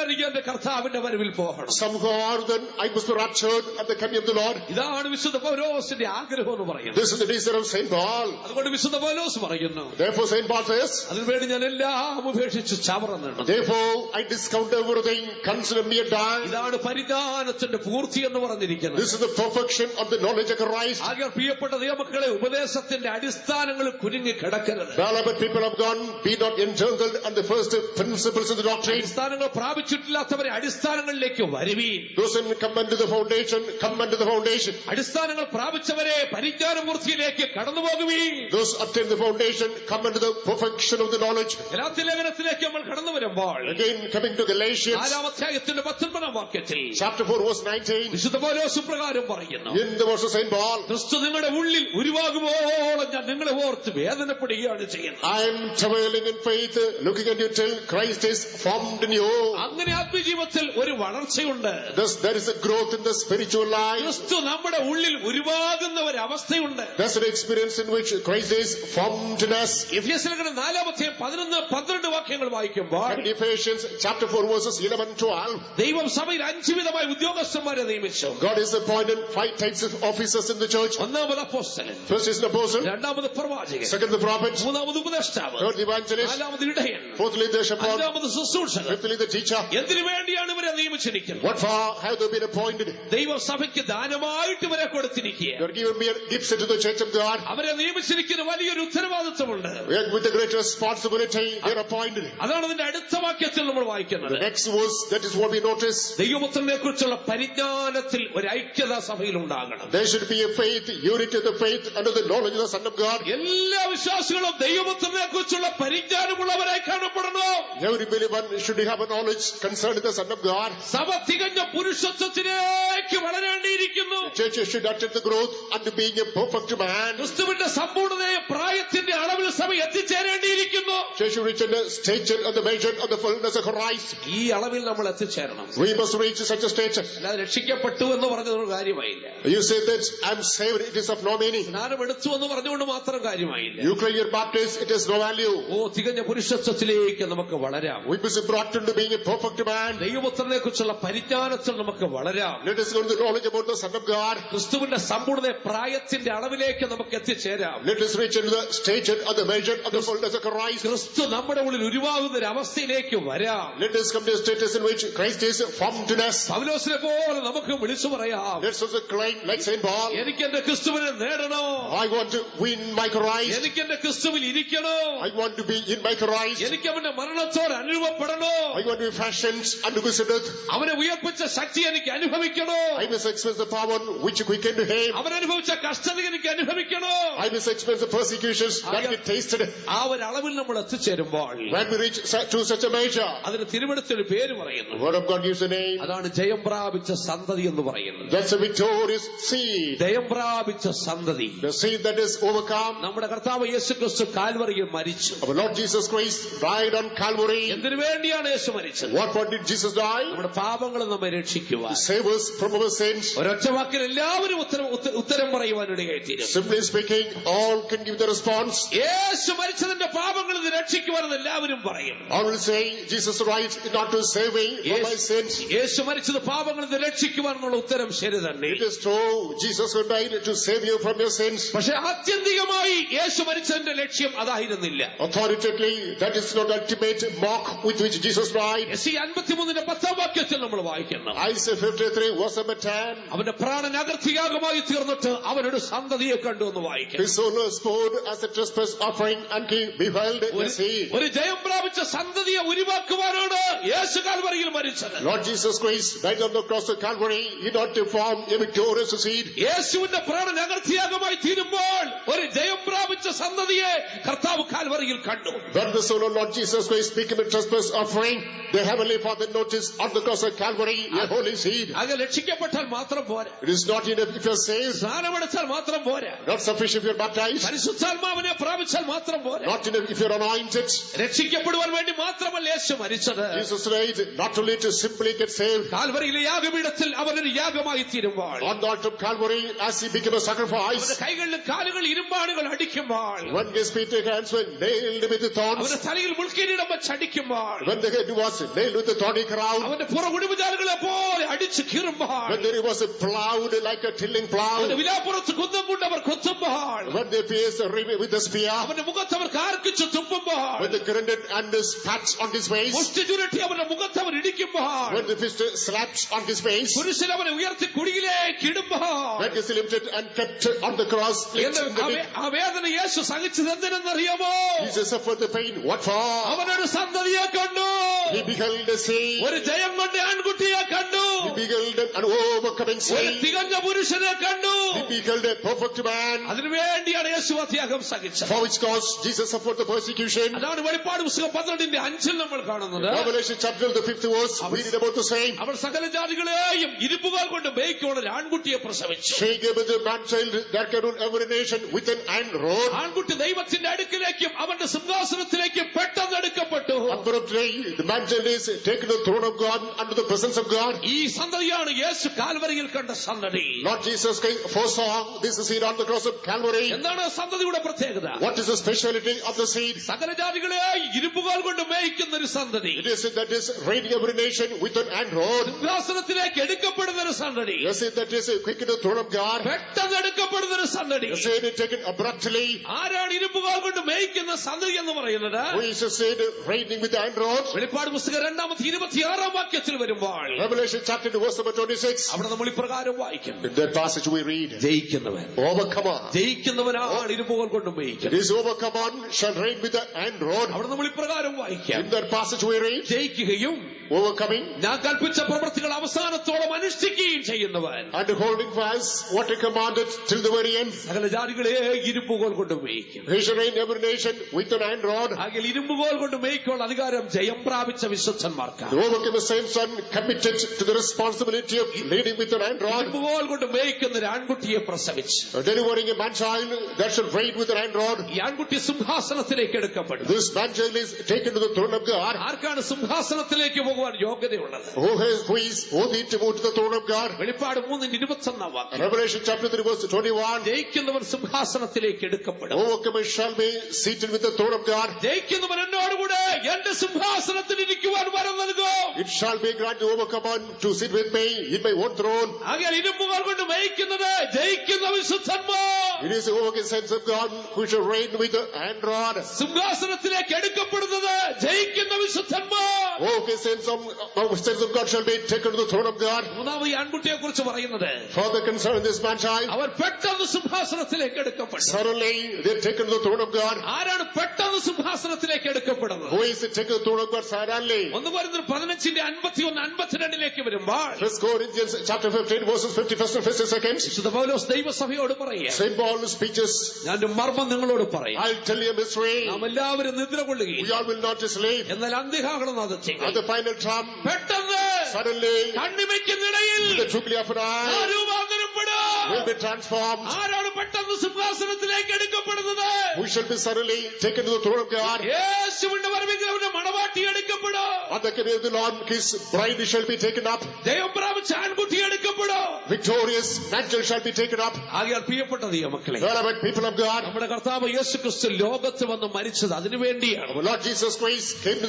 Speaker 1: എനിക്ക് എന്റെ കർത്താവിന്റെ വരവിൽ പോകണം.
Speaker 2: Somehow then I must be raptured at the coming of the Lord.
Speaker 1: ഇതാണ് വിശുദ്ധ പൗലോസിന്റെ ആഗ്രഹം എന്ന് പറയുന്നത്.
Speaker 2: This is the desire of Saint Paul.
Speaker 1: അതുകൊണ്ട് വിശുദ്ധ പൗലോസ് പറയുന്നു,
Speaker 2: Therefore Saint Paul says,
Speaker 1: അതിനുവേണ്ടി ഞാൻ എല്ലാം ഉപേക്ഷിച്ച് ചവറന്നിടണം.
Speaker 2: therefore I discount everything, consider me a dime.
Speaker 1: ഇതാണ് പരിജ്ഞാനത്തിന്റെ പൂർത്തി എന്ന് പറഞ്ഞിരിക്കുന്നത്.
Speaker 2: This is the perfection of the knowledge of Christ.
Speaker 1: ആകയാൽ പ്രിയപ്പെട്ട ദൈവമക്കളെ, ഉപദേശത്തിന്റെ അടിസ്ഥാനങ്ങൾ കുരുങ്ങി കിടക്കരുത്.
Speaker 2: Beloved people of God, be not entangled on the first principles of the doctrine.
Speaker 1: അടിസ്ഥാനങ്ങൾ പ്രാപിച്ചിട്ടില്ലാത്തവരെ അടിസ്ഥാനങ്ങളിലേക്ക് വരുവീൻ.
Speaker 2: Those who come unto the foundation, come unto the foundation.
Speaker 1: അടിസ്ഥാനങ്ങൾ പ്രാപിച്ചവരെ പരിജ്ഞാനപൂർത്തിയിലേക്ക് കടന്നു പോകുവീൻ.
Speaker 2: Those obtain the foundation, come unto the perfection of the knowledge.
Speaker 1: Galatia ലേഖനത്തിലേക്ക് നമ്മൾ കടന്നു വരുമ്പോൾ
Speaker 2: Again coming to Galatians,
Speaker 1: 4-ാം അധ്യായത്തിന്റെ 19-ാം വാക്യത്തിൽ
Speaker 2: chapter 4 verse 19.
Speaker 1: വിശുദ്ധ പൗലോസ് പ്രകാരം പറയുന്നു,
Speaker 2: In the verse of Saint Paul,
Speaker 1: ക്രിസ്തു നിങ്ങളുടെ ഉള്ളിൽ ഉരുവാകുമ്പോളം ഞാൻ നിങ്ങളെ ഓർത്ത് വേദനപ്പെടുകയാണ് ചെയ്യുന്നത്.
Speaker 2: I am travailing in faith, looking at you till Christ is formed in you.
Speaker 1: അങ്ങനെ ആത്മജീവിതത്തിൽ ഒരു വളർച്ചയുണ്ട്.
Speaker 2: Thus there is a growth in the spiritual life.
Speaker 1: ക്രിസ്തു നമ്മുടെ ഉള്ളിൽ ഉരുവാകുന്ന ഒരു അവസ്ഥയുണ്ട്.
Speaker 2: That's an experience in which Christ is formed in us.
Speaker 1: എഫെസ്യ ലേഖനം 4-ാം അധ്യായം 11-12 വാക്യങ്ങൾ വായിക്കുമ്പോൾ
Speaker 2: And Ephesians chapter 4 verses 11-12.
Speaker 1: ദൈവം സഭയിൽ 5 വിധമായ ഉദ്യോഗസ്ഥന്മാരെ നിയമിച്ചു.
Speaker 2: God has appointed 5 types of officers in the church.
Speaker 1: ഒന്നാമത് അപ്പോസ്തലൻ,
Speaker 2: First is an apostle,
Speaker 1: രണ്ടാമത് പ്രവാചകൻ,
Speaker 2: second the prophet,
Speaker 1: മൂന്നാമത് ഉപദേഷ്ടാവ്,
Speaker 2: third the evangelist,
Speaker 1: നാലാമത് ഇടയൻ,
Speaker 2: fourthly the shepherd,
Speaker 1: അഞ്ചാമത് ശുശ്രൂഷകൻ.
Speaker 2: fifthly the teacher.
Speaker 1: എന്തിനു വേണ്ടിയാണ് ഇവരെ നിയമിച്ചിരിക്കുന്നത്?
Speaker 2: What for have they been appointed?
Speaker 1: ദൈവം സഭയ്ക്ക് ദാനമായിട്ട് ഇവരെ കൊടുത്തിരിക്കുക.
Speaker 2: They are given me gifts to the church of God.
Speaker 1: അവരെ നിയമിച്ചിരിക്കുന്ന വലിയൊരു ഉത്തരവാദിത്വമുണ്ട്.
Speaker 2: With the great responsibility, they are appointed.
Speaker 1: അതാണ് അതിന്റെ അടുത്ത വാക്യത്തിൽ നമ്മൾ വായിക്കുന്നത്.
Speaker 2: The next verse, that is what we notice.
Speaker 1: ദൈവപുത്രനെ കുറിച്ചുള്ള പരിജ്ഞാനത്തിൽ ഒരു ഐക്യത സഭയിൽ ഉണ്ടാകണം.
Speaker 2: There should be a faith, unity of the faith under the knowledge of the Son of God.
Speaker 1: എല്ലാ വിശ്വാസികളും ദൈവപുത്രനെ കുറിച്ചുള്ള പരിജ്ഞാനമുള്ളവരായി കാണപ്പെടണം.
Speaker 2: Every believer should have a knowledge concerning the Son of God.
Speaker 1: സഭ തികഞ്ഞ പുരുഷത്വത്തിലേക്ക് വളരേണ്ടിയിരിക്കുന്നു.
Speaker 2: The church should attain the growth unto being a perfect man.
Speaker 1: ക്രിസ്തുവിന്റെ സമ്പൂർണ്ണതയെ പ്രായത്തിന്റെ അളവിൽ സഭ എത്തിച്ചേരേണ്ടിയിരിക്കുന്നു.
Speaker 2: Church should reach the stature of the measure of the fullness of Christ.
Speaker 1: ഈ അളവിൽ നമ്മൾ എത്തിച്ചേരണം.
Speaker 2: We must reach such a stature.
Speaker 1: അല്ലാതെ രക്ഷിക്കപ്പെട്ടു എന്ന് പറഞ്ഞതൊരു കാര്യമായില്ല.
Speaker 2: You say that I'm saved, it is of no meaning.
Speaker 1: സ്നാനം എടുത്തു എന്ന് പറഞ്ഞുകൊണ്ട് മാത്രം കാര്യമായില്ല.
Speaker 2: You claim you're baptized, it has no value.
Speaker 1: തികഞ്ഞ പുരുഷത്വത്തിലേക്ക് നമുക്ക് വളരാം.
Speaker 2: We must be brought into being a perfect man.
Speaker 1: ദൈവപുത്രനെ കുറിച്ചുള്ള പരിജ്ഞാനത്തിൽ നമുക്ക് വളരാം.
Speaker 2: Let us go to the knowledge about the Son of God.
Speaker 1: ക്രിസ്തുവിന്റെ സമ്പൂർണ്ണ പ്രായത്തിന്റെ അളവിലേക്ക് നമുക്ക് എത്തിച്ചേരാം.
Speaker 2: Let us reach into the stature of the measure of the fullness of Christ.
Speaker 1: ക്രിസ്തു നമ്മുടെ ഉള്ളിൽ ഉരുവാകുന്ന ഒരു അവസ്ഥയിലേക്ക് വരാം.
Speaker 2: Let us come to a status in which Christ is formed in us.
Speaker 1: പൗലോസിനെ പോലെ നമുക്ക് വിളിച്ചു പറയാം,
Speaker 2: Let's also claim like Saint Paul.
Speaker 1: എനിക്ക് എന്റെ ക്രിസ്തുവിനെ നേടണോ,
Speaker 2: I want to win my Christ.
Speaker 1: എനിക്ക് എന്റെ ക്രിസ്തുവിൽ ഇരിക്കണോ,
Speaker 2: I want to be in my Christ.
Speaker 1: എനിക്ക് അവന്റെ മരണത്തോട് അനുഭവപ്പെടണോ,
Speaker 2: I want to be fashioned unto his death.
Speaker 1: അവനെ ഉയർപ്പിച്ച ശക്തി എനിക്ക് അനുഭവിക്കണോ,
Speaker 2: I must experience the power which quickened him.
Speaker 1: അവൻ അനുഭവിച്ച കഷ്ടത എനിക്ക് അനുഭവിക്കണോ.
Speaker 2: I must experience the persecutions that we tasted.
Speaker 1: ആ ഒരു അളവിൽ നമ്മൾ എത്തിച്ചേരുമ്പോൾ
Speaker 2: When we reach to such a measure,
Speaker 1: അതിന് തിരുവെടുത്തൊരു പേര് പറയുന്നു.
Speaker 2: the word of God gives a name.
Speaker 1: അതാണ് ജയം പ്രാപിച്ച സന്തതി എന്ന് പറയുന്നത്.
Speaker 2: That's a victorious seed.
Speaker 1: ജയം പ്രാപിച്ച സന്തതി.
Speaker 2: The seed that is overcome.
Speaker 1: നമ്മുടെ കർത്താവ് യേശു ക്രിസ്തു കാൽവറിയിൽ മരിച്ചു.
Speaker 2: Our Lord Jesus Christ died on Calvary.
Speaker 1: എന്തിനു വേണ്ടിയാണ് യേശു മരിച്ചത്?
Speaker 2: What for did Jesus die?
Speaker 1: നമ്മുടെ പാപങ്ങൾ നമ്മെ രക്ഷിക്കുവാൻ.
Speaker 2: To save us from our sins.
Speaker 1: ഒരൊറ്റ വാക്കിൽ എല്ലാവരും ഉത്തരം പറയുവാനിടയായിത്തീരും.
Speaker 2: Simply speaking, all can give the response.
Speaker 1: യേശു മരിച്ചതിന്റെ പാപങ്ങൾ ഇത് രക്ഷിക്കുവാനെന്ന് എല്ലാവരും പറയും.
Speaker 2: All will say, Jesus died not to save me from my sins.
Speaker 1: യേശു മരിച്ചത് പാപങ്ങൾ ഇത് രക്ഷിക്കുവാനുള്ള ഉത്തരം ശരി തന്നെ.
Speaker 2: It is true, Jesus died to save you from your sins.
Speaker 1: പക്ഷെ ആത്യന്തികമായി യേശു മരിച്ചതിന്റെ ലക്ഷ്യം അതായിരുന്നില്ല.
Speaker 2: Authoritatively, that is not ultimate mark with which Jesus died.
Speaker 1: യെശയ്യാ 53-ന്റെ 10-ാം വാക്യത്തിൽ നമ്മൾ വായിക്കുന്നു,
Speaker 2: Isaiah 53 verse number 10.
Speaker 1: അവന്റെ പ്രാണൻ അകൃത്യയാഗമായി തീർന്നിട്ട് അവനൊരു സന്തതിയെ കണ്ടു എന്ന് വായിക്കുന്നു.
Speaker 2: His soul was poured as a trespass offering, and he beheld a seed. seed.
Speaker 1: ഒരു ജയം പ്രാപിച്ച സന്തതിയെ ഉരുവാക്കുവാനാണ് യേശു കാൽവരിയിൽ മരിച്ചത്.
Speaker 2: Lord Jesus Christ died on the cross of Calvary. He not to form a victorious seed.
Speaker 1: യേശുവിന്റെ പ്രാണൻ അകർത്തിയാഗമായി തീരുമ്പോൾ ഒരു ജയം പ്രാപിച്ച സന്തതിയെ കർത്താവ് കാൽവരിയിൽ കണ്ടു.
Speaker 2: When the soul of Lord Jesus Christ became a trespass offering, the heavenly Father noticed on the cross of Calvary a holy seed.
Speaker 1: അത് രക്ഷിക്കപ്പെട്ടാൽ മാത്രം പോരാ,
Speaker 2: It is not enough if you are saved,
Speaker 1: സ്നാനമെടുത്താൽ മാത്രം പോരാ,
Speaker 2: not sufficient if you are baptized,
Speaker 1: പരിശുദ്ധാത്മാവിനെ പ്രാപിച്ചാൽ മാത്രം പോരാ,
Speaker 2: not enough if you are anointed.
Speaker 1: രക്ഷിക്കപ്പെടുവാൻ വേണ്ടി മാത്രമല്ല യേശു മരിച്ചത്.
Speaker 2: Jesus died not only to simply get saved.
Speaker 1: കാൽവരിയിലെ യാഗപീഠത്തിൽ അവനൊരു യാഗമായി തീരുമ്പോൾ,
Speaker 2: On the altar of Calvary, as he became a sacrifice,
Speaker 1: അവന്റെ കൈകളിലും കാലുകളിൽ ഇരുമ്പാടുകൾ അടിക്കുമ്പോൾ,
Speaker 2: when his feet and hands were nailed with the thorns,
Speaker 1: അവന്റെ തലയിൽ മുൾക്കിരീടം വെച്ച് അടിക്കുമ്പോൾ,
Speaker 2: when the head was nailed with the thorny crown,
Speaker 1: അവന്റെ പുറകുടിവുചാലുകളെ പോലെ അടിച്ച് കീറുമ്പോൾ,
Speaker 2: when there was a plowed like a tilling plow,
Speaker 1: അവന്റെ വിലാപ്പുറത്ത് കുന്തം കൊണ്ട് അവർ കൊത്തുമ്പോൾ,
Speaker 2: when they pierced the rim with the spear,
Speaker 1: അവന്റെ മുഖത്ത് അവർ കാർക്കിച്ച് തുപ്പുമ്പോൾ,
Speaker 2: when they grinded and spat on his face,
Speaker 1: മുഷ്ടി ചുരുട്ടി അവന്റെ മുഖത്ത് അവർ ഇടിക്കുമ്പോൾ,
Speaker 2: when the fist slapped on his face,
Speaker 1: പുരുഷൻ അവനെ ഉയർത്തി കുടിയിലേക്ക് ഇടുമ്പോൾ,
Speaker 2: when he is lifted and kept on the cross,
Speaker 1: ആ വേദന യേശു സഹിച്ചത് എന്തിനെന്നറിയാമോ?
Speaker 2: Jesus suffered the pain. What for?
Speaker 1: അവനൊരു സന്തതിയെ കണ്ടു,
Speaker 2: He beheld a seed.
Speaker 1: ഒരു ജയം കൊണ്ട് ആൺകുട്ടിയെ കണ്ടു,
Speaker 2: He beheld an overcoming
Speaker 1: ഒരു
Speaker 2: seed.
Speaker 1: തികഞ്ഞ പുരുഷനെ കണ്ടു.
Speaker 2: He beheld a perfect man.
Speaker 1: അതിനുവേണ്ടിയാണ് യേശു ത്യാഗം സഹിച്ചത്.
Speaker 2: For which cause Jesus suffered the persecution.
Speaker 1: അതാണ് വെളിപ്പാട് പുസ്തകം 12:5 നമ്മൾ കാണുന്നത്.
Speaker 2: Revelation chapter the 5th verse, we read about the same.
Speaker 1: അവൾ സകല ജാതികളെയും ഇരുമ്പുകാൽ കൊണ്ട് മേയ്ക്കുവാൻ ഒരു ആൺകുട്ടിയെ പ്രസവിച്ചു.
Speaker 2: She gave the man child that can rule every nation with an iron rod.
Speaker 1: ആൺകുട്ടി ദൈവത്തിന്റെ അടുക്കിലേക്കും അവന്റെ സിംഹാസനത്തിലേക്കും പെട്ടെന്ന് എടുക്കപ്പെട്ടു.
Speaker 2: Abruptly, the man child is taken to the throne of God under the presence of God.
Speaker 1: ഈ സന്തതിയാണ് യേശു കാൽവരിയിൽ കണ്ട സന്തതി.
Speaker 2: Lord Jesus Christ foresaw this seed on the cross of Calvary.
Speaker 1: എന്താണ് സന്തതിയുടെ പ്രത്യേകത?
Speaker 2: What is the speciality of the seed?
Speaker 1: സകല ജാതികളെ ഇരുമ്പുകാൽ കൊണ്ട് മേയ്ക്കുന്ന ഒരു സന്തതി,
Speaker 2: It is that is reigning every nation with an iron rod.
Speaker 1: സിംഹാസനത്തിലേക്ക് എടുക്കപ്പെടുന്ന ഒരു സന്തതി,
Speaker 2: Yes, that is quick to the throne of God.
Speaker 1: പെട്ടെന്ന് എടുക്കപ്പെടുന്ന ഒരു സന്തതി.
Speaker 2: Yes, it is taken abruptly.
Speaker 1: ആരാണ് ഇരുമ്പുകാൽ കൊണ്ട് മേയ്ക്കുന്ന സന്തതി എന്ന് പറയുന്നത്?
Speaker 2: Who is the seed reigning with the iron rod?
Speaker 1: വെളിപ്പാട് പുസ്തകം 2:26 വാക്യത്തിൽ വരുമ്പോൾ
Speaker 2: Revelation chapter 2 verse number 26.
Speaker 1: അവിടെ നമ്മൾ ഇപ്രകാരം വായിക്കും,
Speaker 2: In that passage we read,
Speaker 1: ജയിക്കുന്നവൻ
Speaker 2: overcomer.
Speaker 1: ജയിക്കുന്നവനാണ് ഇരുമ്പുകാൽ കൊണ്ട് മേയ്ക്കുന്നത്.
Speaker 2: This overcomer shall reign with the iron rod.
Speaker 1: അവിടെ നമ്മൾ ഇപ്രകാരം വായിക്കാം,
Speaker 2: In that passage we read,
Speaker 1: ജയിക്കുകയും
Speaker 2: overcoming
Speaker 1: ഞാൻ കൽപ്പിച്ച പ്രവൃത്തികൾ അവസാനത്തോളം അനുഷ്ഠിക്കുകയും ചെയ്യുന്നവൻ
Speaker 2: and holding fast what he commanded till the very end.
Speaker 1: സകല ജാതികളെ ഇരുമ്പുകോൽ കൊണ്ട് മേയ്ക്കും.
Speaker 2: He shall reign every nation with an iron rod.
Speaker 1: ആകെ ഇരുമ്പുകോൽ കൊണ്ട് മേയ്ക്കുള്ള അധികാരം ജയം പ്രാപിച്ച വിശ്വസ്തന്മാർക്കാണ്.
Speaker 2: The overcomer saints are committed to the responsibility of leading with an iron rod.
Speaker 1: ഇരുമ്പുകോൽ കൊണ്ട് മേയ്ക്കുന്ന ഒരു ആൺകുട്ടിയെ പ്രസവിച്ചു.
Speaker 2: Delivering a man child that shall reign with an iron rod.
Speaker 1: ഈ ആൺകുട്ടി സിംഹാസനത്തിലേക്ക് എടുക്കപ്പെടും.
Speaker 2: This man child is taken to the throne of God.
Speaker 1: ആർക്കാണ് സിംഹാസനത്തിലേക്ക് പോകുവാൻ യോഗ്യതയുള്ളത്?
Speaker 2: Who need to move to the throne of God?
Speaker 1: വെളിപ്പാട് 3:21 വാക്യം,
Speaker 2: Revelation chapter 3 verse 21.
Speaker 1: ജയിക്കുന്നവൻ സിംഹാസനത്തിലേക്ക് എടുക്കപ്പെടും.
Speaker 2: Overcomer shall be seated with the throne of God.
Speaker 1: ജയിക്കുന്നവൻ എന്നോടുകൂടെ എന്റെ സിംഹാസനത്തിൽ ഇരിക്കുവാൻ വരം നൽകും.
Speaker 2: It shall be granted to overcomer to sit with me in my own throne.
Speaker 1: ആകെ ഇരുമ്പുകാൽ കൊണ്ട് മേയ്ക്കുന്നത് ജയിക്കുന്ന വിശുദ്ധന്മാർ.
Speaker 2: It is the overcomer saints of God who shall reign with the iron rod.
Speaker 1: സിംഹാസനത്തിലേക്ക് എടുക്കപ്പെടുന്നത് ജയിക്കുന്ന വിശുദ്ധന്മാർ.
Speaker 2: Overcomer saints of God shall be taken to the throne of God.
Speaker 1: മൂന്നാമത് ഈ ആൺകുട്ടിയെ കുറിച്ച് പറയുന്നത്,
Speaker 2: Further concern this man child.
Speaker 1: അവർ പെട്ടെന്ന് സിംഹാസനത്തിലേക്ക് എടുക്കപ്പെട്ടു.
Speaker 2: Suddenly they are taken to the throne of God.
Speaker 1: ആരാണ് പെട്ടെന്ന് സിംഹാസനത്തിലേക്ക് എടുക്കപ്പെടുന്നത്?
Speaker 2: Who is taken to the throne of God suddenly?
Speaker 1: 1 കൊരിന്ത്യർ 15:51-52 വരുമ്പോൾ
Speaker 2: 1 Corinthians chapter 15 verses 51 and 52.
Speaker 1: വിശുദ്ധ പൗലോസ് ദൈവസഭയോട് പറയുക,
Speaker 2: Saint Paul speeches,
Speaker 1: ഞാൻ ഒരു മർമ്മം നിങ്ങളോട് പറയാം,
Speaker 2: I'll tell you a mystery.
Speaker 1: നാം എല്ലാവരും നിദ്ര
Speaker 2: We
Speaker 1: കൊള്ളുകയും
Speaker 2: all will not sleep.
Speaker 1: എന്നാൽ അന്ത്യകാഹളനാദത്തിൽ
Speaker 2: At the final trump,
Speaker 1: പെട്ടെന്ന്
Speaker 2: suddenly,
Speaker 1: കണ്ണിമയ്ക്കുന്നിടയിൽ
Speaker 2: the jubilee of an eye
Speaker 1: രൂപാന്തരപ്പെടും.
Speaker 2: will be transformed.
Speaker 1: ആരാണ് പെട്ടെന്ന് സിംഹാസനത്തിലേക്ക് എടുക്കപ്പെടുന്നത്?
Speaker 2: We shall be suddenly taken to the throne of God.
Speaker 1: യേശുവിന്റെ വരവിൽ അവന്റെ മണവാട്ടി എടുക്കപ്പെടും.
Speaker 2: At the coming of the Lord, his bride shall be taken up.
Speaker 1: ജയം പ്രാപിച്ച ആൺകുട്ടി എടുക്കപ്പെടും.
Speaker 2: Victorious mantle shall be taken up.
Speaker 1: ആകയാൽ പ്രിയപ്പെട്ട ദൈവമക്കളെ,
Speaker 2: Beloved people of God,
Speaker 1: നമ്മുടെ കർത്താവ് യേശു ക്രിസ്തു ലോകത്ത് വന്ന് മരിച്ചത് അതിനു വേണ്ടിയാണ്.
Speaker 2: our Lord Jesus Christ came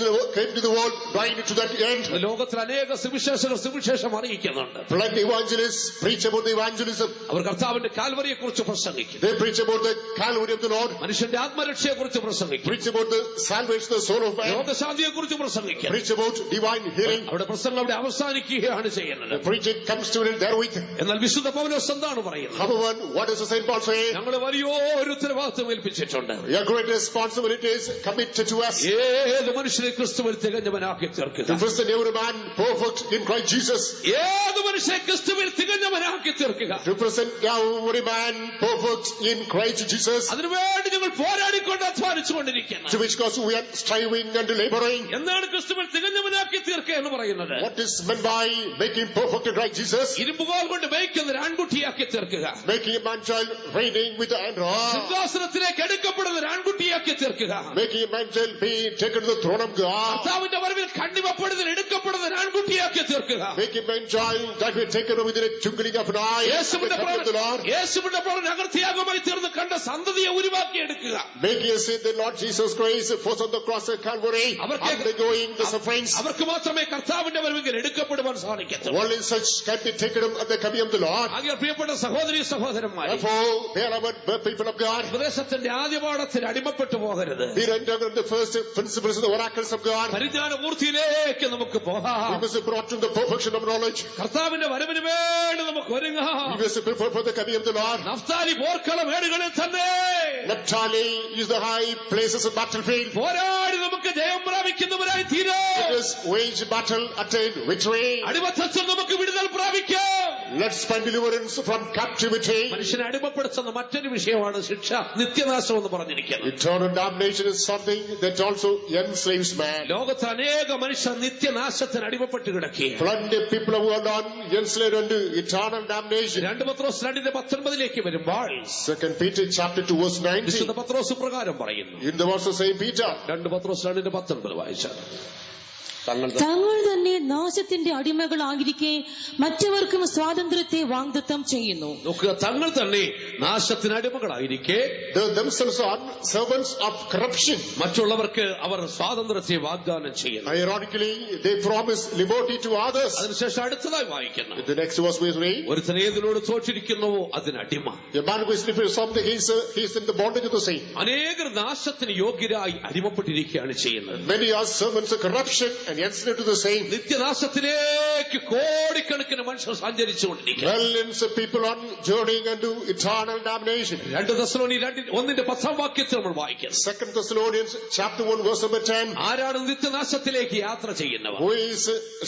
Speaker 2: to the world, dying to that end.
Speaker 1: ലോകത്തിൽ അനേക സുവിശേഷം അറിയിക്കുന്നുണ്ട്.
Speaker 2: Plenty evangelists preach about the evangelism.
Speaker 1: അവർ കർത്താവിന്റെ കാൽവരിയെ കുറിച്ച് പ്രസംഗിക്കും.
Speaker 2: They preach about the Calvary of the Lord.
Speaker 1: മനുഷ്യന്റെ ആത്മരക്ഷയെ കുറിച്ച് പ്രസംഗിക്കും.
Speaker 2: Preach about the salvation of the soul of man.
Speaker 1: രോഗശാന്തിയെ കുറിച്ച് പ്രസംഗിക്കും. പ്രസംഗിക്കും.
Speaker 2: preach about divine healing.
Speaker 1: അവിടെ പ്രസംഗം അവിടെ അവസാനിക്കുകയാണ് ചെയ്യുന്നത്.
Speaker 2: The preaching comes to an end therewith.
Speaker 1: എന്നാൽ വിശുദ്ധ പൗലോസ് എന്താണ് പറയുന്നത്?
Speaker 2: However, what does the Saint Paul say?
Speaker 1: ഞങ്ങൾ വലിയൊരു ഉത്തരവാദിത്വം ഏൽപ്പിച്ചിട്ടുണ്ട്.
Speaker 2: Your great responsibilities committed to us.
Speaker 1: ഏത് മനുഷ്യനെ ക്രിസ്തുവിൽ തികഞ്ഞവനാക്കി തീർക്കുക.
Speaker 2: To present every man perfect in Christ Jesus.
Speaker 1: ഏത് മനുഷ്യനെ ക്രിസ്തുവിൽ തികഞ്ഞവനാക്കി തീർക്കുക.
Speaker 2: To present every man perfect in Christ Jesus.
Speaker 1: അതിനുവേണ്ടി ഞങ്ങൾ പോരാടിക്കൊണ്ട് അധ്വാനിച്ചുകൊണ്ടിരിക്കുന്നു.
Speaker 2: To which cause we are striving and laboring.
Speaker 1: എന്താണ് ക്രിസ്തുവിൽ തികഞ്ഞവനാക്കി തീർക്കുക എന്ന് പറയുന്നത്?
Speaker 2: What is meant by making perfect in Christ Jesus?
Speaker 1: ഇരുമ്പുകോൽ കൊണ്ട് മേയ്ക്കുന്ന ഒരു ആൺകുട്ടിയാക്കി തീർക്കുക.
Speaker 2: Making a man child reigning with the hand rod.
Speaker 1: സിംഹാസനത്തിലേക്ക് എടുക്കപ്പെടുന്ന ഒരു ആൺകുട്ടിയാക്കി തീർക്കുക.
Speaker 2: Making a man child be taken to the throne of God.
Speaker 1: കർത്താവിന്റെ വരവിൽ കണ്ണിമപ്പെടുന്ന എടുക്കപ്പെടുന്ന ഒരു ആൺകുട്ടിയാക്കി തീർക്കുക.
Speaker 2: Making a man child that will take it within a twinkling of an eye.
Speaker 1: യേശുവിന്റെ പ്രവൃത്തി അകൃത്യാഗമായി തീർന്ന് കണ്ട സന്തതിയെ ഉരുവാക്കി എടുക്കുക.
Speaker 2: Making us see the Lord Jesus Christ forth on the cross of Calvary, undergoing the sufferings.
Speaker 1: അവർക്ക് മാത്രമേ കർത്താവിന്റെ വരവിൽ എടുക്കപ്പെടുവാൻ സാധിക്കൂ.
Speaker 2: Only such can be taken up at the coming of the Lord.
Speaker 1: ആകയാൽ പ്രിയപ്പെട്ട സഹോദരീ സഹോദരന്മാരെ,
Speaker 2: Therefore, they are our people of God.
Speaker 1: ഉപദേശത്തിന്റെ ആദ്യ പാഠത്തിൽ അടിമപ്പെട്ടു പോകരുത്.
Speaker 2: We enter the first principles of the oracles of God.
Speaker 1: പരിജ്ഞാനപൂർത്തിയിലേക്ക് നമുക്ക് പോകാം.
Speaker 2: We must be brought to the perfection of knowledge.
Speaker 1: കർത്താവിന്റെ വരവിന് വേണ്ടി നമുക്ക് ഒരുങ്ങാം.
Speaker 2: We must prepare for the coming of the Lord.
Speaker 1: Naphtali പോർക്കള മേടുകളിൽ തന്നെ
Speaker 2: Naphtali is the high places of battlefield.
Speaker 1: പോരാടി നമുക്ക് ജയം പ്രാപിക്കുന്നവരായി തീരാം.
Speaker 2: Let us wage battle, attain victory.
Speaker 1: അടിമത്തത്തിൽ നമുക്ക് വിടുതൽ പ്രാപിക്കാം.
Speaker 2: Let's find deliverance from captivity.
Speaker 1: മനുഷ്യനെ അടിമപ്പെടുത്തുന്ന മറ്റൊരു വിഷയമാണ് ശിക്ഷ, നിത്യനാശം എന്ന് പറഞ്ഞിരിക്കുന്നത്.
Speaker 2: Eternal damnation is something that also enslaves man.
Speaker 1: ലോകത്ത് അനേക മനുഷ്യർ നിത്യനാശത്തിന് അടിമപ്പെട്ട് കിടക്കുകയാണ്.
Speaker 2: Plenty of people who are not enslaved unto eternal damnation.
Speaker 1: 2 പത്രോസ് 2:19 വരുമ്പോൾ
Speaker 2: 2 Peter chapter 2 verse 19.
Speaker 1: വിശുദ്ധ പത്രോസ് പ്രകാരം പറയുന്നു.
Speaker 2: In the verse of Saint Peter.
Speaker 1: 2 പത്രോസ് 2:19 വായിച്ചാൽ,
Speaker 3: തങ്ങൾ തന്നെ നാശത്തിന്റെ അടിമകളായിരിക്കെ മറ്റവർക്കും സ്വാതന്ത്ര്യത്തെ വാഗ്ദത്തം ചെയ്യുന്നു.
Speaker 1: നോക്കുക, തങ്ങൾ തന്നെ നാശത്തിന് അടിമകളായിരിക്കെ
Speaker 2: They themselves are servants of corruption.
Speaker 1: മറ്റുള്ളവർക്ക് അവർ സ്വാതന്ത്ര്യത്തെ വാഗ്ദാനം ചെയ്യുന്നു.
Speaker 2: Ironically, they promise liberty to others.
Speaker 1: അതിനുശേഷം അടുത്തതായി വായിക്കുന്നു,
Speaker 2: In the next verse we read,
Speaker 1: ഒരുത്തൻ ഏതിനോട് തോറ്റിരിക്കുന്നുവോ അതിനടിമ.
Speaker 2: a man who is sleeping something, he is in the bondage of the same.
Speaker 1: അനേകർ നാശത്തിന് യോഗ്യരായി അടിമപ്പെട്ടിരിക്കുകയാണ് ചെയ്യുന്നത്.
Speaker 2: Many are servants of corruption and enslaved to the same.
Speaker 1: നിത്യനാശത്തിലേക്ക് കോടിക്കണക്കിന് മനുഷ്യർ സഞ്ചരിച്ചുകൊണ്ടിരിക്കുന്നു.
Speaker 2: Millions of people are journeying into eternal damnation.
Speaker 1: 2 തെസ്സലോനിക്കർ 1:10 നമ്മൾ വായിക്കുന്നു.
Speaker 2: 2 Thessalonians chapter 1 verse number 10.
Speaker 1: ആരാണ് നിത്യനാശത്തിലേക്ക് യാത്ര ചെയ്യുന്നവർ?
Speaker 2: Who is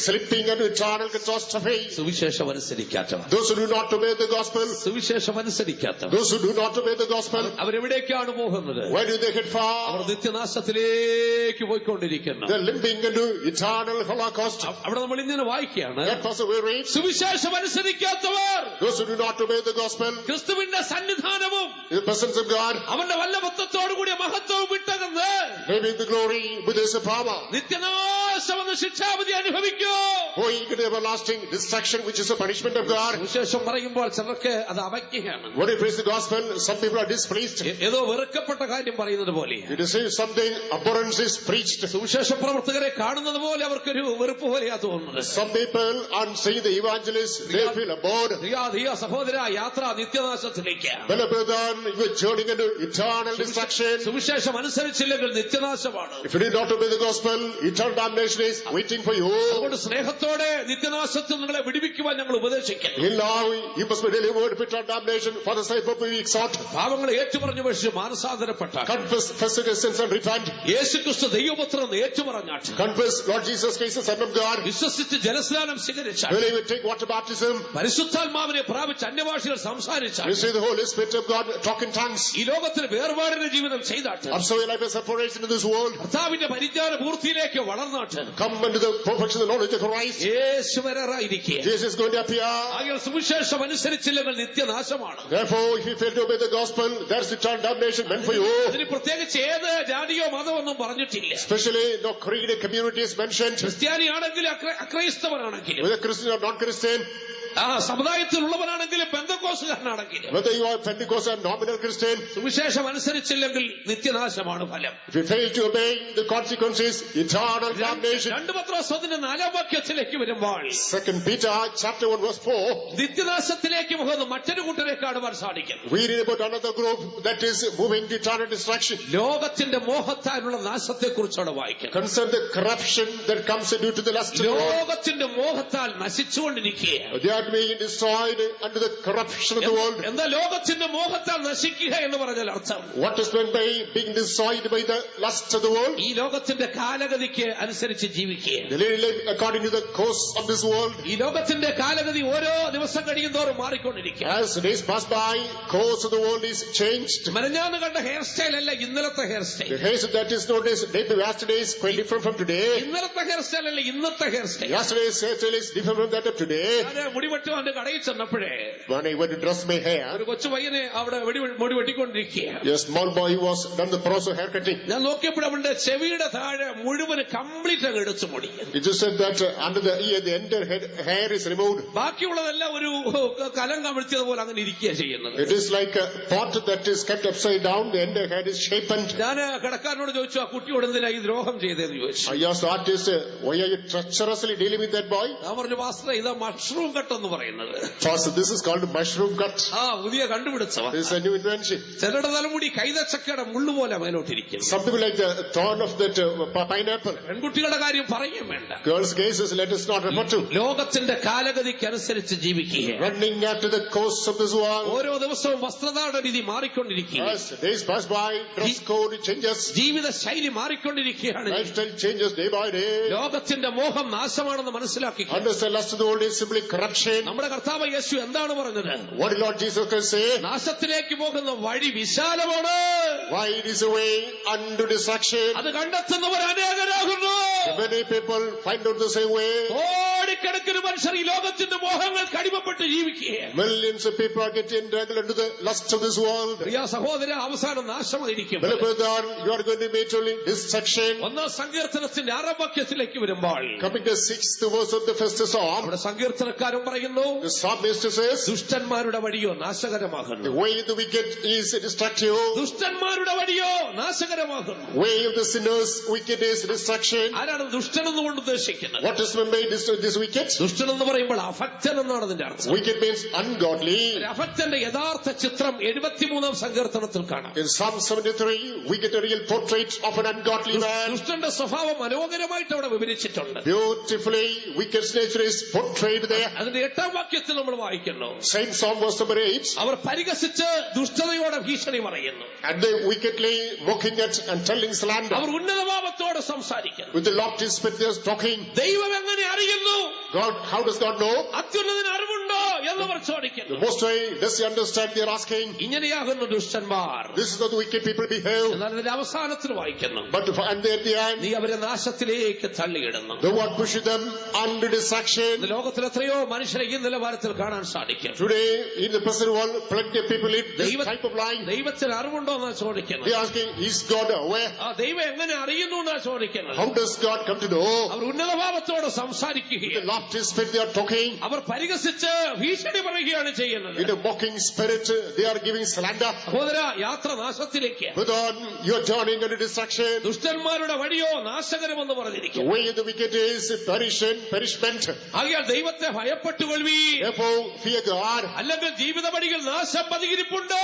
Speaker 2: slipping into eternal catastrophe?
Speaker 1: സുവിശേഷം അനുസരിക്കാത്തവർ.
Speaker 2: Those who do not obey the gospel.
Speaker 1: സുവിശേഷം അനുസരിക്കാത്തവർ.
Speaker 2: Those who do not obey the gospel.
Speaker 1: അവരെവിടേക്കാണ് പോകുന്നത്?
Speaker 2: Where do they head
Speaker 1: our
Speaker 2: for?
Speaker 1: നിത്യനാശത്തിലേക്ക് പോയിക്കൊണ്ടിരിക്കുന്നു.
Speaker 2: They're limping into eternal holocaust.
Speaker 1: അവിടെ നമ്മൾ ഇങ്ങനെ വായിക്കുകയാണ്,
Speaker 2: That verse we read.
Speaker 1: സുവിശേഷം അനുസരിക്കാത്തവർ
Speaker 2: Those who do not obey the gospel.
Speaker 1: ക്രിസ്തുവിന്റെ സന്നിധാനവും
Speaker 2: In the presence of God.
Speaker 1: അവന്റെ വല്ലഭത്വത്തോടുകൂടിയ മഹത്വവും വിട്ടകന്ന്
Speaker 2: Having the glory with his power.
Speaker 1: നിത്യനാശം എന്ന ശിക്ഷാവിധി അനുഭവിക്കൂ.
Speaker 2: Going into everlasting destruction, which is a punishment of God.
Speaker 1: സുവിശേഷം പറയുമ്പോൾ ചിലർക്ക് അത് അവജ്ഞയാണ്.
Speaker 2: When you preach the gospel, some people are displeased.
Speaker 1: ഏതോ വെറുക്കപ്പെട്ട കാര്യം പറയുന്നത് പോലെ.
Speaker 2: It is something abhorrence is preached.
Speaker 1: സുവിശേഷ പ്രവർത്തകരെ കാണുന്നത് പോലെ അവർക്കൊരു വെറുപ്പ് പോലെയാ തോന്നുന്നത്.
Speaker 2: Some people are seeing the evangelists, they feel abhorred.
Speaker 1: സഹോദര, യാത്ര നിത്യനാശത്തിലേക്ക്.
Speaker 2: Well, brother, you are journeying into eternal destruction.
Speaker 1: സുവിശേഷം അനുസരിച്ചില്ലെങ്കിൽ നിത്യനാശമാണ്.
Speaker 2: If you do not obey the gospel, eternal damnation is waiting for you.
Speaker 1: അതുകൊണ്ട് സ്നേഹത്തോടെ നിത്യനാശത്തിൽ നിങ്ങളെ വിടുവിക്കുവാൻ ഞങ്ങൾ ഉപദേശിക്കുന്നു.
Speaker 2: In love, you must be delivered from eternal damnation for the sake of we exhort.
Speaker 1: പാപങ്ങളെ ഏറ്റുപറഞ്ഞു പക്ഷേ മാനസാന്തരപ്പെട്ട
Speaker 2: Confess your sins and repent.
Speaker 1: യേശുക്രിസ്തു ദൈവപുത്രൻ എന്ന് ഏറ്റുപറഞ്ഞാട്ട്
Speaker 2: Confess Lord Jesus Christ, the Son of God.
Speaker 1: വിശ്വസിച്ച് ജലസ്നാനം സ്വീകരിച്ചാൽ,
Speaker 2: Believe and take water baptism.
Speaker 1: പരിശുദ്ധാത്മാവിനെ പ്രാപിച്ച് അന്യഭാഷകൾ സംസാരിച്ചാൽ,
Speaker 2: Receive the Holy Spirit of God, talk in tongues.
Speaker 1: ഈ ലോകത്തിൽ വേർപാടിന്റെ ജീവിതം ചെയ്താട്ട്,
Speaker 2: Observe your life as separation in this world.
Speaker 1: കർത്താവിന്റെ പരിജ്ഞാന പൂർത്തിയിലേക്ക് വളർന്നാട്ട്,
Speaker 2: Come into the perfection of the knowledge of Christ.
Speaker 1: Yeshu വരാറായിരിക്കുക.
Speaker 2: Jesus is going to appear.
Speaker 1: ആകയാൽ സുവിശേഷം അനുസരിച്ചില്ലെങ്കിൽ നിത്യനാശമാണ്.
Speaker 2: Therefore, if you fail to obey the gospel, there's eternal damnation meant for you.
Speaker 1: അതിന് പ്രത്യേകിച്ച് ഏത് ജാതിയോ മതമൊന്നും പറഞ്ഞിട്ടില്ല.
Speaker 2: Especially no creed community is mentioned.
Speaker 1: ക്രിസ്ത്യാനിയാണെങ്കിലും അക്രൈസ്തവനാണെങ്കിലും,
Speaker 2: Whether Christian or non-Christian,
Speaker 1: സമുദായത്തിലുള്ളവനാണെങ്കിലും പെന്തക്കോസുകാരനാണെങ്കിൽ,
Speaker 2: Whether you are Pentecostal or nominal Christian,
Speaker 1: സുവിശേഷം അനുസരിച്ചില്ലെങ്കിൽ നിത്യനാശമാണ് ഫലം.
Speaker 2: if you fail to obey, the consequences, eternal damnation.
Speaker 1: 2 പത്രോസ് 4 വാക്യത്തിലേക്ക് വരുമ്പോൾ
Speaker 2: 2 Peter chapter 1 verse 4,
Speaker 1: നിത്യനാശത്തിലേക്ക് പോകുന്ന മറ്റൊരു കൂട്ടരെ കാണുവാൻ സാധിക്കും.
Speaker 2: we read about another group that is moving to eternal destruction.
Speaker 1: ലോകത്തിന്റെ മോഹത്താലുള്ള നാശത്തെ കുറിച്ചാണ് വായിക്കുന്നത്.
Speaker 2: Concern the corruption that comes due to the lust of the world.
Speaker 1: ലോകത്തിന്റെ മോഹത്താൽ നശിച്ചുകൊണ്ടിരിക്കുകയാണ്.
Speaker 2: They are being destroyed under the corruption of the world.
Speaker 1: എന്താ ലോകത്തിന്റെ മോഹത്താൽ നശിക്കുക എന്ന് പറഞ്ഞാൽ അർത്ഥം?
Speaker 2: What is meant by being destroyed by the lust of the world?
Speaker 1: ഈ ലോകത്തിന്റെ കാലഗതിക്ക് അനുസരിച്ച് ജീവിക്കുക.
Speaker 2: They live according to the course of this world.
Speaker 1: ഈ ലോകത്തിന്റെ കാലഗതി ഓരോ ദിവസം കഴിയുന്തോറും മാറിക്കൊണ്ടിരിക്കുക.
Speaker 2: As days pass by, course of the world is changed.
Speaker 1: മെനഞ്ഞാന്ന് കണ്ട ഹെയർ സ്റ്റൈൽ അല്ല ഇന്നലത്തെ hair style.
Speaker 2: The hair that is nowadays, yesterday is quite different from today.
Speaker 1: ഇന്നലത്തെ hair style അല്ല ഇന്നത്തെ hair style.
Speaker 2: Yesterday's hairstyle is different from that of today.
Speaker 1: ഞാൻ മുടിവെട്ടുവാന്റെ കടയിൽ ചെന്നപ്പോഴേ
Speaker 2: When I went to dress my hair,
Speaker 1: ഒരു കൊച്ചു പയ്യനെ അവിടെ മുടി വെട്ടിക്കൊണ്ടിരിക്കുക.
Speaker 2: a small boy was done the process of hair cutting.
Speaker 1: ഞാൻ നോക്കിയപ്പോൾ അവന്റെ ചെവിയുടെ താഴെ മുഴുവൻ കംപ്ലീറ്റ് അങ്ങ് എടുത്തു മുടി.
Speaker 2: It just said that under the ear, the entire hair is removed.
Speaker 1: ബാക്കിയുള്ളതെല്ലാം ഒരു കലം കമിഴ്ത്തിയതുപോലെ അങ്ങനെ ഇരിക്കുക ചെയ്യുന്നത്.
Speaker 2: It is like a pot that is kept upside down, the entire head is shapen.
Speaker 1: ഞാൻ കടക്കാരനോട് ചോദിച്ചു, ആ കുട്ടിയോട് എന്തിനാ ഈ ദ്രോഹം ചെയ്തതെന്ന് ചോദിച്ചു.
Speaker 2: I asked the artist, why are you treacherously dealing with that boy?
Speaker 1: ഞാൻ പറഞ്ഞു, മാസ്റ്റർ ഇതാ മഷ്റൂം കട്ട് എന്ന് പറയുന്നത്.
Speaker 2: Pastor, this is called mushroom cut.
Speaker 1: പുതിയ കണ്ടുപിടിച്ചവ.
Speaker 2: This is a new invention.
Speaker 1: ചിലരുടെ തലമുടി കൈതച്ചക്കയുടെ മുള്ളുപോലെ മേലോട്ടിരിക്കും.
Speaker 2: Some people like the thorn of that pineapple.
Speaker 1: പെൺകുട്ടികളുടെ കാര്യം പറയും വേണ്ട.
Speaker 2: Girls' cases, let us not refer to.
Speaker 1: ലോകത്തിന്റെ കാലഗതിക്ക് അനുസരിച്ച് ജീവിക്കുക.
Speaker 2: Running after the course of this world.
Speaker 1: ഓരോ ദിവസവും വസ്ത്രധാരണ രീതി മാറിക്കൊണ്ടിരിക്കുക.
Speaker 2: As days pass by, dress code changes.
Speaker 1: ജീവിത ശൈലി മാറിക്കൊണ്ടിരിക്കുകയാണ്.
Speaker 2: Lifestyle changes day by day.
Speaker 1: ലോകത്തിന്റെ മോഹം നാശമാണെന്ന് മനസ്സിലാക്കി.
Speaker 2: Understand, lust of the world is simply corruption.
Speaker 1: നമ്മുടെ കർത്താവ് യേശു എന്താണ് പറഞ്ഞത്?
Speaker 2: What did Lord Jesus Christ say?
Speaker 1: നാശത്തിലേക്ക് പോകുന്ന വഴി വിശാലമാണ്.
Speaker 2: Wide is the way unto destruction.
Speaker 1: അത് കണ്ടെത്തുന്നവർ അനേകരാകുന്നു.
Speaker 2: Many people find out the same way.
Speaker 1: കോടിക്കണക്കിന് മനുഷ്യർ ഈ ലോകത്തിന്റെ മോഹങ്ങൾക്ക് അടിമപ്പെട്ട് ജീവിക്കുകയാണ്.
Speaker 2: Millions of people are getting entangled into the lust of this world.
Speaker 1: പ്രിയ സഹോദര, അവസാനം നാശമായിരിക്കും.
Speaker 2: Beloved brother, you are going to meet only destruction.
Speaker 1: 1 സങ്കീർത്തനത്തിന്റെ 6 വാക്യത്തിലേക്ക് വരുമ്പോൾ
Speaker 2: Coming to 6th verse of the first psalm,
Speaker 1: അവിടെ സങ്കീർത്തനക്കാരൻ പറയുന്നു,
Speaker 2: the psalmist says,
Speaker 1: ദുഷ്ടന്മാരുടെ വഴിയോ നാശകരമാകുന്നു.
Speaker 2: the way of the wicked is destructive.
Speaker 1: ദുഷ്ടന്മാരുടെ വഴിയോ നാശകരമാകുന്നു.
Speaker 2: Way of the sinners, wicked is destruction.
Speaker 1: ആരാണ് ദുഷ്ടൻ എന്നുകൊണ്ട് ഉദ്ദേശിക്കുന്നത്?
Speaker 2: What is meant by this wicked?
Speaker 1: ദുഷ്ടൻ എന്ന് പറയുമ്പോൾ അഭക്തൻ എന്നാണ് അതിന്റെ അർത്ഥം.
Speaker 2: Wicked means ungodly.
Speaker 1: അഭക്തന്റെ യഥാർത്ഥ ചിത്രം 73 സങ്കീർത്തനത്തിൽ കാണാം.
Speaker 2: In Psalm 73, we get a real portrait of an ungodly man.
Speaker 1: ദുഷ്ടന്റെ സ്വഭാവം മനോഹരമായിട്ട് അവിടെ വിവരിച്ചിട്ടുണ്ട്.
Speaker 2: Beautifully, wicked's nature is portrayed there.
Speaker 1: അതിന്റെ 8 വാക്യത്തിൽ നമ്മൾ വായിക്കുന്നു,
Speaker 2: Same Psalm verse number 8.
Speaker 1: അവർ പരിഹസിച്ച് ദുഷ്ടതയോടെ ഭീഷണി പറയുന്നു.
Speaker 2: And they wickedly mocking at and telling slander.
Speaker 1: അവർ ഉന്നതഭാവത്തോടെ സംസാരിക്കുന്നു.
Speaker 2: With the lofty spirit they are talking.
Speaker 1: ദൈവം എങ്ങനെ അറിയുന്നു?
Speaker 2: God, how does God know?
Speaker 1: അത്യുന്നതന് അറിവുണ്ടോ എന്നവർ ചോദിക്കുന്നു.
Speaker 2: The Most High, does he understand? They are asking.
Speaker 1: ഇങ്ങനെയാകുന്നു ദുഷ്ടന്മാർ.
Speaker 2: This is how the wicked people behave.
Speaker 1: എന്നാൽ അതിന്റെ അവസാനത്തിൽ വായിക്കുന്നു,
Speaker 2: But and at the end,
Speaker 1: നീ അവരെ നാശത്തിലേക്ക് തള്ളിയിടുന്നു.
Speaker 2: the one pushes them under destruction.
Speaker 1: ഇന്ന് ലോകത്തിൽ എത്രയോ മനുഷ്യരെ ഈ നിലവാരത്തിൽ കാണാൻ സാധിക്കും.
Speaker 2: Today, in the present world, plenty of people live this type of life.
Speaker 1: ദൈവത്തിന് അറിവുണ്ടോ എന്നാ ചോദിക്കുന്നത്.
Speaker 2: They are asking, is God aware?
Speaker 1: ദൈവം എങ്ങനെ അറിയുന്നു എന്നാ ചോദിക്കുന്നത്.
Speaker 2: How does God come to know?
Speaker 1: Our ഉന്നതഭാവത്തോട്
Speaker 2: The
Speaker 1: സംസാരിക്കുകയും
Speaker 2: lofty spirit they are talking.
Speaker 1: അവർ പരിഹസിച്ച് ഭീഷണി പറയുകയാണ് ചെയ്യുന്നത്.
Speaker 2: In a mocking spirit, they are giving slander.
Speaker 1: സഹോദര, യാത്ര നാശത്തിലേക്ക്.
Speaker 2: But on your turning under destruction,
Speaker 1: ദുഷ്ടന്മാരുടെ വഴിയോ നാശകരമെന്ന്
Speaker 2: the
Speaker 1: പറഞ്ഞിരിക്കും.
Speaker 2: way of the wicked is perishment.
Speaker 1: ആകയാൽ ദൈവത്തെ ഭയപ്പെട്ടുകൊള്ളുവീ,
Speaker 2: Therefore, fear God.
Speaker 1: അല്ലെങ്കിൽ ജീവിത വഴികൾ നാശം പതിയിരിപ്പുണ്ട്.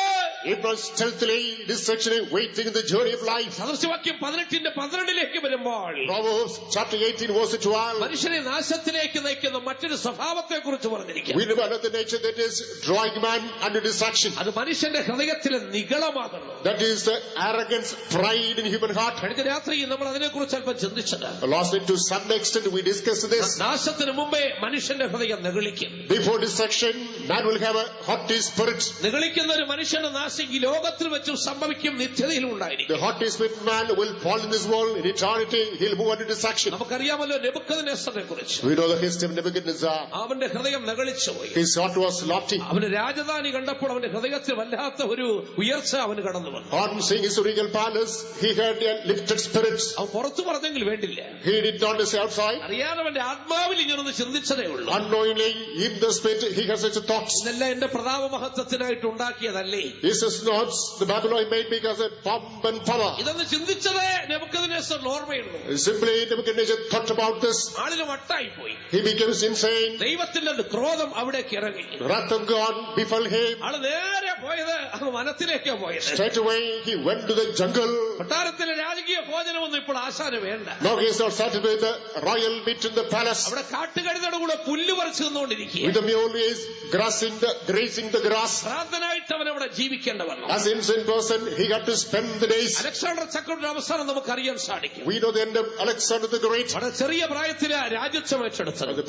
Speaker 2: It was stealthily destruction waiting in the journey of life.
Speaker 1: സദൃശവാക്യം 18:12 വരുമ്പോൾ
Speaker 2: Proverbs chapter 18 verse 12.
Speaker 1: മനുഷ്യനെ നാശത്തിലേക്ക് നയിക്കുന്ന മറ്റൊരു സ്വഭാവത്തെ കുറിച്ച് പറഞ്ഞിരിക്കും.
Speaker 2: We know another nature that is drawing man under destruction.
Speaker 1: അത് മനുഷ്യന്റെ ഹൃദയത്തിലെ നിഗളമാകുന്നു.
Speaker 2: That is the arrogance, pride in human heart.
Speaker 1: കഴിഞ്ഞ രാത്രി നമ്മൾ അതിനെക്കുറിച്ച് അല്പം ചിന്തിച്ചത്.
Speaker 2: Last night to some extent we discussed this.
Speaker 1: നാശത്തിന് മുമ്പേ മനുഷ്യന്റെ ഹൃദയം നിഗളിക്കും.
Speaker 2: Before destruction, man will have a haughty spirit.
Speaker 1: നിഗളിക്കുന്ന ഒരു മനുഷ്യന്റെ നാശം ഈ ലോകത്തിൽ വെച്ചും സംഭവിക്കും, നിത്യതയിലും ഉണ്ടായിരിക്കും.
Speaker 2: The haughty spirit man will fall in this world. In eternity, he'll move under destruction.
Speaker 1: നമുക്കറിയാമല്ലോ നെബൂഖദ്നേസറിനെ കുറിച്ച്.
Speaker 2: We know the history of Nebuchadnezzar.
Speaker 1: അവന്റെ ഹൃദയം നിഗളിച്ചു പോയി.
Speaker 2: His heart was lofty.
Speaker 1: അവന് രാജധാനി കണ്ടപ്പോൾ അവന്റെ ഹൃദയത്തിൽ വല്ലാത്ത ഒരു ഉയർച്ച അവന് കടന്നു വന്നു.
Speaker 2: On seeing his regal palace, he had a lifted spirits.
Speaker 1: അവൻ പുറത്തു പറഞ്ഞെങ്കിൽ വേണ്ടില്ല,
Speaker 2: He did not say outside.
Speaker 1: അറിയാതെ അവന്റെ ആത്മാവിൽ ഇങ്ങനൊന്ന് ചിന്തിച്ചതേ ഉള്ളൂ.
Speaker 2: Unknowingly, in the spirit, he has such thoughts.
Speaker 1: ഇതെല്ലാം എന്റെ പ്രതാപ മഹത്വത്തിനായിട്ട് ഉണ്ടാക്കിയതല്ലേ,
Speaker 2: This is not the Babylon made because of pomp and power.
Speaker 1: ഇതൊന്ന് ചിന്തിച്ചതേ നെബൂഖദ്നേസറിന് ഓർമ്മയുള്ളൂ.
Speaker 2: Simply, Nebuchadnezzar thought about this.
Speaker 1: ആളിന് വട്ടായി പോയി.
Speaker 2: He becomes insane.
Speaker 1: ദൈവത്തിന്റെ ക്രോധം അവിടേക്ക് ഇറങ്ങി.
Speaker 2: The wrath of God befell him.
Speaker 1: ആള് നേരെ പോയത് വനത്തിലേക്കാ പോയത്.
Speaker 2: Straight away, he went to the jungle.
Speaker 1: കൊട്ടാരത്തിലെ രാജകീയ ഭോജനമൊന്നും ഇപ്പോൾ ആശാന് വേണ്ട.
Speaker 2: Now he is not satisfied with the royal meat in the palace.
Speaker 1: അവിടെ കാട്ടുകഴുതയുടെ കൂടെ പുല്ല് പറിച്ചു നിന്നുകൊണ്ടിരിക്കുക.
Speaker 2: With the mule is grazing the grass.
Speaker 1: ഭ്രാന്തനായിട്ട് അവൻ അവിടെ ജീവിക്കേണ്ട വന്നു.
Speaker 2: As an insane person, he had to spend the days.
Speaker 1: Alexander ചക്രവർത്തിയുടെ അവസാനം നമുക്ക് അറിയാൻ സാധിക്കും.
Speaker 2: We know the end of Alexander the Great.
Speaker 1: വളരെ ചെറിയ പ്രായത്തില് രാജ്യത്വം ഏറ്റെടുത്തത്.
Speaker 2: At the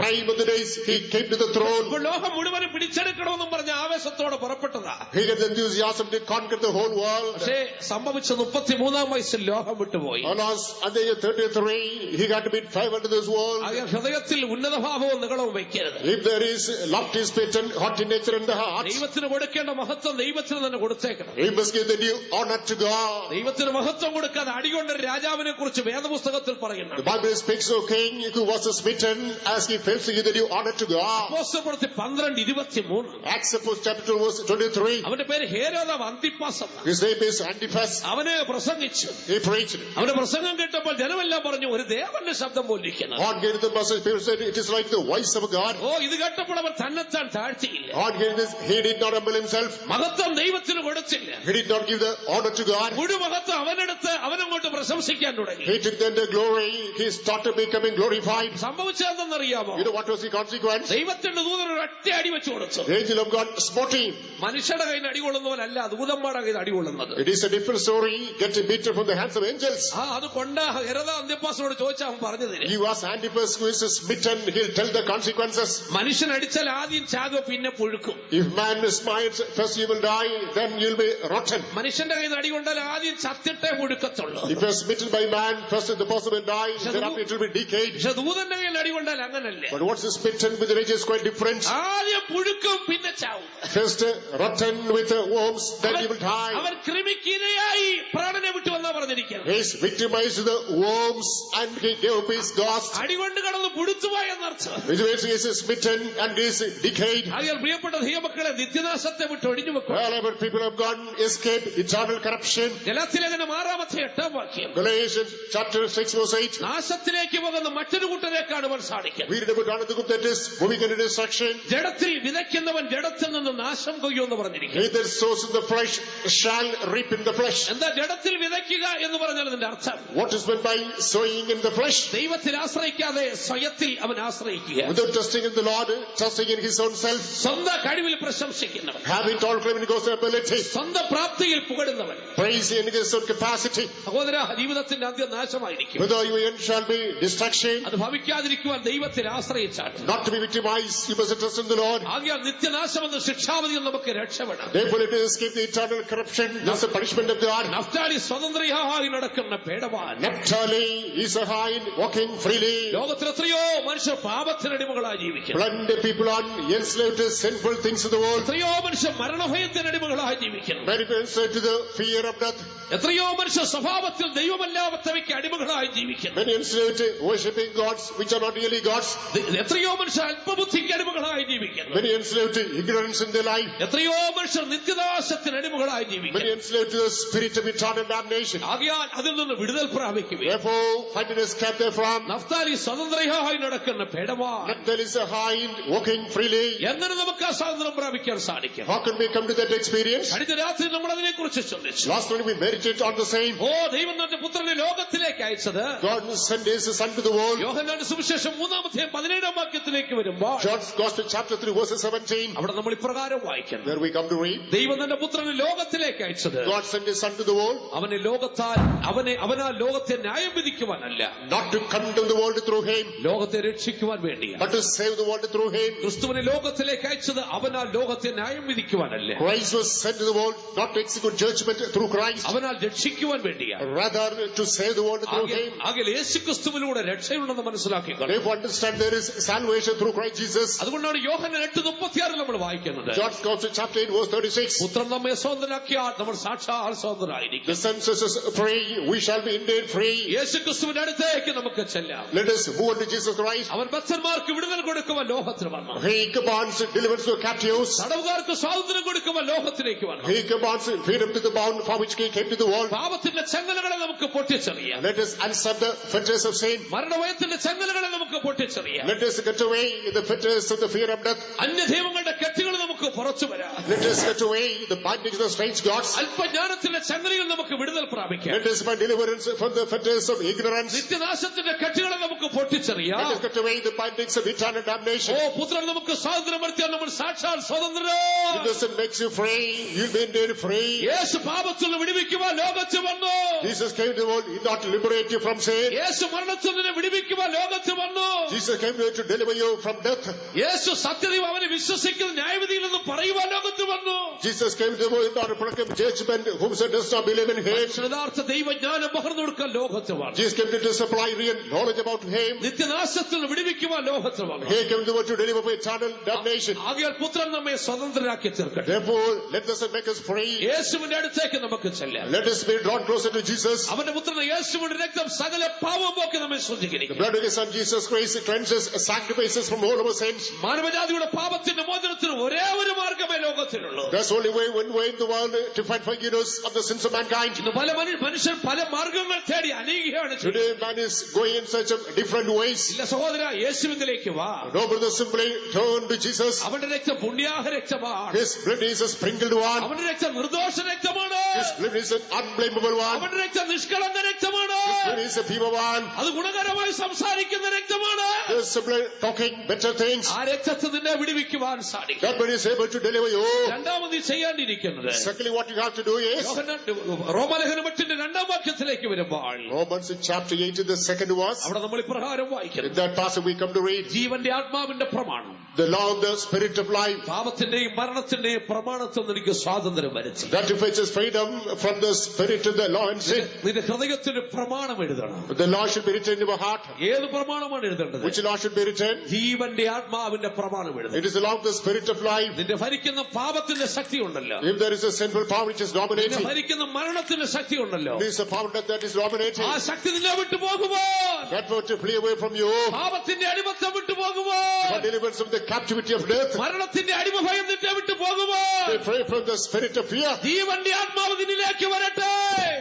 Speaker 2: prime of the days, he came to the throne.
Speaker 1: ഇപ്പോൾ ലോകം മുഴുവനും പിടിച്ചെടുക്കണമെന്നും പറഞ്ഞ ആവേശത്തോടെ പുറപ്പെട്ടതാ.
Speaker 2: He had the enthusiasm to conquer the whole world.
Speaker 1: പക്ഷേ സംഭവിച്ച 33-ാം വയസ്സിൽ ലോകം വിട്ടുപോയി.
Speaker 2: Alas, at the age of 33, he got to be favor to this world.
Speaker 1: അയാൾ ഹൃദയത്തിൽ ഉന്നതഭാവവും നികളവും വയ്ക്കരുത്.
Speaker 2: If there is lofty spirit and haughty nature in the heart,
Speaker 1: ദൈവത്തിന് കൊടുക്കേണ്ട മഹത്വം ദൈവത്തിന് തന്നെ കൊടുത്തേക്കണം.
Speaker 2: he must give the due honor to God.
Speaker 1: ദൈവത്തിന് മഹത്വം കൊടുക്കാതെ അടികൊണ്ടൊരു രാജാവിനെ കുറിച്ച് വേദപുസ്തകത്തിൽ
Speaker 2: The
Speaker 1: പറയുന്നു.
Speaker 2: Bible speaks of king who was smitten as he fails to give the due honor to God.
Speaker 1: അപ്പോസ്തലപ്രവൃത്തി 12:23.
Speaker 2: Acts chapter 2 verse 23.
Speaker 1: അവന്റെ പേര് ഹേരോദാവ് അന്തിപ്പാസ് എന്നാണ്.
Speaker 2: His name is Antipas.
Speaker 1: അവന് പ്രസംഗിച്ചു.
Speaker 2: He preached.
Speaker 1: അവന്റെ പ്രസംഗം കേട്ടപ്പോൾ ജനമെല്ലാം പറഞ്ഞു, ഒരു ദേവന്റെ ശബ്ദം പോലിരിക്കുന്നത്.
Speaker 2: God gave the message. People said it is like the voice of God.
Speaker 1: ഓ, ഇത് കേട്ടപ്പോൾ അവൻ തന്നെത്താൻ താഴ്ത്തിയില്ല.
Speaker 2: God gave this. He did not humble himself.
Speaker 1: മഹത്വം ദൈവത്തിന് കൊടുത്തില്ല.
Speaker 2: He did not give the honor to God.
Speaker 1: മുഴു മഹത്വം അവനെടുത്ത് അവനങ്ങോട്ട് പ്രശംസിക്കാൻ തുടങ്ങി.
Speaker 2: He took then the glory. He started becoming glorified.
Speaker 1: സംഭവിച്ചതെന്നറിയാമോ?
Speaker 2: You know what was the consequence?
Speaker 1: ദൈവത്തിന്റെ ദൂതൻ ഒരു ഒറ്റ അടി വെച്ചു കൊടുത്തു.
Speaker 2: The angel of God smote him.
Speaker 1: മനുഷ്യരുടെ കയ്യിൽ അടികൊള്ളുന്ന പോലല്ല ദൂതന്മാരുടെ കയ്യിൽ അടികൊള്ളുന്നത്.
Speaker 2: It is a different story. Get a beaten from the hands of angels.
Speaker 1: അത് കൊണ്ട് ഹെരോദാവ് അന്തിപ്പാസിനോട് ചോദിച്ചാൽ അവൻ പറഞ്ഞു തരും.
Speaker 2: You ask Antipas who is smitten, he'll tell the consequences.
Speaker 1: മനുഷ്യൻ അടിച്ചാൽ ആദ്യം ചാകും, പിന്നെ പുഴുക്കും.
Speaker 2: If man smites, first you will die, then you'll be rotten.
Speaker 1: മനുഷ്യന്റെ കയ്യിൽ അടി കൊണ്ടാൽ ആദ്യം ചത്തിട്ടേ പുഴുക്കത്തുള്ളൂ.
Speaker 2: If you're smitten by man, first the person will die, then after it will be decayed.
Speaker 1: പക്ഷെ ദൂതന്റെ കയ്യിൽ അടി കൊണ്ടാൽ അങ്ങനല്ലേ.
Speaker 2: But what's smitten with the rage is quite different.
Speaker 1: ആദ്യം പുഴുക്കും, പിന്നെ ചാവും.
Speaker 2: First rotten with worms, then you will die.
Speaker 1: അവൻ കൃമിക്കിരയായി പ്രാണനെ വിട്ടു വന്നാ പറഞ്ഞിരിക്കുന്നത്.
Speaker 2: He is victimized to the worms and he gave up his ghost.
Speaker 1: അടികൊണ്ട് കടന്ന് പുഴുത്തുപോയി എന്നർത്ഥം.
Speaker 2: Which means he is smitten and is decayed.
Speaker 1: അയാൾ പ്രിയപ്പെട്ട ദൈവമക്കളെ നിത്യനാശത്തെ വിട്ട് ഒഴിഞ്ഞു വെക്കും.
Speaker 2: Well, our people of God escape eternal corruption.
Speaker 1: ഗലാത്യലേഖനം 6-ാം വാക്യം.
Speaker 2: Galatians chapter 6 verse 8.
Speaker 1: നാശത്തിലേക്ക് പോകുന്ന മറ്റൊരു കൂട്ടരെ കാണുവാൻ സാധിക്കും.
Speaker 2: We read about another group that is moving into destruction.
Speaker 1: ജഡത്തിൽ വിതയ്ക്കുന്നവൻ ജഡത്തിൽ നിന്ന് നാശം കൊയ്യുമെന്ന് പറഞ്ഞിരിക്കും.
Speaker 2: He that sows in the flesh shall reap in the flesh.
Speaker 1: എന്താ ജഡത്തിൽ വിതയ്ക്കുക എന്ന് പറഞ്ഞാൽ അതിന്റെ അർത്ഥം?
Speaker 2: What is meant by sowing in the flesh?
Speaker 1: ദൈവത്തിൽ ആശ്രയിക്കാതെ സ്വയത്തിൽ അവൻ ആശ്രയിക്കുക.
Speaker 2: Without trusting in the Lord, trusting in his own self.
Speaker 1: സ്വന്തം കഴിവിൽ പ്രശംസിക്കുന്നവൻ,
Speaker 2: Having all claim in God's ability.
Speaker 1: സ്വന്തം പ്രാപ്തിയിൽ പുകഴുന്നവൻ.
Speaker 2: Praising in his own capacity.
Speaker 1: സഹോദര, ജീവിതത്തിന്റെ അന്ത്യം നാശമായിരിക്കും.
Speaker 2: Whether your end shall be destruction.
Speaker 1: അത് ഭവിക്കാതിരിക്കുവാൻ ദൈവത്തിൽ ആശ്രയിച്ചാണ്.
Speaker 2: Not to be victimized, you must trust in the Lord.
Speaker 1: ആകയാൽ നിത്യനാശമെന്ന ശിക്ഷാവധിയിൽ നമുക്ക് രക്ഷപ്പെടാം.
Speaker 2: Therefore, let us escape the eternal corruption. That's the punishment of God.
Speaker 1: Naphtali സ്വതന്ത്രയായി നടക്കുന്ന പേടവാൻ.
Speaker 2: Naphtali is a hind walking freely.
Speaker 1: ലോകത്തിൽ എത്രയോ മനുഷ്യർ പാപത്തിനടിമകളായി ജീവിക്കുന്നു.
Speaker 2: Plenty people are enslaved to sinful things in the world.
Speaker 1: എത്രയോ മനുഷ്യർ മരണഭയത്തിനടിമകളായി ജീവിക്കുന്നു.
Speaker 2: Many people say to the fear of death.
Speaker 1: എത്രയോ മനുഷ്യർ സ്വഭാവത്തിൽ ദൈവമല്ലാത്തവയ്ക്ക് അടിമകളായി ജീവിക്കുന്നു.
Speaker 2: Many enslaved to worshipping gods which are not really gods.
Speaker 1: എത്രയോ മനുഷ്യർ അല്പബുദ്ധിക്ക് അടിമകളായി ജീവിക്കുന്നു.
Speaker 2: Many enslaved to ignorance in their life.
Speaker 1: എത്രയോ മനുഷ്യർ നിത്യനാശത്തിന് അടിമകളായി
Speaker 2: Many
Speaker 1: ജീവിക്കുന്നു.
Speaker 2: enslaved to the spirit of eternal damnation.
Speaker 1: ആകയാൽ അതിൽ നിന്ന് വിടുതൽ പ്രാപിക്കുകയും
Speaker 2: Therefore, find an escape therefrom.
Speaker 1: Naphtali സ്വതന്ത്രയായി നടക്കുന്ന പേടവാൻ.
Speaker 2: Naphtali is a hind walking freely.
Speaker 1: എങ്ങനെ നമുക്ക് ആ സ്വാതന്ത്ര്യം പ്രാപിക്കാൻ സാധിക്കും?
Speaker 2: How can we come to that experience?
Speaker 1: കഴിഞ്ഞ രാത്രി നമ്മൾ അതിനെ കുറിച്ച് ചിന്തിച്ചു.
Speaker 2: Last night we meditated on the same.
Speaker 1: ഓ, ദൈവം തന്റെ പുത്രനെ ലോകത്തിലേക്ക് അയച്ചത്
Speaker 2: God sent his son to the world.
Speaker 1: യോഹന്നാന്റെ സുവിശേഷം 3-ാം 17-ാം വാക്യത്തിലേക്ക് വരുമ്പോൾ
Speaker 2: John's Gospel chapter 3 verse 17.
Speaker 1: അവിടെ നമ്മൾ ഇപ്രകാരം വായിക്കുന്നു.
Speaker 2: Where we come to read.
Speaker 1: ദൈവം തന്റെ പുത്രനെ ലോകത്തിലേക്ക് അയച്ചത്
Speaker 2: God sent his son to the world.
Speaker 1: അവനാൽ ലോകത്തെ ന്യായം വിധിക്കുവാനല്ല,
Speaker 2: Not to condemn the world through him.
Speaker 1: ലോകത്തെ രക്ഷിക്കുവാൻ വേണ്ടിയാണ്.
Speaker 2: But to save the world through him.
Speaker 1: ക്രിസ്തുവിനെ ലോകത്തിലേക്ക് അയച്ചത് അവനാൽ ലോകത്തെ ന്യായം വിധിക്കുവാനല്ല,
Speaker 2: Christ was sent to the world not to execute judgment through Christ.
Speaker 1: അവൻ അവനാൽ രക്ഷിക്കുവാൻ വേണ്ടിയാണ്.
Speaker 2: rather to save the world through him.
Speaker 1: ആകെ യേശുക്രിസ്തുവിലൂടെ രക്ഷയുണ്ടെന്ന് മനസ്സിലാക്കിക്കൊണ്ട്
Speaker 2: If you understand there is salvation through Christ Jesus.
Speaker 1: അതുകൊണ്ടാണ് യോഹന്നാൻ 8:36 നമ്മൾ വായിക്കുന്നത്.
Speaker 2: John's Gospel chapter 8 verse 36.
Speaker 1: പുത്രൻ നമ്മെ സ്വതന്ത്രരാക്കിയാൽ നമ്മൾ സാക്ഷാൽ സ്വതന്ത്രരായിരിക്കും.
Speaker 2: The Son sets us free, we shall be indeed free.
Speaker 1: യേശുക്രിസ്തുവിന്റെ അടുത്തേക്ക് നമുക്ക് ചെല്ലാം.
Speaker 2: Let us move on to Jesus Christ.
Speaker 1: അവൻ ബദ്ധന്മാർക്ക് വിടുതൽ കൊടുക്കുവാൻ ലോകത്തിൽ വന്നു.
Speaker 2: He commands deliverance to captives.
Speaker 1: തടവുകാർക്ക് സ്വാതന്ത്ര്യം കൊടുക്കുവാൻ ലോകത്തിലേക്ക് വന്നു.
Speaker 2: He commands freedom to the bound for which he came to the world.
Speaker 1: പാപത്തിന്റെ ചങ്ങലകളെ നമുക്ക് പൊട്ടിച്ചെറിയാം.
Speaker 2: Let us unstop the fetters of sin.
Speaker 1: മരണഭയത്തിന്റെ ചങ്ങലകളെ നമുക്ക് പൊട്ടിച്ചെറിയാം.
Speaker 2: Let us get away the fetters of the fear of death.
Speaker 1: അന്യദൈവങ്ങളുടെ കെട്ടുകൾ നമുക്ക് പുറത്തു വരാം.
Speaker 2: Let us get away the bondage of the strange gods.
Speaker 1: അല്പജ്ഞാനത്തിന്റെ ചങ്ങലയിൽ നമുക്ക് വിടുതൽ പ്രാപിക്കാം.
Speaker 2: Let us find deliverance from the fetters of ignorance.
Speaker 1: നിത്യനാശത്തിന്റെ കെട്ടുകളെ നമുക്ക് പൊട്ടിച്ചെറിയാം.
Speaker 2: Let us get away the bondage of eternal damnation.
Speaker 1: ഓ പുത്രൻ നമുക്ക് സ്വാതന്ത്ര്യം വരുത്തിയാൽ നമ്മൾ സാക്ഷാൽ സ്വതന്ത്രരോ.
Speaker 2: If the Son makes you free, you'll be indeed free.
Speaker 1: യേശു പാപത്തിൽ നിന്ന് വിടുവിക്കുവാൻ ലോകത്തിൽ വന്നു.
Speaker 2: Jesus came to the world, he not liberate you from sin.
Speaker 1: യേശു മരണത്തിൽ നിന്ന് വിടുവിക്കുവാൻ ലോകത്തിൽ വന്നു.
Speaker 2: Jesus came to deliver you from death.
Speaker 1: യേശു സത്യദൈവം അവനെ വിശ്വസിക്കുന്ന ന്യായവിധിയിൽ നിന്ന് പറയുവാൻ ലോകത്തിൽ വന്നു.
Speaker 2: Jesus came to the world not to proclaim judgment, whomsoever does not believe in him.
Speaker 1: യഥാർത്ഥ ദൈവജ്ഞാനം പകർന്നു കൊടുക്കാൻ ലോകത്തിൽ വന്നു.
Speaker 2: Jesus came to supply real knowledge about him.
Speaker 1: നിത്യനാശത്തിൽ നിന്ന് വിടുവിക്കുവാൻ ലോകത്തിൽ വന്നു.
Speaker 2: He came to the world to deliver from eternal damnation.
Speaker 1: ആകയാൽ പുത്രൻ നമ്മെ സ്വതന്ത്രരാക്കി തീർക്കട്ടെ.
Speaker 2: Therefore, let the Son make us free.
Speaker 1: യേശുവിന്റെ അടുത്തേക്ക് നമുക്ക് ചെല്ലാം.
Speaker 2: Let us be drawn closer to Jesus.
Speaker 1: അവന്റെ പുത്രൻ യേശുവിന്റെ രക്തം സകല പാപവും പോക്കി നമ്മെ
Speaker 2: The
Speaker 1: ശുദ്ധീകരിക്കും.
Speaker 2: blood of his Son Jesus Christ cleanses, sacrifices from all our sins.
Speaker 1: മാനവജാതിയുടെ പാപത്തിന്റെ മോചനത്തിന് ഒരേ ഒരു മാർഗമേ ലോകത്തിലുള്ളൂ.
Speaker 2: That's the only way, one way in the world to find forgiveness of the sins of mankind.
Speaker 1: ഇന്ന് പല മനുഷ്യർ പല മാർഗങ്ങൾ തേടി അനേകയാണ്.
Speaker 2: Today man is going in search of different ways.
Speaker 1: ഇല്ല സഹോദര, യേശുവിലേക്ക് വാ.
Speaker 2: No brother, simply turn to Jesus.
Speaker 1: അവന്റെ രക്തം പുണ്യാഹ രക്തമാണ്.
Speaker 2: His blood is a sprinkled one.
Speaker 1: അവന്റെ രക്തം നിർദോഷ രക്തമാണ്.
Speaker 2: His blood is an unblameable one.
Speaker 1: അവന്റെ രക്തം നിഷ്കളങ്ക രക്തമാണ്.
Speaker 2: His blood is a pure one.
Speaker 1: അത് ഗുണകരമായി സംസാരിക്കുന്ന രക്തമാണ്.
Speaker 2: His blood talking better things.
Speaker 1: ആ രക്തത്തിൽ നിന്നെ വിടുവിക്കുവാൻ സാധിക്കും.
Speaker 2: That blood is able to deliver you.
Speaker 1: രണ്ടാമത് ചെയ്യേണ്ടിയിരിക്കുന്നത്
Speaker 2: Secondly, what you have to do is
Speaker 1: റോമാലേഖനം 8 രണ്ടാം വാക്യത്തിലേക്ക് വരുമ്പോൾ
Speaker 2: Romans chapter 8 in the second verse.
Speaker 1: അവിടെ നമ്മൾ ഇപ്രകാരം
Speaker 2: In
Speaker 1: വായിക്കുന്നു.
Speaker 2: that passage we come to read
Speaker 1: ജീവന്റെ ആത്മാവിന്റെ പ്രമാണം
Speaker 2: the law of the spirit of life
Speaker 1: പാപത്തിന്റെയും മരണത്തിന്റെയും പ്രമാണത്തിൽ നിന്ന് എനിക്ക് സ്വാതന്ത്ര്യം വരുത്തി.
Speaker 2: that fetches freedom from the spirit of the law and sin.
Speaker 1: നിന്റെ ഹൃദയത്തിൽ പ്രമാണം എഴുതണം.
Speaker 2: The law should be written in your heart.
Speaker 1: ഏത് പ്രമാണമാണ് എഴുതേണ്ടത്?
Speaker 2: Which law should be written?
Speaker 1: ജീവന്റെ ആത്മാവിന്റെ പ്രമാണം എഴുതണം.
Speaker 2: It is the law of the spirit of life.
Speaker 1: നിന്റെ ഭരിക്കുന്ന പാപത്തിന്റെ ശക്തി ഉണ്ടല്ലോ,
Speaker 2: If there is a sinful power which is
Speaker 1: നിന്നെ
Speaker 2: dominating,
Speaker 1: ഭരിക്കുന്ന മരണത്തിന്റെ ശക്തി ഉണ്ടല്ലോ,
Speaker 2: there is a power that is dominating.
Speaker 1: ആ ശക്തി നിന്നെ വിട്ടു പോകുമോ?
Speaker 2: That will to flee away from you.
Speaker 1: പാപത്തിന്റെ അടിമത്തം വിട്ടു പോകുമോ?
Speaker 2: For deliverance from the captivity of death.
Speaker 1: മരണത്തിന്റെ അടിമ ഭയം നിന്നെ വിട്ടു പോകുമോ?
Speaker 2: Be free from the spirit of fear.
Speaker 1: ജീവന്റെ ആത്മാവ് നിന്നിലേക്ക് വരട്ടെ.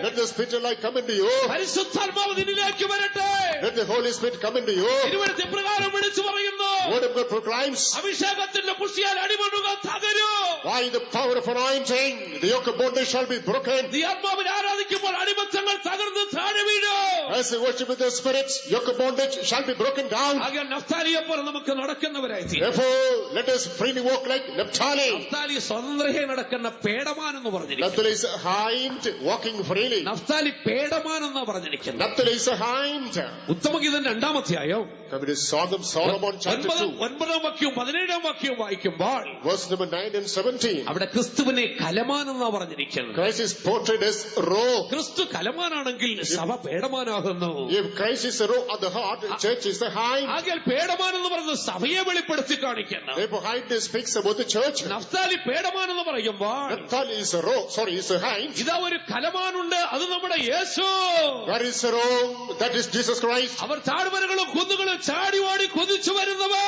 Speaker 2: Let the spirit of life come into you.
Speaker 1: പരിശുദ്ധാത്മാവ് നിന്നിലേക്ക് വരട്ടെ.
Speaker 2: Let the Holy Spirit come into you.
Speaker 1: തിരുവഴുത്തിൽ പ്രകാരം വിളിച്ചു പറയുന്നു,
Speaker 2: Word of God proclaims,
Speaker 1: അഭിഷേകത്തിന്റെ പുഷ്ടിയാൽ അടിമണ്ണുകൾ തകരൂ.
Speaker 2: by the power of anointing, the yoke of bondage shall be broken.
Speaker 1: നീ ആത്മാവിനെ ആരാധിക്കുമ്പോൾ അടിമത്തങ്ങൾ തകർന്ന് താഴെ വീഴൂ.
Speaker 2: As we worship with the spirits, yoke of bondage shall be broken down.
Speaker 1: ആകെ നഫ്താലിയെ പോലെ നമുക്ക് നടക്കുന്നവരായി തീരും.
Speaker 2: Therefore, let us freely walk like Naphtali.
Speaker 1: Naphtali സ്വതന്ത്രയെ നടക്കുന്ന പേടമാൻ എന്ന് പറഞ്ഞിരിക്കുന്നു.
Speaker 2: Naphtali is a hind walking freely.
Speaker 1: Naphtali പേടമാൻ എന്നാ പറഞ്ഞിരിക്കുന്നു.
Speaker 2: Naphtali is a hind.
Speaker 1: ഉത്തമഗീതം 2-ാം അധ്യായം
Speaker 2: Come to Song of Solomon chapter 2,
Speaker 1: 9-ാം വാക്യവും 17-ാം വാക്യവും വായിക്കുമ്പോൾ
Speaker 2: verse number 9 and 17.
Speaker 1: അവിടെ ക്രിസ്തുവിനെ കലമാൻ എന്നാ പറഞ്ഞിരിക്കുന്നത്.
Speaker 2: Christ is portrayed as roe.
Speaker 1: ക്രിസ്തു കലമാനാണെങ്കിൽ സഭ പേടമാനാകുന്നു.
Speaker 2: If Christ is a roe at the heart, the church is the hind.
Speaker 1: ആകയാൽ പേടമാൻ എന്ന് പറയുന്നത് സഭയെ വെളിപ്പെടുത്തി കാണിക്കുന്നു.
Speaker 2: Therefore, hind speaks about the church.
Speaker 1: Naphtali പേടമാൻ എന്ന് പറയുമ്പോൾ
Speaker 2: Naphtali is a roe, is a hind.
Speaker 1: ഇതാ ഒരു കലമാനുണ്ട്, അത് നമ്മുടെ യേശു.
Speaker 2: There is a roe, that is Jesus Christ.
Speaker 1: അവർ താഴ്വരകളും കുന്നുകളും ചാടി ഓടി കുതിച്ചു വരുന്നവർ.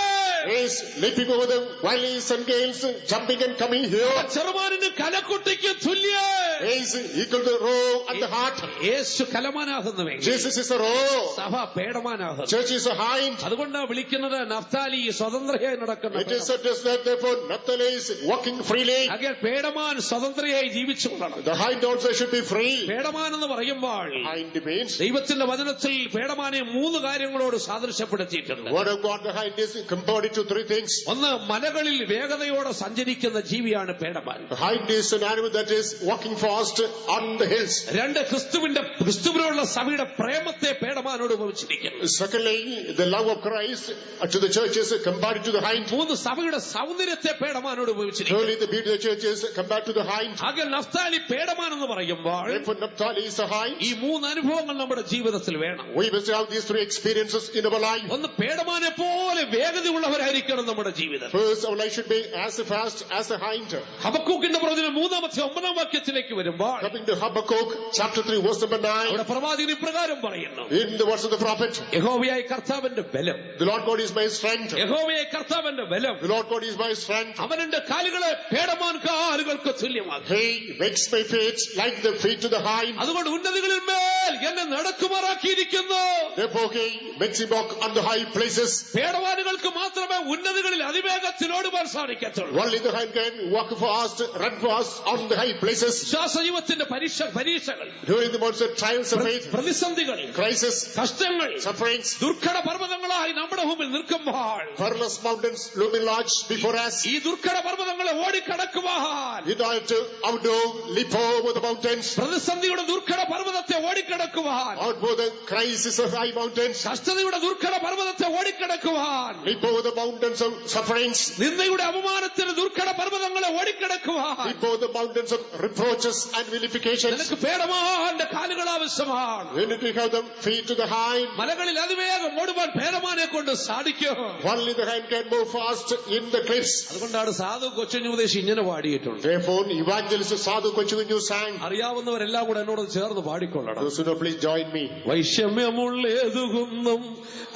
Speaker 2: He is leaping over the valleys and gales, jumping and coming here.
Speaker 1: ചെറുമാനിന് കലക്കുട്ടിക്ക് തുല്യ.
Speaker 2: He is equal to the roe at the heart.
Speaker 1: Yeshu കലമാനാകുന്നുവെങ്കിൽ
Speaker 2: Jesus is a roe.
Speaker 1: സഭ പേടമാനാകുന്നു.
Speaker 2: Church is a hind.
Speaker 1: അതുകൊണ്ടാണ് വിളിക്കുന്നത് Naphtali സ്വതന്ത്രയായി നടക്കുന്ന.
Speaker 2: It is said that therefore Naphtali is walking freely.
Speaker 1: ആകയാൽ പേടമാൻ സ്വതന്ത്രയായി ജീവിച്ചുകൊള്ളണം.
Speaker 2: The hind also should be free.
Speaker 1: പേടമാൻ എന്ന് പറയുമ്പോൾ
Speaker 2: Hind means
Speaker 1: ദൈവത്തിന്റെ വചനത്തിൽ പേടമാനെ 3 കാര്യങ്ങളോട് സാദൃശ്യപ്പെടുത്തി. രൂപപ്പെടുത്തിയിട്ടുണ്ട്.
Speaker 2: Word of God behind this compared it to three things.
Speaker 1: ഒന്ന്, മലകളിൽ വേഗതയോടെ സഞ്ചരിക്കുന്ന ജീവിയാണ് പേടമാൻ.
Speaker 2: The hind is an animal that is walking fast on the hills.
Speaker 1: രണ്ട്, ക്രിസ്തുവിനോടുള്ള സഭയുടെ പ്രേമത്തെ പേടമാനോട് ഉപമിച്ചിരിക്കുന്നു.
Speaker 2: Secondly, the love of Christ to the church is compared to the hind.
Speaker 1: മൂന്ന്, സഭയുടെ സൗന്ദര്യത്തെ പേടമാനോട് ഉപമിച്ചിരിക്കുന്നു.
Speaker 2: Thirdly, the beauty of the church is compared to the hind.
Speaker 1: ആകെ Naphtali പേടമാൻ എന്ന് പറയുമ്പോൾ
Speaker 2: Therefore, Naphtali is the hind.
Speaker 1: ഈ മൂന്ന് അനുഭവങ്ങൾ നമ്മുടെ ജീവിതത്തിൽ വേണം.
Speaker 2: We must have these three experiences in our life.
Speaker 1: ഒന്ന്, പേടമാനെ പോലെ വേഗതയുള്ളവരായിരിക്കണം നമ്മുടെ ജീവിതം.
Speaker 2: First, our life should be as fast as the hind.
Speaker 1: ഹബക്കൂക്കിന്റെ പ്രവചനം 3-9 വാക്യത്തിലേക്ക് വരുമ്പോൾ
Speaker 2: Coming to Habakkuk, chapter 3, verse number 9.
Speaker 1: അവിടെ പ്രവാചകൻ ഇപ്രകാരം പറയുന്നു,
Speaker 2: In the words of the prophet,
Speaker 1: യഹോവയായ കർത്താവിന്റെ ബലം,
Speaker 2: the Lord God is my strength.
Speaker 1: യഹോവയായ കർത്താവിന്റെ ബലം,
Speaker 2: The Lord God is my strength.
Speaker 1: അവൻ എന്റെ കാലുകളെ പേടമാൻ കാലുകൾക്ക് തുല്യമാക്കി.
Speaker 2: He makes my feet like the feet to the hind.
Speaker 1: അതുകൊണ്ട് ഉന്നതികളിൽ മേൽ എന്നെ നടക്കുമാറാക്കിയിരിക്കുന്നു.
Speaker 2: Therefore, He makes him walk on the high places.
Speaker 1: പേടമാനുകൾക്ക് മാത്രമേ ഉന്നതികളിൽ അതിവേഗത്തിൽ ഓടുവാൻ സാധിക്കത്തുള്ളൂ.
Speaker 2: Only the hind can walk fast, run fast on the high places.
Speaker 1: വിശ്വാസജീവിതത്തിന്റെ പരീക്ഷകൾ,
Speaker 2: During the months of trials of faith,
Speaker 1: പ്രതിസന്ധികൾ,
Speaker 2: crisis,
Speaker 1: കഷ്ടങ്ങൾ,
Speaker 2: sufferings,
Speaker 1: ദുർഘട പർവ്വതങ്ങളായി നമ്മുടെ മുമ്പിൽ നിൽക്കുമ്പോൾ
Speaker 2: perilous mountains looming large before us.
Speaker 1: ഈ ദുർഘട പർവ്വതങ്ങളെ ഓടിക്കടക്കുവാൻ,
Speaker 2: In order to outdo, leap over the mountains,
Speaker 1: പ്രതിസന്ധിയുടെ ദുർഘട പർവ്വതത്തെ ഓടിക്കടക്കുവാൻ,
Speaker 2: outbow the crisis of high mountains,
Speaker 1: കഷ്ടതയുടെ ദുർഘട പർവ്വതത്തെ ഓടിക്കടക്കുവാൻ,
Speaker 2: leap over the mountains of sufferings,
Speaker 1: നിന്ദയുടെ അപമാനത്തിന് ദുർഘട പർവ്വതങ്ങളെ ഓടിക്കടക്കുവാൻ
Speaker 2: leap over the mountains of reproaches and vilifications.
Speaker 1: നിനക്ക് പേടമാന്റെ കാലുകൾ ആവശ്യമാണ്.
Speaker 2: You need to have them feet to the hind.
Speaker 1: മലകളിൽ അതിവേഗം ഓടുവാൻ പേടമാനെ കൊണ്ട് സാധിക്കും.
Speaker 2: Only the hind can move fast in the cliffs.
Speaker 1: അതുകൊണ്ടാണ് സാധു കൊച്ചുഞ്ഞുദേശി ഇങ്ങനെ പാടിയിട്ടുണ്ട്.
Speaker 2: Therefore, evangelist Sadhu Kochugunju sang.
Speaker 1: അറിയാവുന്നവരെല്ലാം കൂടെ എന്നോട് ചേർന്ന് പാടിക്കൊള്ളണം.
Speaker 2: Those who know, please join me.
Speaker 1: വൈഷമ്യമുള്ളേതുകുന്നും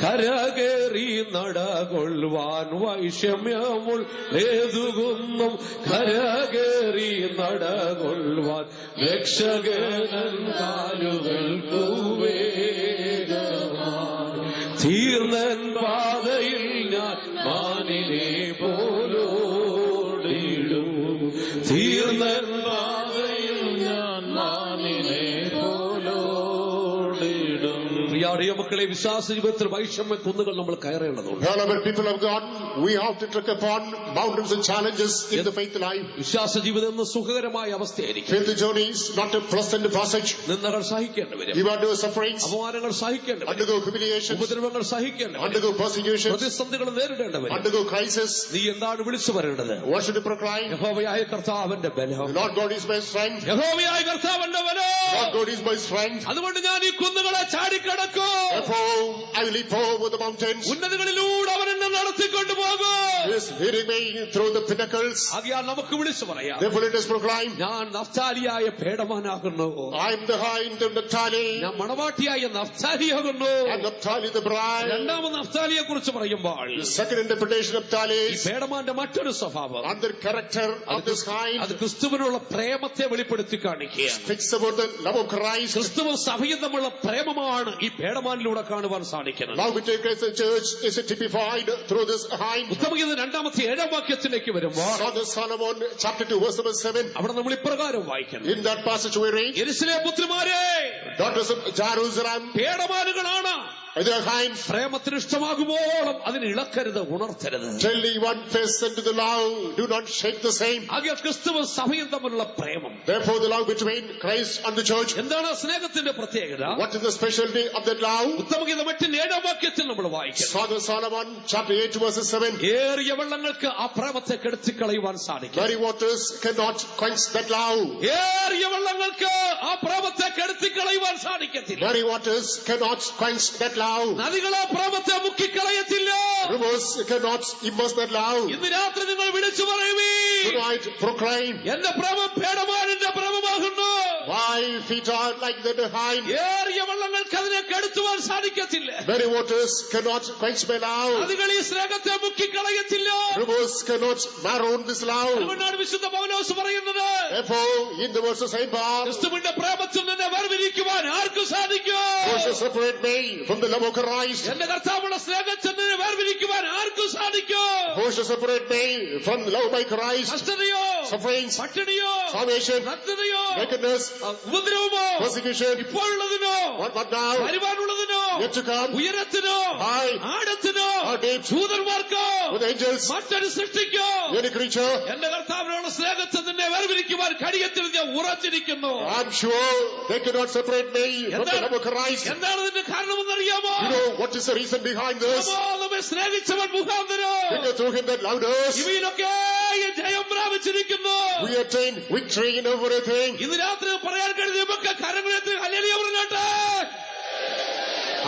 Speaker 1: കരകേറി നടകൊള്ളുവാൻ, വൈഷമ്യമുള്ളേതുകുന്നും കരകേറി നടകൊള്ളുവാൻ, രക്ഷകൻ കാലുകൾക്കു വേഗമായി തീർന്നൻ പാതയിൽ ഞാൻ മാനിനെ പോലോടിടും, തീർന്നൻ പാതയിൽ ഞാൻ മാനിനെ പോലോടിടും. പ്രിയ മക്കളെ, വിശ്വാസ ജീവിതത്തിൽ വൈഷമ്യ കുന്നുകൾ നമ്മൾ കയറേണ്ടതുണ്ട്.
Speaker 2: Beloved people of God, we have to trek upon mountains and challenges in the faith life.
Speaker 1: വിശ്വാസ ജീവിതം എന്ന സുഖകരമായ അവസ്ഥയായിരിക്കും.
Speaker 2: Faith journey is not a pleasant passage.
Speaker 1: നിന്ദകൾ സഹിക്കേണ്ടി വരും,
Speaker 2: You undergo sufferings,
Speaker 1: അപമാനങ്ങൾ സഹിക്കേണ്ടി വരും,
Speaker 2: undergo humiliations,
Speaker 1: ഉപദ്രവങ്ങൾ സഹിക്കേണ്ടി വരും,
Speaker 2: undergo persecutions,
Speaker 1: പ്രതിസന്ധികൾ നേരിടേണ്ടി വരും.
Speaker 2: undergo crisis.
Speaker 1: നീ എന്താണ് വിളിച്ചു പറയേണ്ടത്?
Speaker 2: What should you proclaim?
Speaker 1: യഹോവയായ കർത്താവിന്റെ ബലം,
Speaker 2: The Lord God is my strength.
Speaker 1: യഹോവയായ കർത്താവിന്റെ ബലം.
Speaker 2: Lord God is my strength.
Speaker 1: അതുകൊണ്ട് ഞാൻ ഈ കുന്നുകളെ ചാടിക്കടക്കും.
Speaker 2: Therefore, I will leap over the mountains.
Speaker 1: ഉന്നതികളിലൂടെ അവൻ എന്നെ നടത്തിക്കൊണ്ടുപോകും.
Speaker 2: He is leading me through the pinnacles.
Speaker 1: ആകയാൽ നമുക്ക് വിളിച്ചു പറയാം,
Speaker 2: Therefore, let us proclaim.
Speaker 1: ഞാൻ നഫ്താലിയായ പേടമാനാകുന്നു,
Speaker 2: I am the hind of Naphtali.
Speaker 1: ഞാൻ മണവാട്ടിയായ നഫ്താലിയാകുന്നു.
Speaker 2: And Naphtali the bride.
Speaker 1: രണ്ടാമത് നഫ്താലിയെ കുറിച്ച് പറയുമ്പോൾ
Speaker 2: The second interpretation of Naphtali
Speaker 1: ഈ
Speaker 2: is
Speaker 1: പേടമാന്റെ മറ്റൊരു സ്വഭാവം,
Speaker 2: under character of this
Speaker 1: അത്
Speaker 2: hind.
Speaker 1: ക്രിസ്തുവിനുള്ള പ്രേമത്തെ വെളിപ്പെടുത്തി കാണിക്കുക.
Speaker 2: Speaks about the love of Christ.
Speaker 1: ക്രിസ്തുവും സഭയും തമ്മിലുള്ള പ്രേമമാണ് ഈ പേടമാനിലൂടെ കാണുവാൻ സാധിക്കുന്നത്.
Speaker 2: Love between Christ and church is typified through this hind.
Speaker 1: ഉത്തമഗീതം 2-7 വാക്യത്തിലേക്ക് വരുമ്പോൾ
Speaker 2: Son of Solomon, chapter 2, verse number 7.
Speaker 1: അവിടെ നമ്മൾ ഇപ്രകാരം വായിക്കുന്നു,
Speaker 2: In that passage we read,
Speaker 1: യെരൂശലേം പുത്രിമാരെ,
Speaker 2: daughters of Jerusalem,
Speaker 1: പേടമാനുകളാണ്,
Speaker 2: the hinds,
Speaker 1: പ്രേമത്തിന് ഇഷ്ടമാകുമ്പോഴും അതിന് ഇളക്കരുത്, ഉണർത്തരുത്.
Speaker 2: tell thee one face unto the love, do not shake the same.
Speaker 1: ആകെ ക്രിസ്തുവും സഭയും തമ്മിലുള്ള പ്രേമം.
Speaker 2: Therefore, the love between Christ and the church.
Speaker 1: എന്താണ് സ്നേഹത്തിന്റെ പ്രത്യേകത?
Speaker 2: What is the specialty of that love?
Speaker 1: ഉത്തമഗീതം 8-7 വാക്യത്തിൽ നമ്മൾ വായിക്കുന്നു,
Speaker 2: Son of Solomon, chapter 8, verse 7.
Speaker 1: ഏറിയ വെള്ളങ്ങൾക്ക് ആ പ്രേമത്തെ കെടുത്തിക്കളയുവാൻ സാധിക്കും.
Speaker 2: Many waters cannot quench that love.
Speaker 1: ഏറിയ വെള്ളങ്ങൾക്ക് ആ പ്രേമത്തെ കെടുത്തിക്കളയുവാൻ സാധിക്കത്തില്ല.
Speaker 2: Many waters cannot quench that love.
Speaker 1: നദികളെ പ്രേമത്തെ മുക്കിക്കളയത്തില്ല.
Speaker 2: Rivers cannot immerse that love.
Speaker 1: ഇന്ന് രാത്രി നിങ്ങൾ വിളിച്ചു പറയുവീ,
Speaker 2: Tonight, proclaim.
Speaker 1: എന്റെ പ്രേമം പേടമാനിന്റെ പ്രേമമാകുന്നു.
Speaker 2: My feet are like the hind.
Speaker 1: ഏറിയ വെള്ളങ്ങൾക്ക് അതിനെ കെടുത്തുവാൻ സാധിക്കത്തില്ല.
Speaker 2: Many waters cannot quench my love.
Speaker 1: നദികൾ ഈ സ്നേഹത്തെ മുക്കിക്കളയത്തില്ല.
Speaker 2: Rivers cannot maroon this love.
Speaker 1: അതുകൊണ്ടാണ് വിശുദ്ധ പൗലോസ് പറയുന്നത്,
Speaker 2: Therefore, in the verse of Saint Paul,
Speaker 1: ക്രിസ്തുവിന്റെ പ്രേമത്തിൽ നിന്നെ വേർതിരിക്കുവാൻ ആർക്കും സാധിക്കും?
Speaker 2: who shall separate me from the love of Christ?
Speaker 1: എന്റെ കർത്താവുള്ള സ്നേഹത്തിൽ നിന്നെ വേർതിരിക്കുവാൻ ആർക്കും സാധിക്കും?
Speaker 2: Who shall separate me from the love of my Christ?
Speaker 1: കഷ്ടതയോ,
Speaker 2: Sufferings,
Speaker 1: പട്ടിണിയോ,
Speaker 2: salvation,
Speaker 1: നഗ്നതയോ,
Speaker 2: nakedness,
Speaker 1: ഉപദ്രവമോ,
Speaker 2: persecution,
Speaker 1: ഇപ്പോഴുള്ളതിനോ,
Speaker 2: what now,
Speaker 1: വരുവാനുള്ളതിനോ,
Speaker 2: yet to come,
Speaker 1: ഉയരത്തിനോ
Speaker 2: high,
Speaker 1: ആഴത്തിനോ
Speaker 2: or deep,
Speaker 1: ദൂതന്മാർക്കോ
Speaker 2: with angels,
Speaker 1: മറ്റൊരു സൃഷ്ടിക്കോ
Speaker 2: any creature.
Speaker 1: എന്റെ കർത്താവിനോട് സ്നേഹത്തിൽ നിന്നെ വേർതിരിക്കുവാൻ കഴിയത്തിൽ ഞാൻ ഉറച്ചിരിക്കുന്നു.
Speaker 2: I'm sure they cannot separate me from the love of Christ.
Speaker 1: എന്താണ് ഇതിന്റെ കാരണമെന്നറിയാമോ?
Speaker 2: You know what is the reason behind this?
Speaker 1: നമ്മെ സ്നേഹിച്ചവൻ മുഖാന്തരം
Speaker 2: Because through him that loved us,
Speaker 1: ഇവയിലൊക്കെ ജയം പ്രാപിച്ചിരിക്കുന്നു.
Speaker 2: we attain victory in everything.
Speaker 1: ഇന്ന് രാത്രി പറയാൻ കഴിയും നമുക്ക് കരങ്ങളെത്തി ഹല്ലേലൂയ പറഞ്ഞോട്ടെ.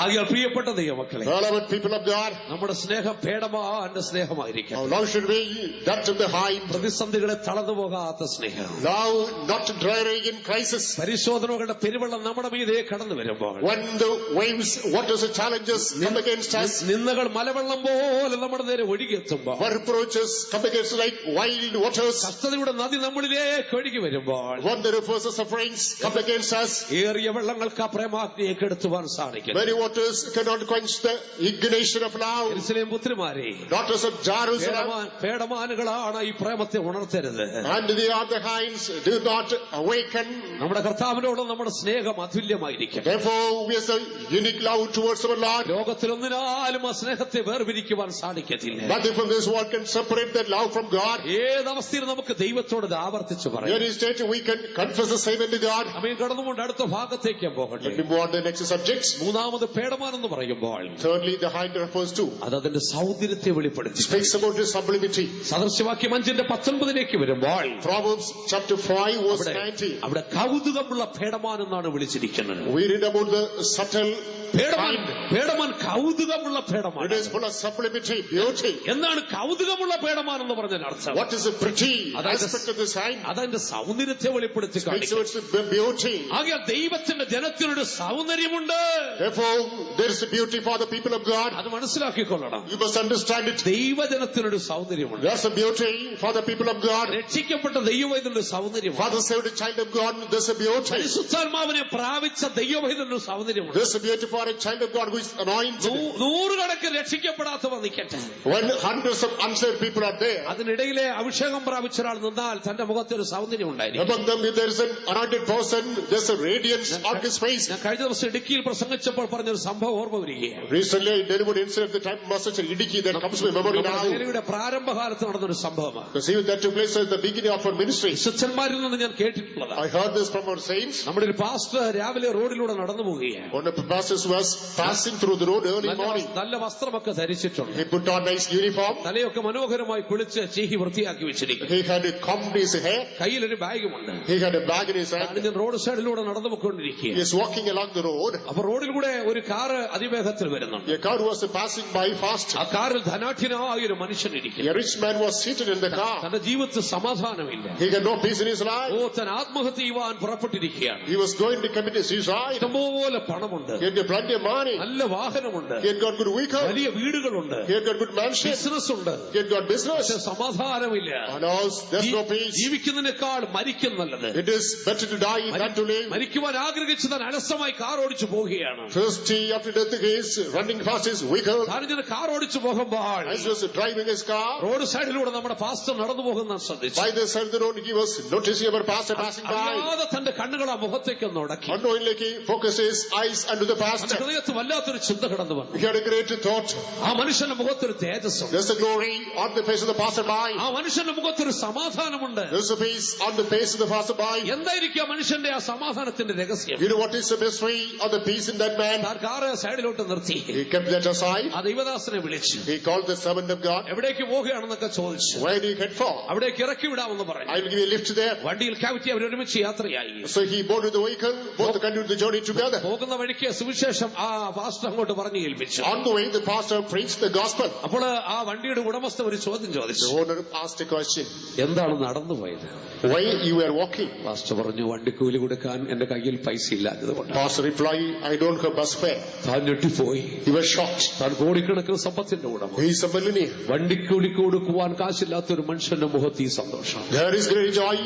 Speaker 1: ആകയാൽ പ്രിയപ്പെട്ട ദൈവമക്കളെ,
Speaker 2: Beloved people of God,
Speaker 1: നമ്മുടെ സ്നേഹം പേടമാന്റെ സ്നേഹമായിരിക്കും.
Speaker 2: how long should we that of the hind?
Speaker 1: പ്രതിസന്ധികളെ തളർന്നു പോകാത്ത സ്നേഹം.
Speaker 2: Now not drowning in crisis.
Speaker 1: പരിശോധനകളുടെ പെരുവെള്ളം നമ്മുടെ മീതെ കടന്നു വരുമ്പോൾ,
Speaker 2: When the waves, waters and challenges come against us,
Speaker 1: നിന്ദകൾ മലവെള്ളം പോലെ നമ്മുടെ നേരെ ഒഴുകിയെത്തുമ്പോൾ,
Speaker 2: when reproaches come against like wild waters,
Speaker 1: കഷ്ടതയുടെ നദി നമ്മളിലേക്ക് ഒഴുകി വരുമ്പോൾ,
Speaker 2: when the rivers of sufferings come against us,
Speaker 1: ഏറിയ വെള്ളങ്ങൾക്ക് ആ പ്രേമാഗ്നിയെ കെടുത്തുവാൻ സാധിക്കും.
Speaker 2: many waters cannot quench the ignition of love.
Speaker 1: യെരൂശലേം പുത്രിമാരെ,
Speaker 2: Daughters of Jerusalem,
Speaker 1: പേടമാനുകളാണ് ഈ പ്രേമത്തെ ഉണർത്തരുത്.
Speaker 2: and the other hinds do not awaken.
Speaker 1: നമ്മുടെ കർത്താവിനോട് നമ്മുടെ സ്നേഹം അതുല്യമായിരിക്കും.
Speaker 2: Therefore, we have a unique love towards our Lord.
Speaker 1: ലോകത്തിലൊന്നിനാലും ആ സ്നേഹത്തെ വേർപിരിക്കുവാൻ സാധിക്കത്തില്ല.
Speaker 2: Nothing from this world can separate that love from God.
Speaker 1: ഏതവസ്ഥയിൽ നമുക്ക് ദൈവത്തോട് ഇത് ആവർത്തിച്ചു പറയാം.
Speaker 2: Any state we can confess the same unto God.
Speaker 1: അമ്മയും കടന്നുകൊണ്ട് അടുത്ത ഭാഗത്തേക്ക് പോകട്ടെ.
Speaker 2: Let me move on to the next subjects.
Speaker 1: മൂന്നാമത് പേടമാൻ എന്ന് പറയുമ്പോൾ,
Speaker 2: Thirdly, the hind refers to,
Speaker 1: അത് അതിന്റെ സൗന്ദര്യത്തെ വെളിപ്പെടുത്തി.
Speaker 2: speaks about his sublimity.
Speaker 1: സദൃശവാക്യം 5:19 വരുമ്പോൾ,
Speaker 2: Proverbs chapter 5 verse 90.
Speaker 1: അവിടെ കൗതുകമുള്ള പേടമാൻ എന്നാണ് വിളിച്ചിരിക്കുന്നത്.
Speaker 2: We read about the subtle
Speaker 1: പേടമാൻ
Speaker 2: hind.
Speaker 1: പേടമാൻ കൗതുകമുള്ള പേടമാൻ.
Speaker 2: It is full of sublimity, beauty.
Speaker 1: എന്താണ് കൗതുകമുള്ള പേടമാൻ എന്ന് പറഞ്ഞാൽ അർത്ഥം?
Speaker 2: What is the pretty
Speaker 1: അതായത്
Speaker 2: aspect of this hind?
Speaker 1: അതതിന്റെ സൗന്ദര്യത്തെ വെളിപ്പെടുത്തി
Speaker 2: Speaks
Speaker 1: കാണിക്കും.
Speaker 2: towards the beauty.
Speaker 1: ആകയാൽ ദൈവത്തിന്റെ ജനത്തിനൊരു സൗന്ദര്യമുണ്ട്.
Speaker 2: Therefore, there is a beauty for the people of God.
Speaker 1: അത് മനസ്സിലാക്കിക്കൊള്ളണം.
Speaker 2: You must understand it.
Speaker 1: ദൈവജനത്തിനൊരു സൗന്ദര്യമുണ്ട്.
Speaker 2: There's a beauty for the people of God.
Speaker 1: രക്ഷിക്കപ്പെട്ട ദൈവവൈദ്യനൊരു
Speaker 2: For
Speaker 1: സൗന്ദര്യമുണ്ട്.
Speaker 2: the saved child of God, there's a beauty.
Speaker 1: പരിശുദ്ധാത്മാവിനെ പ്രാപിച്ച ദൈവവൈദ്യനൊരു സൗന്ദര്യമുണ്ട്.
Speaker 2: There's a beauty for a child of God who is anointed.
Speaker 1: നൂറുകണക്കിന് രക്ഷിക്കപ്പെടാത്തവർ നിൽക്കട്ടെ.
Speaker 2: When hundreds of unsaved people are there,
Speaker 1: അതിനിടയിലെ അഭിഷേകം പ്രാപിച്ച ഒരാൾ നിന്നാൽ തന്റെ മുഖത്ത് ഒരു സൗന്ദര്യം ഉണ്ടായിരിക്കും.
Speaker 2: among them if there is an anointed person, there's a radiance on his face.
Speaker 1: ഞാൻ കഴിഞ്ഞ ദിവസം ഇടുക്കിയിൽ പ്രസംഗിച്ചപ്പോൾ പറഞ്ഞൊരു സംഭവം ഓർമ്മ വരികയാണ്.
Speaker 2: Recently, I delivered incident at the time message in Idiki that comes to my memory now.
Speaker 1: യുടെ പ്രാരംഭകാലത്ത് നടന്നൊരു സംഭവമാണ്.
Speaker 2: Because even that took place at the beginning of our ministry.
Speaker 1: വിശുദ്ധന്മാരിൽ നിന്ന് ഞാൻ കേട്ടിട്ടുള്ളതാണ്.
Speaker 2: I heard this from our saints.
Speaker 1: നമ്മുടെ ഒരു pastor രാവിലെ റോഡിലൂടെ നടന്നു പോവുകയാണ്.
Speaker 2: One of the pastors was passing through the road early morning.
Speaker 1: നല്ല വസ്ത്രമൊക്കെ ധരിച്ചിട്ടുണ്ട്.
Speaker 2: He put on nice uniform.
Speaker 1: തലയൊക്കെ മനോഹരമായി കുളിച്ച് ചീഹി വൃത്തിയാക്കി വെച്ചിരിക്കുന്നു.
Speaker 2: He had combed his hair.
Speaker 1: കയ്യിലൊരു ബാഗുമുണ്ട്.
Speaker 2: He had a bag in his hand.
Speaker 1: ഞാൻ റോഡ് സൈഡിലൂടെ നടന്നു
Speaker 2: He
Speaker 1: പോയിക്കൊണ്ടിരിക്കുകയാണ്.
Speaker 2: is walking along the road.
Speaker 1: അപ്പൊ റോഡിലൂടെ ഒരു കാറ് അതിവേഗത്തിൽ വരുന്നുണ്ട്.
Speaker 2: A car was passing by fast.
Speaker 1: ആ കാറിൽ ധനാഠ്യനായ ഒരു മനുഷ്യൻ ഇരിക്കുന്നു.
Speaker 2: A rich man was seated in the car.
Speaker 1: തന്റെ ജീവിതത്തിൽ സമാധാനമില്ല.
Speaker 2: He had no peace in his life.
Speaker 1: താൻ ആത്മഹത്യ ചെയ്യുവാൻ പുറപ്പെട്ടിരിക്കുകയാണ്.
Speaker 2: He was going to commit suicide.
Speaker 1: ഇഷ്ടംപോലെ പണമുണ്ട്.
Speaker 2: He had plenty of money.
Speaker 1: നല്ല വാഹനമുണ്ട്.
Speaker 2: He had got good vehicle.
Speaker 1: വലിയ വീടുകളുണ്ട്.
Speaker 2: He had got good mansion.
Speaker 1: Business ഉണ്ട്.
Speaker 2: He had got business.
Speaker 1: പക്ഷെ സമാധാനമില്ല.
Speaker 2: And also, there's no peace.
Speaker 1: ജീവിക്കുന്നതിനേക്കാൾ മരിക്കും നല്ലത്.
Speaker 2: It is better to die than to live.
Speaker 1: മരിക്കുവാൻ ആഗ്രഹിച്ച് താൻ അലസമായി കാർ ഓടിച്ചു പോവുകയാണ്.
Speaker 2: Thirsty after death, he is running fast his vehicle.
Speaker 1: താനിങ്ങനെ കാർ ഓടിച്ചു പോകുമ്പോൾ
Speaker 2: As he was driving his car,
Speaker 1: road സൈഡിലൂടെ നമ്മുടെ പാസ്റ്റർ നടന്നു പോകുന്ന ശ്രദ്ധിച്ചു.
Speaker 2: by the side of the road, he was noticing our pastor passing by.
Speaker 1: അറിയാതെ തന്റെ കണ്ണുകൾ ആ മുഖത്തേക്ക് ഒന്ന് ഉടക്കി.
Speaker 2: Unknowingly, he focused his eyes unto the
Speaker 1: തന്റെ
Speaker 2: pastor.
Speaker 1: ഹൃദയത്തിൽ വല്ലാത്തൊരു ചിന്ത കടന്നു വന്നു.
Speaker 2: He had a great thought.
Speaker 1: ആ മനുഷ്യന്റെ മുഖത്തൊരു തേജസ്സുണ്ട്.
Speaker 2: There's a glory on the face of the passerby.
Speaker 1: ആ മനുഷ്യന്റെ മുഖത്തൊരു സമാധാനമുണ്ട്.
Speaker 2: There's a peace on the face of the passerby.
Speaker 1: എന്തായിരിക്കും ആ മനുഷ്യന്റെ ആ സമാധാനത്തിന്റെ രഹസ്യം?
Speaker 2: You know what is the mystery of the peace in that man?
Speaker 1: താൻ കാറ് സൈഡിലോട്ട് നിർത്തി.
Speaker 2: He kept that aside.
Speaker 1: ആ ദൈവദാസനെ വിളിച്ചു.
Speaker 2: He called the servant of God.
Speaker 1: എവിടേക്ക് പോകുകയാണെന്നൊക്കെ ചോദിച്ചു.
Speaker 2: Where do you head for?
Speaker 1: അവിടേക്ക് ഇറക്കി വിടാമെന്ന് പറഞ്ഞു.
Speaker 2: I will give you a lift there.
Speaker 1: വണ്ടിയിൽ കയറ്റി അവരൊരുമിച്ച് യാത്രയായി.
Speaker 2: So he boarded the vehicle. Both continued the journey together.
Speaker 1: പോകുന്ന വഴിക്ക് സുവിശേഷം ആ പാസ്റ്റർ അങ്ങോട്ട് പറഞ്ഞു ഏൽപ്പിച്ചു.
Speaker 2: On the way, the pastor preached the gospel.
Speaker 1: അപ്പോൾ ആ വണ്ടിയുടെ ഉടമസ്ഥ ഒരു ചോദ്യം ചോദിച്ചു.
Speaker 2: The owner asked a question.
Speaker 1: എന്താണ് നടന്നു പോയത്?
Speaker 2: Why you were walking?
Speaker 1: Pastor പറഞ്ഞു, വണ്ടിക്കൂലി കൊടുക്കാൻ എന്റെ കയ്യിൽ പൈസ ഇല്ലാത്തതുകൊണ്ട്.
Speaker 2: Pastor replied, I don't have bus fare.
Speaker 1: താൻ ഞെട്ടിപ്പോയി.
Speaker 2: He was shocked.
Speaker 1: താൻ കോടിക്കണക്കിന് സമ്പത്തിന്റെ ഉടമ.
Speaker 2: He is a millionaire.
Speaker 1: വണ്ടിക്കൂലി കൊടുക്കുവാൻ കാശില്ലാത്ത ഒരു മനുഷ്യന്റെ മുഖത്ത് ഈ സന്തോഷം.
Speaker 2: There is great joy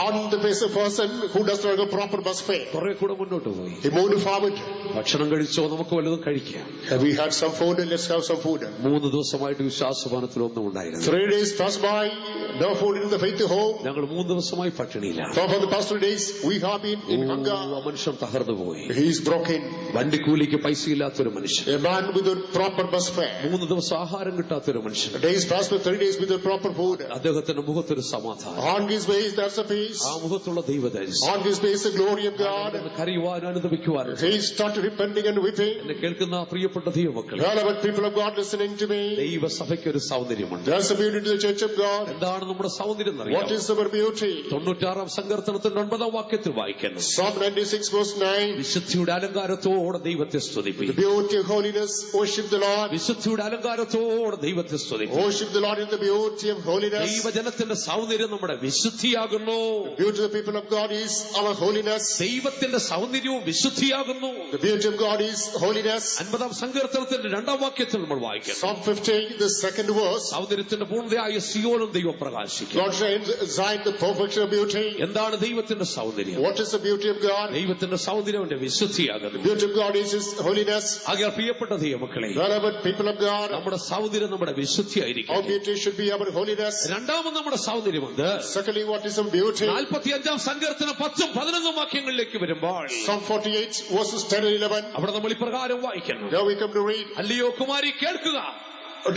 Speaker 2: on the face of a person who does not have a proper bus fare.
Speaker 1: കുറെ കൂടെ മുന്നോട്ട് പോയി.
Speaker 2: He moved forward.
Speaker 1: ഭക്ഷണം കഴിച്ചോ, നമുക്ക് വല്ലതും കഴിക്കാം.
Speaker 2: Have we had some food? Let's have some food.
Speaker 1: 3 ദിവസമായിട്ട് വിശ്വാസപാനത്തിൽ ഒന്നും ഉണ്ടായിരുന്നു.
Speaker 2: 3 days passed by, no food in the faith home.
Speaker 1: ഞങ്ങൾ 3 ദിവസമായി പട്ടിണിയിലാണ്.
Speaker 2: For the past 3 days, we have been in hunger.
Speaker 1: മനുഷ്യൻ തകർന്നു പോയി.
Speaker 2: He is broken.
Speaker 1: വണ്ടിക്കൂലിക്ക് പൈസയില്ലാത്തൊരു മനുഷ്യൻ.
Speaker 2: A man with a proper bus fare.
Speaker 1: 3 ദിവസം ആഹാരം കിട്ടാത്തൊരു മനുഷ്യൻ.
Speaker 2: Days passed by 3 days with a proper food.
Speaker 1: അദ്ദേഹത്തിന്റെ മുഖത്തൊരു സമാധാനം.
Speaker 2: On his face, there's a peace.
Speaker 1: ആ മുഖത്തുള്ള ദൈവതേജസ്.
Speaker 2: On his face, the glory of God.
Speaker 1: കരയുവാൻ അനുദപിക്കുവാൻ.
Speaker 2: He started repenting and weeping.
Speaker 1: എന്നെ കേൾക്കുന്ന പ്രിയപ്പെട്ട ദൈവമക്കളെ,
Speaker 2: Beloved people of God listening to me.
Speaker 1: ദൈവസഭയ്ക്ക് ഒരു സൗന്ദര്യമുണ്ട്.
Speaker 2: There's a beauty to the church of God.
Speaker 1: എന്താണ് നമ്മുടെ സൗന്ദര്യം
Speaker 2: What
Speaker 1: എന്നറിയാമോ?
Speaker 2: is our beauty?
Speaker 1: 96 സങ്കീർത്തനത്തിന്റെ 9 വാക്യത്തിൽ വായിക്കുന്നു.
Speaker 2: Psalm 96 verse 9.
Speaker 1: വിശുദ്ധിയുടെ അലങ്കാരത്തോടെ ദൈവത്തെ
Speaker 2: The
Speaker 1: സ്തുതിപ്പിക്കും.
Speaker 2: beauty of holiness, worship the Lord.
Speaker 1: വിശുദ്ധിയുടെ അലങ്കാരത്തോടെ ദൈവത്തെ സ്തുതിപ്പിക്കും.
Speaker 2: Worship the Lord in the beauty of holiness.
Speaker 1: ദൈവജനത്തിന്റെ സൗന്ദര്യം നമ്മുടെ വിശുദ്ധിയാകുന്നു.
Speaker 2: The beauty of the people of God is our holiness.
Speaker 1: ദൈവത്തിന്റെ സൗന്ദര്യവും വിശുദ്ധിയാകുന്നു.
Speaker 2: The beauty of God is holiness.
Speaker 1: 50 സങ്കീർത്തനത്തിന്റെ 2 വാക്യത്തിൽ നമ്മൾ വായിക്കുന്നു.
Speaker 2: Psalm 50, the second verse.
Speaker 1: സൗന്ദര്യത്തിന്റെ പൂർണ്ണതയായ സിയോനും ദൈവം പ്രകാശിക്കും.
Speaker 2: God shines Zion, the perfection of beauty.
Speaker 1: എന്താണ് ദൈവത്തിന്റെ സൗന്ദര്യം?
Speaker 2: What is the beauty of God?
Speaker 1: ദൈവത്തിന്റെ സൗന്ദര്യം അവന്റെ വിശുദ്ധിയാകുന്നു.
Speaker 2: The beauty of God is His holiness.
Speaker 1: ആകയാൽ പ്രിയപ്പെട്ട ദൈവമക്കളെ,
Speaker 2: Beloved people of God,
Speaker 1: നമ്മുടെ സൗന്ദര്യം നമ്മുടെ വിശുദ്ധിയായിരിക്കും.
Speaker 2: our beauty should be our holiness.
Speaker 1: രണ്ടാമത് നമ്മുടെ സൗന്ദര്യമുണ്ട്.
Speaker 2: Secondly, what is our beauty?
Speaker 1: 45 സങ്കീർത്തനം 10 11 വാക്യങ്ങളിലേക്ക് വരുമ്പോൾ
Speaker 2: Psalm 48 verses 10 and 11.
Speaker 1: അവിടെ നമ്മൾ ഇപ്രകാരം വായിക്കുന്നു.
Speaker 2: Now we come to read.
Speaker 1: അല്ലയോ കുമാരി, കേൾക്കുക,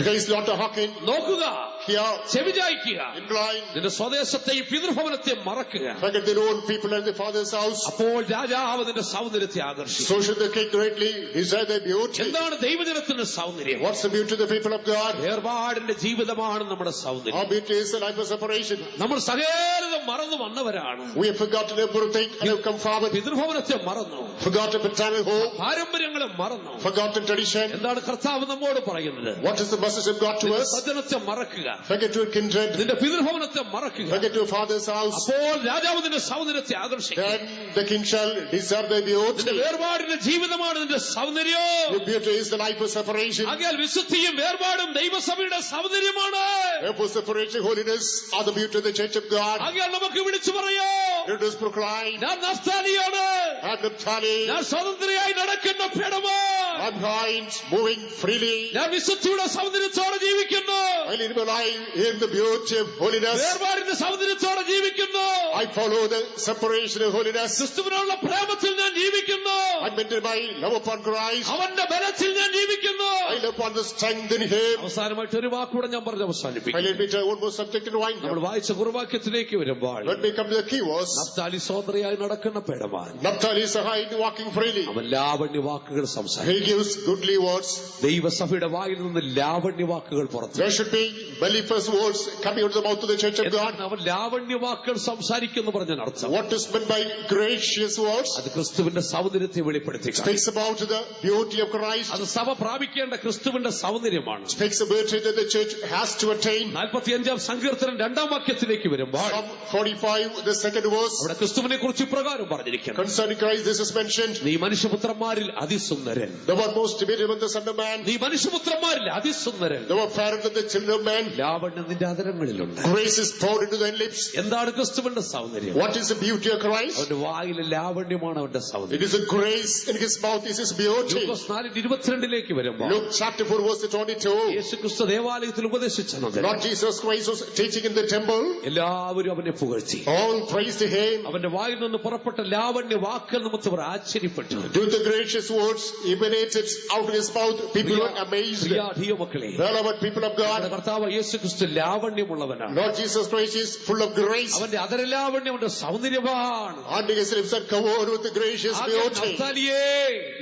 Speaker 2: Gaze not to hearken,
Speaker 1: നോക്കുക,
Speaker 2: hear,
Speaker 1: ചെവിചായിക്കുക,
Speaker 2: incline,
Speaker 1: നിന്റെ സ്വദേശത്തെയും പിതൃഭവനത്തെയും മറക്കുക.
Speaker 2: forget their own people and their father's house.
Speaker 1: അപ്പോൾ രാജാവ് നിന്റെ സൗന്ദര്യത്തെ ആകർഷിക്കും.
Speaker 2: So should the king greatly desire their beauty.
Speaker 1: എന്താണ് ദൈവജനത്തിന്റെ സൗന്ദര്യം?
Speaker 2: What's the beauty of the people of God?
Speaker 1: വേർപാടിന്റെ ജീവിതമാണ് നമ്മുടെ സൗന്ദര്യം.
Speaker 2: Our beauty is a life of separation.
Speaker 1: നമ്മൾ സകലതും മറന്നു വന്നവരാണ്.
Speaker 2: We have forgotten everything and have come forward.
Speaker 1: പിതൃഭവനത്തെ മറന്നു,
Speaker 2: Forgotten paternal home,
Speaker 1: പാരമ്പര്യങ്ങളെ മറന്നു.
Speaker 2: forgotten tradition.
Speaker 1: എന്താണ് കർത്താവ് നമ്മോട് പറയുന്നത്?
Speaker 2: What is the message of God to
Speaker 1: നിന്റെ
Speaker 2: us?
Speaker 1: സജ്ജനത്തെ മറക്കുക,
Speaker 2: Forget your kindred,
Speaker 1: നിന്റെ പിതൃഭവനത്തെ മറക്കുക.
Speaker 2: forget your father's house.
Speaker 1: അപ്പോൾ രാജാവ് നിന്റെ സൗന്ദര്യത്തെ ആകർഷിക്കും.
Speaker 2: Then the king shall desire their
Speaker 1: നിന്റെ
Speaker 2: beauty.
Speaker 1: വേർപാടിന്റെ ജീവിതമാണ് നിന്റെ സൗന്ദര്യം.
Speaker 2: Your beauty is the life of separation.
Speaker 1: ആകയാൽ വിശുദ്ധിയും വേർപാടും ദൈവസഭയുടെ സൗന്ദര്യമാണ്.
Speaker 2: Therefore, separation, holiness are the beauty of the church of God.
Speaker 1: ആകയാൽ നമുക്ക് വിളിച്ചു പറയാം,
Speaker 2: Let us proclaim,
Speaker 1: ഞാൻ നഫ്താലിയാണ്,
Speaker 2: I'm Naphtali,
Speaker 1: ഞാൻ സ്വതന്ത്രയായി നടക്കുന്ന പേടമാണ്,
Speaker 2: I'm kind, moving freely.
Speaker 1: ഞാൻ വിശുദ്ധിയുടെ സൗന്ദര്യത്തോടെ ജീവിക്കുന്നു,
Speaker 2: I live my life in the beauty of holiness.
Speaker 1: വേർപാടിന്റെ സൗന്ദര്യത്തോടെ ജീവിക്കുന്നു,
Speaker 2: I follow the separation of holiness.
Speaker 1: ക്രിസ്തുവിനുള്ള പ്രേമത്തിൽ ഞാൻ ജീവിക്കുന്നു,
Speaker 2: I maintain my love upon Christ.
Speaker 1: അവന്റെ ബലത്തിൽ ഞാൻ ജീവിക്കുന്നു.
Speaker 2: I live upon the strength in Him.
Speaker 1: അവസാനമായിട്ട് ഒരു വാക്കുകൂടെ ഞാൻ പറഞ്ഞ്
Speaker 2: I
Speaker 1: അവസാനിപ്പിക്കും.
Speaker 2: let me tell one more subject in wine.
Speaker 1: നമ്മൾ വായിച്ച കുറുവാക്യത്തിലേക്ക് വരുമ്പോൾ
Speaker 2: Let me come to the key words.
Speaker 1: Naphtali സ്വതന്ത്രയായി നടക്കുന്ന പേടമാൻ,
Speaker 2: Naphtali is a hind walking freely.
Speaker 1: അവൻ ലാവണ്യ വാക്കുകൾ സംസാരിക്കും.
Speaker 2: He gives goodly words.
Speaker 1: ദൈവസഭയുടെ വായിൽ നിന്ന് ലാവണ്യ വാക്കുകൾ പുറത്തു.
Speaker 2: There should be mellifluous words coming out of the mouth of the church of God.
Speaker 1: അവൻ ലാവണ്യ വാക്കുകൾ സംസാരിക്കുന്നു പറഞ്ഞ അർത്ഥം,
Speaker 2: What is meant by gracious words?
Speaker 1: അത് ക്രിസ്തുവിന്റെ സൗന്ദര്യത്തെ വെളിപ്പെടുത്തി,
Speaker 2: Speaks about the beauty of Christ.
Speaker 1: അത് സഭ പ്രാപിക്കേണ്ട ക്രിസ്തുവിന്റെ സൗന്ദര്യമാണ്.
Speaker 2: Speaks the beauty that the church has to attain.
Speaker 1: 45 സങ്കീർത്തനം 2 വാക്യത്തിലേക്ക് വരുമ്പോൾ
Speaker 2: Psalm 45, the second verse.
Speaker 1: അവിടെ ക്രിസ്തുവിനെ കുറിച്ച് ഇപ്രകാരം പറഞ്ഞിരിക്കുന്നു,
Speaker 2: Concerning Christ, this is mentioned.
Speaker 1: നീ മനുഷ്യപുത്രന്മാരിൽ അതിസുന്ദരൻ,
Speaker 2: The one most beautiful than the Son of Man.
Speaker 1: നീ മനുഷ്യപുത്രന്മാരിൽ അതിസുന്ദരൻ,
Speaker 2: The one fairer than the children of men.
Speaker 1: ലാവണ്യം നിന്റെ അതരങ്ങളിലുണ്ട്.
Speaker 2: Grace is poured into thy lips.
Speaker 1: എന്താണ് ക്രിസ്തുവിന്റെ സൗന്ദര്യം?
Speaker 2: What is the beauty of Christ?
Speaker 1: അവന്റെ വായിലെ ലാവണ്യമാണ് അവന്റെ
Speaker 2: It
Speaker 1: സൗന്ദര്യം.
Speaker 2: is a grace in his mouth is his beauty.
Speaker 1: ലൂക്കോസ് 4:22 വരുമ്പോൾ
Speaker 2: Luke chapter 4 verse 22.
Speaker 1: യേശുക്രിസ്തു ദേവാലയത്തിൽ ഉപദേശിച്ചത്,
Speaker 2: Lord Jesus Christ was teaching in the temple.
Speaker 1: എല്ലാവരും അവനെ പുകഴ്ത്തി.
Speaker 2: All praise to him.
Speaker 1: അവന്റെ വായിൽ നിന്ന് പുറപ്പെട്ട ലാവണ്യ വാക്കുകൾ നിമിത്തം അവർ ആശ്ചര്യപ്പെട്ടു.
Speaker 2: Due to the gracious words emanated out of his mouth, people were amazed.
Speaker 1: പ്രിയ മക്കളെ,
Speaker 2: Beloved people of God,
Speaker 1: കർത്താവ് യേശുക്രിസ്തു ലാവണ്യമുള്ളവനാണ്.
Speaker 2: Lord Jesus Christ is full of grace.
Speaker 1: അവന്റെ അതരലാവണ്യം അവന്റെ സൗന്ദര്യമാണ്.
Speaker 2: And his lips are covered with the gracious beauty.
Speaker 1: നഫ്താലിയേ,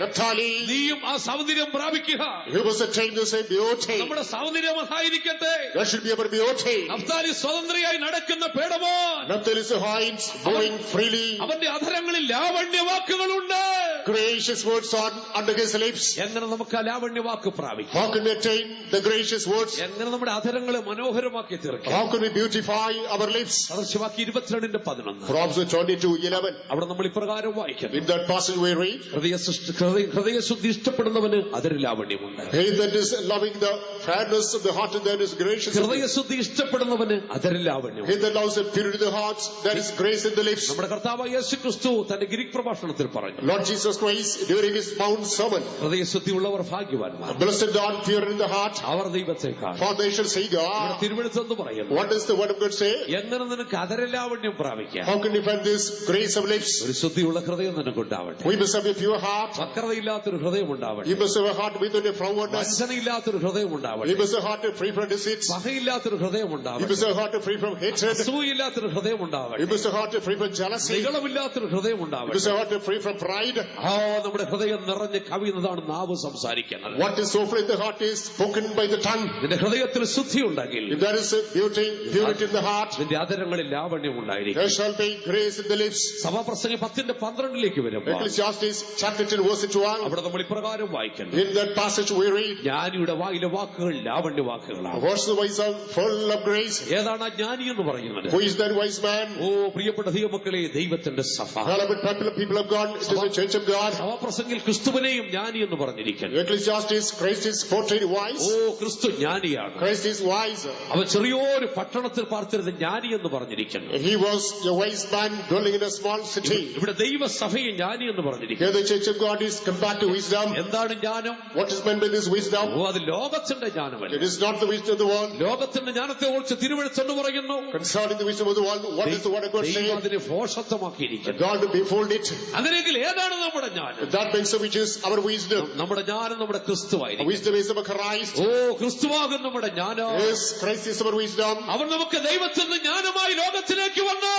Speaker 2: Naphtali,
Speaker 1: നീയും ആ സൗന്ദര്യം പ്രാപിക്കുക.
Speaker 2: he was attained the same beauty.
Speaker 1: നമ്മുടെ സൗന്ദര്യം അതായിരിക്കട്ടെ.
Speaker 2: That should be our beauty.
Speaker 1: Naphtali സ്വതന്ത്രയായി നടക്കുന്ന പേടമാൻ,
Speaker 2: Naphtali is a hind going freely.
Speaker 1: അവന്റെ അധരങ്ങളിൽ ലാവണ്യ വാക്കുകളുണ്ട്.
Speaker 2: Gracious words are under his lips.
Speaker 1: എങ്ങനെ നമുക്ക് ആ ലാവണ്യ വാക്ക് പ്രാപിക്കാം?
Speaker 2: How can we attain the gracious words?
Speaker 1: എങ്ങനെ നമ്മുടെ അധരങ്ങളെ മനോഹരമാക്കി തീർക്കാം?
Speaker 2: How can we beautify our lips?
Speaker 1: സദൃശവാക്യം 22:11.
Speaker 2: Proverbs 22:11.
Speaker 1: അവിടെ നമ്മൾ ഇപ്രകാരം വായിക്കുന്നു,
Speaker 2: In that passage we read,
Speaker 1: ഹൃദയശുദ്ധി ഇഷ്ടപ്പെടുന്നവന് അതിന് ലാവണ്യമുണ്ട്.
Speaker 2: he that is loving the fairness of the heart and that is gracious.
Speaker 1: ഹൃദയശുദ്ധി ഇഷ്ടപ്പെടുന്നവന് അതിന് ലാവണ്യമുണ്ട്.
Speaker 2: He that loves the purity of the heart, that is grace in the lips.
Speaker 1: നമ്മുടെ കർത്താവ് യേശുക്രിസ്തു തന്റെ Greek പ്രഭാഷണത്തിൽ പറഞ്ഞു,
Speaker 2: Lord Jesus Jesus Christ during his Mount Sermon.
Speaker 1: ഹൃദയശുദ്ധിയുള്ളവർ ഭാഗ്യവാന്മാർ,
Speaker 2: Blessed are pure in the heart,
Speaker 1: അവർ ദൈവത്തെ കാണും.
Speaker 2: for they shall see God.
Speaker 1: തിരുവെഴുത്തെന്ന് പറയുന്നു,
Speaker 2: What does the word of God say?
Speaker 1: എങ്ങനെ നിനക്ക് അതരലാവണ്യം പ്രാപിക്കാം?
Speaker 2: How can you find this grace of lips?
Speaker 1: ഒരു ശുദ്ധിയുള്ള ഹൃദയം നിനക്കുണ്ടാവട്ടെ.
Speaker 2: We must have a pure heart.
Speaker 1: വക്രതയില്ലാത്തൊരു ഹൃദയം ഉണ്ടാവട്ടെ.
Speaker 2: You must have a heart without a frowardness.
Speaker 1: വഞ്ചനയില്ലാത്തൊരു ഹൃദയം
Speaker 2: You
Speaker 1: ഉണ്ടാവട്ടെ.
Speaker 2: must have a heart free from deceit.
Speaker 1: പകയില്ലാത്തൊരു ഹൃദയം
Speaker 2: You
Speaker 1: ഉണ്ടാവട്ടെ.
Speaker 2: must have a heart free from hatred.
Speaker 1: അസൂയില്ലാത്തൊരു ഹൃദയം
Speaker 2: You
Speaker 1: ഉണ്ടാവട്ടെ.
Speaker 2: must have a heart free from jealousy. You
Speaker 1: നികളമില്ലാത്തൊരു ഹൃദയം
Speaker 2: must
Speaker 1: ഉണ്ടാവട്ടെ.
Speaker 2: have a heart free from pride.
Speaker 1: നമ്മുടെ ഹൃദയം നിറഞ്ഞ് കവിയുന്നതാണ് നാവ് സംസാരിക്കുന്നത്.
Speaker 2: What is so full in the heart is spoken by the tongue.
Speaker 1: നിന്റെ ഹൃദയത്തിൽ ശുദ്ധി ഉണ്ടെങ്കിൽ
Speaker 2: If there is a purity in the heart,
Speaker 1: നിന്റെ ആദരങ്ങളിൽ ലാവണ്യം ഉണ്ടായിരിക്കും.
Speaker 2: there shall be grace in the lips.
Speaker 1: സഭാപ്രസംഗം 10:12 വരുമ്പോൾ
Speaker 2: Ecclesiastes chapter 10 verse 12.
Speaker 1: അവിടെ നമ്മൾ ഇപ്രകാരം വായിക്കുന്നു,
Speaker 2: In that passage we read,
Speaker 1: ജ്ഞാനിയുടെ വായിലെ വാക്കുകൾ ലാവണ്യ വാക്കുകളാണ്.
Speaker 2: words of the wise are full of grace.
Speaker 1: ഏതാണ് ആ ജ്ഞാനി എന്ന് പറയുന്നത്?
Speaker 2: Who is that wise man?
Speaker 1: ഓ പ്രിയപ്പെട്ട ദൈവമക്കളെ, ദൈവത്തിന്റെ സഭ.
Speaker 2: Beloved people of God, it is the church of God.
Speaker 1: സഭാപ്രസംഗിൽ ക്രിസ്തുവിനെയും ജ്ഞാനി എന്ന് പറഞ്ഞിരിക്കുന്നു.
Speaker 2: Ecclesiastes, Christ is portrayed wise.
Speaker 1: ഓ ക്രിസ്തു ജ്ഞാനിയാണ്.
Speaker 2: Christ is wise.
Speaker 1: അവൻ ചെറിയൊരു പട്ടണത്തിൽ പാർത്തിരുന്ന ജ്ഞാനി എന്ന് പറഞ്ഞിരിക്കുന്നു.
Speaker 2: He was a wise man dwelling in a small city.
Speaker 1: ഇവിടെ ദൈവസഭയെ ജ്ഞാനി എന്ന് പറഞ്ഞിരിക്കുന്നു.
Speaker 2: Here the church of God is compared to wisdom.
Speaker 1: എന്താണ് ജ്ഞാനം?
Speaker 2: What is meant by this wisdom?
Speaker 1: ഓ അത് ലോകത്തിന്റെ ജ്ഞാനമല്ല.
Speaker 2: It is not the wisdom of the world.
Speaker 1: ലോകത്തിന്റെ ജ്ഞാനത്തെ കുറിച്ച് തിരുവെഴുത്തെന്ന് പറയുന്നു,
Speaker 2: Concerning the wisdom of the world, what is the word of God
Speaker 1: ദൈവം
Speaker 2: saying?
Speaker 1: അതിനെ ഭോഷത്വമാക്കിയിരിക്കുന്നു.
Speaker 2: God to befold it.
Speaker 1: അങ്ങനെയെങ്കിൽ ഏതാണ് നമ്മുടെ ജ്ഞാനം?
Speaker 2: That means which is our wisdom.
Speaker 1: നമ്മുടെ ജ്ഞാനം നമ്മുടെ ക്രിസ്തുവായിരിക്കും.
Speaker 2: Wisdom is of Christ.
Speaker 1: ഓ ക്രിസ്തുവാകും നമ്മുടെ ജ്ഞാനം.
Speaker 2: Yes, Christ is our wisdom.
Speaker 1: അവൻ നമുക്ക് ദൈവത്തിൽ നിന്ന് ജ്ഞാനമായി ലോകത്തിലേക്ക് വന്നു.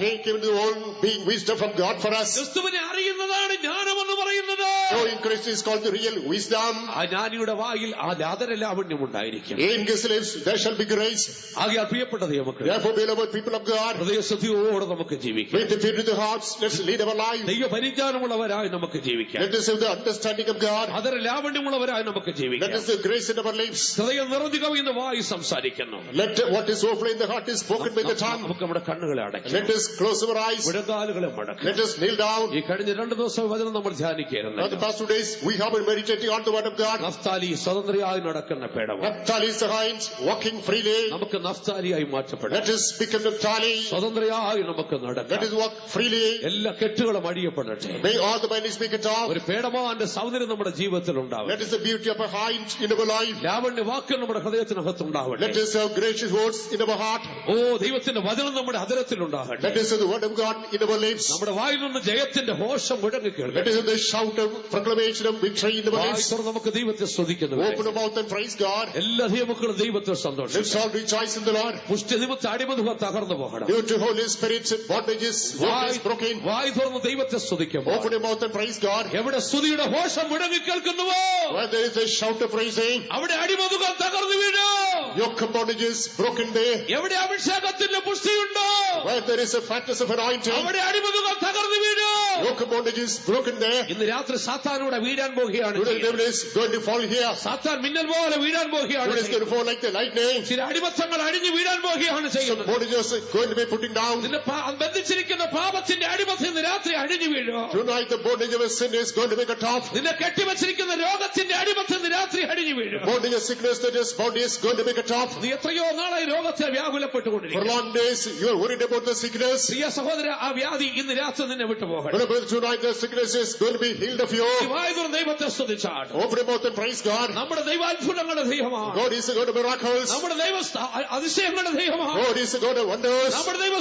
Speaker 2: He came to the world being wisdom from God for us.
Speaker 1: ക്രിസ്തുവിനെ അറിയുന്നതാണ് ജ്ഞാനമെന്ന് പറയുന്നത്.
Speaker 2: Knowing Christ is called the real wisdom.
Speaker 1: ആ ജ്ഞാനിയുടെ വായിൽ ആ ആദരലാവണ്യം ഉണ്ടായിരിക്കും.
Speaker 2: In his lips there shall be grace.
Speaker 1: ആകയാൽ പ്രിയപ്പെട്ട ദൈവമക്കളെ,
Speaker 2: Therefore, beloved people of God,
Speaker 1: ഹൃദയശുദ്ധിയോടെ നമുക്ക് ജീവിക്കാം.
Speaker 2: with the purity of the hearts, let's lead our life.
Speaker 1: ദൈവപരിജ്ഞാനമുള്ളവരായി നമുക്ക് ജീവിക്കാം.
Speaker 2: Let us have the understanding of God.
Speaker 1: ആദരലാവണ്യമുള്ളവരായി നമുക്ക്
Speaker 2: Let
Speaker 1: ജീവിക്കാം.
Speaker 2: us have grace in our lips.
Speaker 1: ഹൃദയം നിറഞ്ഞു കവിയുന്ന വായി സംസാരിക്കുന്നു.
Speaker 2: Let what is overflow in the heart is spoken by the tongue.
Speaker 1: നമുക്ക് നമ്മുടെ കണ്ണുകളെ അടയ്ക്കാം.
Speaker 2: Let us close our eyes.
Speaker 1: വിടകാലുകളെ മടക്കാം.
Speaker 2: Let us kneel down.
Speaker 1: ഈ കഴിഞ്ഞ 2 ദിവസം വചനം നമ്മൾ
Speaker 2: Now
Speaker 1: ധ്യാനിക്കുകയായിരുന്നു.
Speaker 2: the past 2 days we have been meditating on the word of God.
Speaker 1: Naphtali സ്വതന്ത്രയായി നടക്കുന്ന പേടവ.
Speaker 2: Naphtali is the hind walking freely.
Speaker 1: നമുക്ക് നഫ്താലിയായി മാറ്റപ്പെടാം.
Speaker 2: Let us become Naphtali.
Speaker 1: സ്വതന്ത്രയായി നമുക്ക്
Speaker 2: Let
Speaker 1: നടക്കാം.
Speaker 2: us walk freely.
Speaker 1: എല്ലാ കെട്ടുകളും അടിയപ്പെടട്ടെ.
Speaker 2: May all the bindings be cut off.
Speaker 1: ഒരു പേടമാന്റെ സൗന്ദര്യം നമ്മുടെ ജീവിതത്തിൽ ഉണ്ടാവും.
Speaker 2: Let us the beauty of a hind in our life.
Speaker 1: ലാവണ്യ വാക്കുകൾ നമ്മുടെ ഹൃദയത്തിനകത്തുണ്ടാവട്ടെ.
Speaker 2: Let us have gracious words in our heart.
Speaker 1: ഓ ദൈവത്തിന്റെ വചനം നമ്മുടെ ഹൃദയത്തിൽ ഉണ്ടാകട്ടെ.
Speaker 2: Let us have the word of God in our lips.
Speaker 1: നമ്മുടെ വായിൽ നിന്ന് ജയത്തിന്റെ ഘോഷം മുഴങ്ങി
Speaker 2: Let
Speaker 1: കേൾക്കട്ടെ.
Speaker 2: us have the shout of proclamation of victory in our
Speaker 1: വായി
Speaker 2: lips.
Speaker 1: തുറന്ന് നമുക്ക് ദൈവത്തെ സ്തുതിക്കുന്നു.
Speaker 2: Open our mouth and praise God.
Speaker 1: എല്ലാ ദൈവമക്കളും ദൈവത്തെ സന്തോഷം.
Speaker 2: Let's all rejoice in the Lord.
Speaker 1: പുഷ്ടി നിമിത്ത അടിമതുക തകർന്നു പോകണം.
Speaker 2: Due to Holy Spirit, bondages, yoke is broken.
Speaker 1: വായി തുറന്ന് ദൈവത്തെ സ്തുതിക്കുമ്പോൾ
Speaker 2: Open your mouth and praise God.
Speaker 1: എവിടെ സ്തുതിയുടെ ഘോഷം മുഴങ്ങി കേൾക്കുന്നുവോ
Speaker 2: Where there is a shout of praising,
Speaker 1: അവിടെ അടിമതുക തകർന്നു വീഴും.
Speaker 2: yoke of bondages broken there.
Speaker 1: എവിടെ അഭിഷേകത്തിന്റെ പുഷ്ടിയുണ്ടോ
Speaker 2: Where there is a fatness of anointing,
Speaker 1: അവിടെ അടിമതുക തകർന്നു വീഴും.
Speaker 2: yoke of bondages broken there.
Speaker 1: ഇന്ന് രാത്രി സാത്താനൂടെ വീഴാൻ പോകുകയാണ്.
Speaker 2: Today the devil is going to fall here.
Speaker 1: സാത്താൻ മിന്നൽ പോലെ വീഴാൻ പോകുകയാണ്.
Speaker 2: Today is going to fall like the lightning.
Speaker 1: ചില അടിമത്തങ്ങൾ അടിഞ്ഞു വീഴാൻ പോകുകയാണ് ചെയ്യുന്നത്.
Speaker 2: Bondages are going to be putting down.
Speaker 1: നിന്നെ ബന്ധിച്ചിരിക്കുന്ന പാപത്തിന്റെ അടിമത്തിൽ ഇന്ന് രാത്രി അടിഞ്ഞു വീഴും.
Speaker 2: Tonight the bondage of a sin is going to be cut off.
Speaker 1: നിന്നെ കെട്ടിവച്ചിരിക്കുന്ന രോഗത്തിന്റെ അടിമത്തിൽ ഇന്ന് രാത്രി അടിഞ്ഞു വീഴും.
Speaker 2: Bondage of sickness that is body is going to be cut off.
Speaker 1: നീ എത്രയോ നാളായി രോഗത്തെ
Speaker 2: For
Speaker 1: വ്യാകുലപ്പെട്ടുകൊണ്ടിരിക്കുന്നു.
Speaker 2: long days you are worried about the sickness.
Speaker 1: പ്രിയ സഹോദര, ആ വ്യാധി ഇന്ന് രാത്രി നിന്നെ വിട്ടുപോകണം.
Speaker 2: But tonight the sickness is going to be healed of you.
Speaker 1: ദൈവത്തെ സ്തുതിച്ചാണ്.
Speaker 2: Open your mouth and praise God.
Speaker 1: നമ്മുടെ ദൈവാത്ഭുതങ്ങളുടെ ദൈവമാണ്.
Speaker 2: God is a God of miracles.
Speaker 1: നമ്മുടെ ദൈവ അതിശയങ്ങളുടെ ദൈവമാണ്.
Speaker 2: God is a God of wonders.
Speaker 1: നമ്മുടെ ദൈവ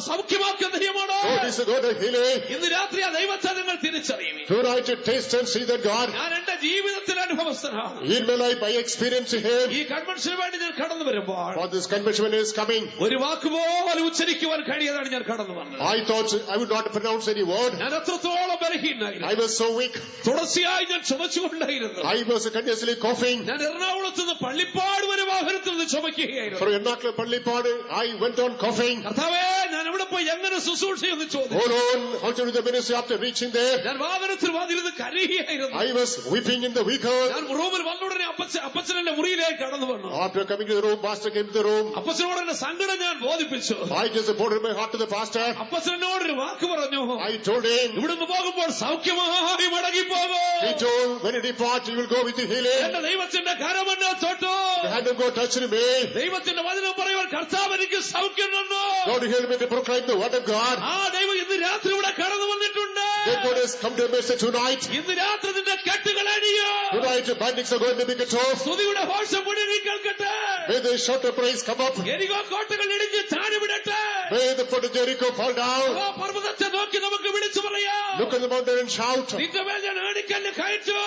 Speaker 1: സൗഖ്യമാക്കുന്ന ദൈവമാണ്.
Speaker 2: God is a God of healing.
Speaker 1: ഇന്ന് രാത്രി ആ ദൈവത്തെ നിങ്ങൾ തിരിച്ചറിയും.
Speaker 2: Tonight you taste and see that God.
Speaker 1: ഞാൻ എന്റെ ജീവിതത്തിൽ അനുഭവസ്ഥനാണ്.
Speaker 2: In my life I experience Him.
Speaker 1: ഈ കൺവെൻഷന് വേണ്ടി ഞാൻ കടന്നു വരുമ്പോൾ
Speaker 2: For this convention is coming.
Speaker 1: ഒരു വാക്കുപോലെ ഉച്ചരിക്കുവാൻ കഴിയാതാണ് ഞാൻ കടന്നു വന്നത്.
Speaker 2: I thought I would not pronounce any word.
Speaker 1: ഞാൻ അത്രത്തോളം ബലഹീനായിരുന്നു.
Speaker 2: I was so weak.
Speaker 1: തുടർച്ചയായി ഞാൻ ചുമച്ചുകൊണ്ടായിരുന്നു.
Speaker 2: I was continuously coughing.
Speaker 1: ഞാൻ എറണാകുളത്ത് നിന്ന് പള്ളിപ്പാട് വരെ വാഹനത്തിൽ നിന്ന് ചുമക്കുകയായിരുന്നു.
Speaker 2: For Ernakulam Pallipadu, I went on coughing.
Speaker 1: കർത്താവേ, ഞാൻ എവിടെ പോയി എങ്ങനെ ശുശ്രൂഷയെന്ന് ചോദിച്ചു.
Speaker 2: Hold on, how to do the ministry after reaching there?
Speaker 1: ഞാൻ വാഹനത്തിൽ വന്നിരുന്ന് കരയുകയായിരുന്നു.
Speaker 2: I was weeping in the vehicle.
Speaker 1: ഞാൻ റൂമിൽ വന്നുടനെ അപ്പച്ചൻ എന്റെ മുറിയിലേക്ക് കടന്നു വന്നു.
Speaker 2: After coming to the room, pastor came to the room.
Speaker 1: അപ്പച്ചനോട് എന്റെ സങ്കടം ഞാൻ ബോധിപ്പിച്ചു.
Speaker 2: I just reported my heart to the pastor.
Speaker 1: അപ്പച്ചനോട് ഒരു വാക്ക് പറഞ്ഞു.
Speaker 2: I told him.
Speaker 1: ഇവിടുന്ന് പോകുമ്പോൾ സൗഖ്യമായി മടങ്ങിപ്പോകും.
Speaker 2: He told, when you depart, you will go with the healing.
Speaker 1: എന്റെ ദൈവത്തിന്റെ കരമെന്നെ തൊട്ടു.
Speaker 2: The hand of God touched me.
Speaker 1: ദൈവത്തിന്റെ വചനം പറയുവാൻ കർത്താവ് എനിക്ക് സൗഖ്യം തന്നു.
Speaker 2: God help me to proclaim the word of God.
Speaker 1: ആ ദൈവം ഇന്ന് രാത്രി ഇവിടെ കടന്നു വന്നിട്ടുണ്ട്.
Speaker 2: Dead bodies come to a message tonight.
Speaker 1: ഇന്ന് രാത്രി നിന്റെ കെട്ടുകൾ അഴിയോ.
Speaker 2: Tonight your bindings are going to be cut off.
Speaker 1: സ്തുതിയുടെ ഘോഷം മുഴുവൻ കേൾക്കട്ടെ.
Speaker 2: May the shout of praise come up.
Speaker 1: യെരിഹോ കോട്ടകൾ ഇടിഞ്ഞ് താഴെ വിടട്ടെ.
Speaker 2: May the foot of Jericho fall down.
Speaker 1: ആ പർവ്വതത്തെ നോക്കി നമുക്ക് വിളിച്ചു പറയാം.
Speaker 2: Look at the mountain and shout.
Speaker 1: നിന്റെ മേൽ ഞാൻ ആണിക്കല്ല് കയറ്റു.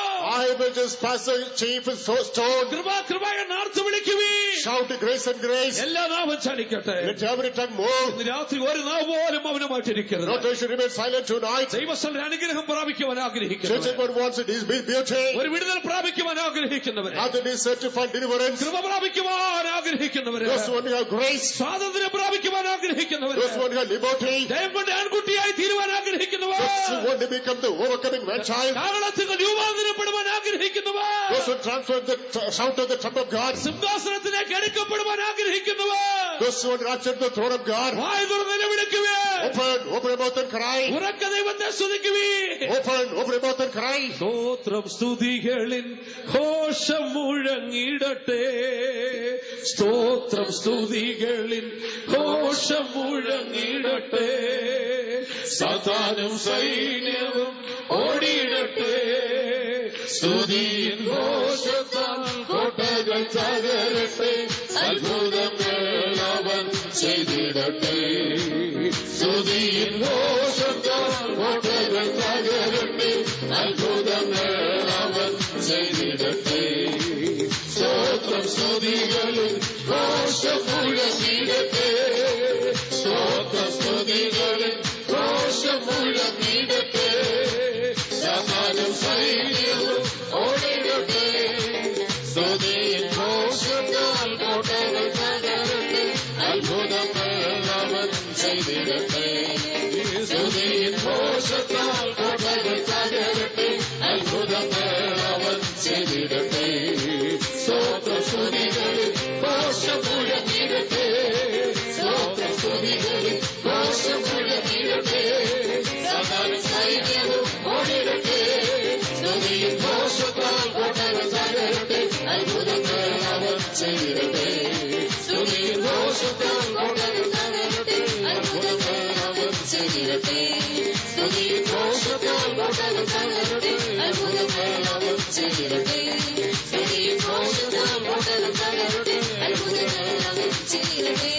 Speaker 2: I will just pass the chief and so stone.
Speaker 1: കൃപ കൃപ എന്ന് ആർത്തു വിളിക്കുവീ.
Speaker 2: Shout grace and grace.
Speaker 1: എല്ലാ നാവും ചലിക്കട്ടെ.
Speaker 2: Let every tongue move.
Speaker 1: ഇന്ന് രാത്രി ഒരു നാവ് പോലും മൗനമായിട്ടിരിക്കരുത്.
Speaker 2: Not I should remain silent tonight.
Speaker 1: ദൈവസ്ഥന്റെ അനുഗ്രഹം പ്രാപിക്കുവാൻ
Speaker 2: Church
Speaker 1: ആഗ്രഹിക്കുന്നവർ,
Speaker 2: God wants it is beauty.
Speaker 1: ഒരു വിടുതൽ പ്രാപിക്കുവാൻ ആഗ്രഹിക്കുന്നവര്,
Speaker 2: Other is set to find deliverance.
Speaker 1: കൃപ പ്രാപിക്കുവാൻ ആഗ്രഹിക്കുന്നവര്,
Speaker 2: Those who have grace.
Speaker 1: സ്വാതന്ത്ര്യം പ്രാപിക്കുവാൻ ആഗ്രഹിക്കുന്നവര്,
Speaker 2: Those who have liberty.
Speaker 1: ദൈവം കൊണ്ട് ആൺകുട്ടിയായി തീരുവാൻ ആഗ്രഹിക്കുന്നവർ,
Speaker 2: Those who want to become the overcoming man child.
Speaker 1: കാഹളത്തിൽ രൂപാന്തരപ്പെടുവാൻ ആഗ്രഹിക്കുന്നവർ,
Speaker 2: Those who transfer the shout of the trump of God.
Speaker 1: സിംഹാസനത്തിലേക്ക് എടുക്കപ്പെടുവാൻ ആഗ്രഹിക്കുന്നവർ,
Speaker 2: Those who want to rapture the throne of God.
Speaker 1: വായ തുറന്ന് നിലവിളിക്കുവേ.
Speaker 2: Open your mouth and cry.
Speaker 1: ഉറക്ക ദൈവത്തെ സ്തുതിക്കുവേ.
Speaker 2: Open your mouth and cry.
Speaker 1: സ്തോത്രം സ്തുതികളിൻ ഘോഷം മുഴങ്ങിടട്ടെ. സ്തോത്രം സ്തുതികളിൻ ഘോഷം മുഴങ്ങിടട്ടെ. സാത്താനും സൈന്യവും ഓടിയിടട്ടെ. സ്തുതിയിൻ ഘോഷത്താൽ കോട്ടകൾ തകരട്ടെ. അത്ഭുതങ്ങൾ അവൻ ചെയ്തിടട്ടെ. സ്തുതിയിൻ ഘോഷത്താൽ കോട്ടകൾ തകരട്ടെ. അത്ഭുതങ്ങൾ അവൻ ചെയ്തിടട്ടെ. സ്തോത്രം സ്തുതികളിൽ ഘോഷം മുഴങ്ങിടട്ടെ. സ്തോത്രം സ്തുതികളിൽ ഘോഷം മുഴങ്ങിടട്ടെ. സാത്താനും സൈന്യവും ഓടിടട്ടെ. സ്തുതിയിൻ ഘോഷത്താൽ കോട്ടകൾ തകരട്ടെ. അത്ഭുതങ്ങൾ അവൻ ചെയ്തിടട്ടെ. സ്തുതിയിൻ ഘോഷത്താൽ കോട്ടകൾ തകരട്ടെ. അത്ഭുതങ്ങൾ അവൻ ചെയ്തിടട്ടെ. സ്തോത്ര സ്തുതികളിൽ ഘോഷം മുഴങ്ങിടട്ടെ. സ്തോത്ര സ്തുതികളിൽ ഘോഷം മുഴങ്ങിടട്ടെ. സാത്താനും സൈന്യവും ഓടിടട്ടെ. സ്തുതിയിൻ ഘോഷത്താൽ കോട്ടകൾ തകരട്ടെ. അത്ഭുതങ്ങൾ അവൻ ചെയ്തിടട്ടെ. സ്തുതിയിൻ ഘോഷത്താൽ കോട്ടകൾ തകരട്ടെ. അത്ഭുതങ്ങൾ അവൻ ചെയ്തിടട്ടെ. സ്തുതിയിൻ ഘോഷത്താൽ കോട്ടകൾ തകരട്ടെ. അത്ഭുതങ്ങൾ അവൻ ചെയ്തിടട്ടെ. സ്തുതിയിൻ ഘോഷത്താൽ കോട്ടകൾ തകരട്ടെ. അത്ഭുതങ്ങൾ അവൻ ചെയ്തിടട്ടെ.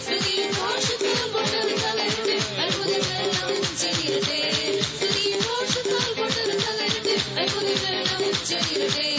Speaker 1: സ്തുതിയിൻ ഘോഷത്താൽ കോട്ടകൾ തകരട്ടെ. അത്ഭുതങ്ങൾ അവൻ ചെയ്തിടട്ടെ. സ്തുതിയിൻ ഘോഷത്താൽ കോട്ടകൾ തകരട്ടെ. അത്ഭുതങ്ങൾ അവൻ ചെയ്തിടട്ടെ.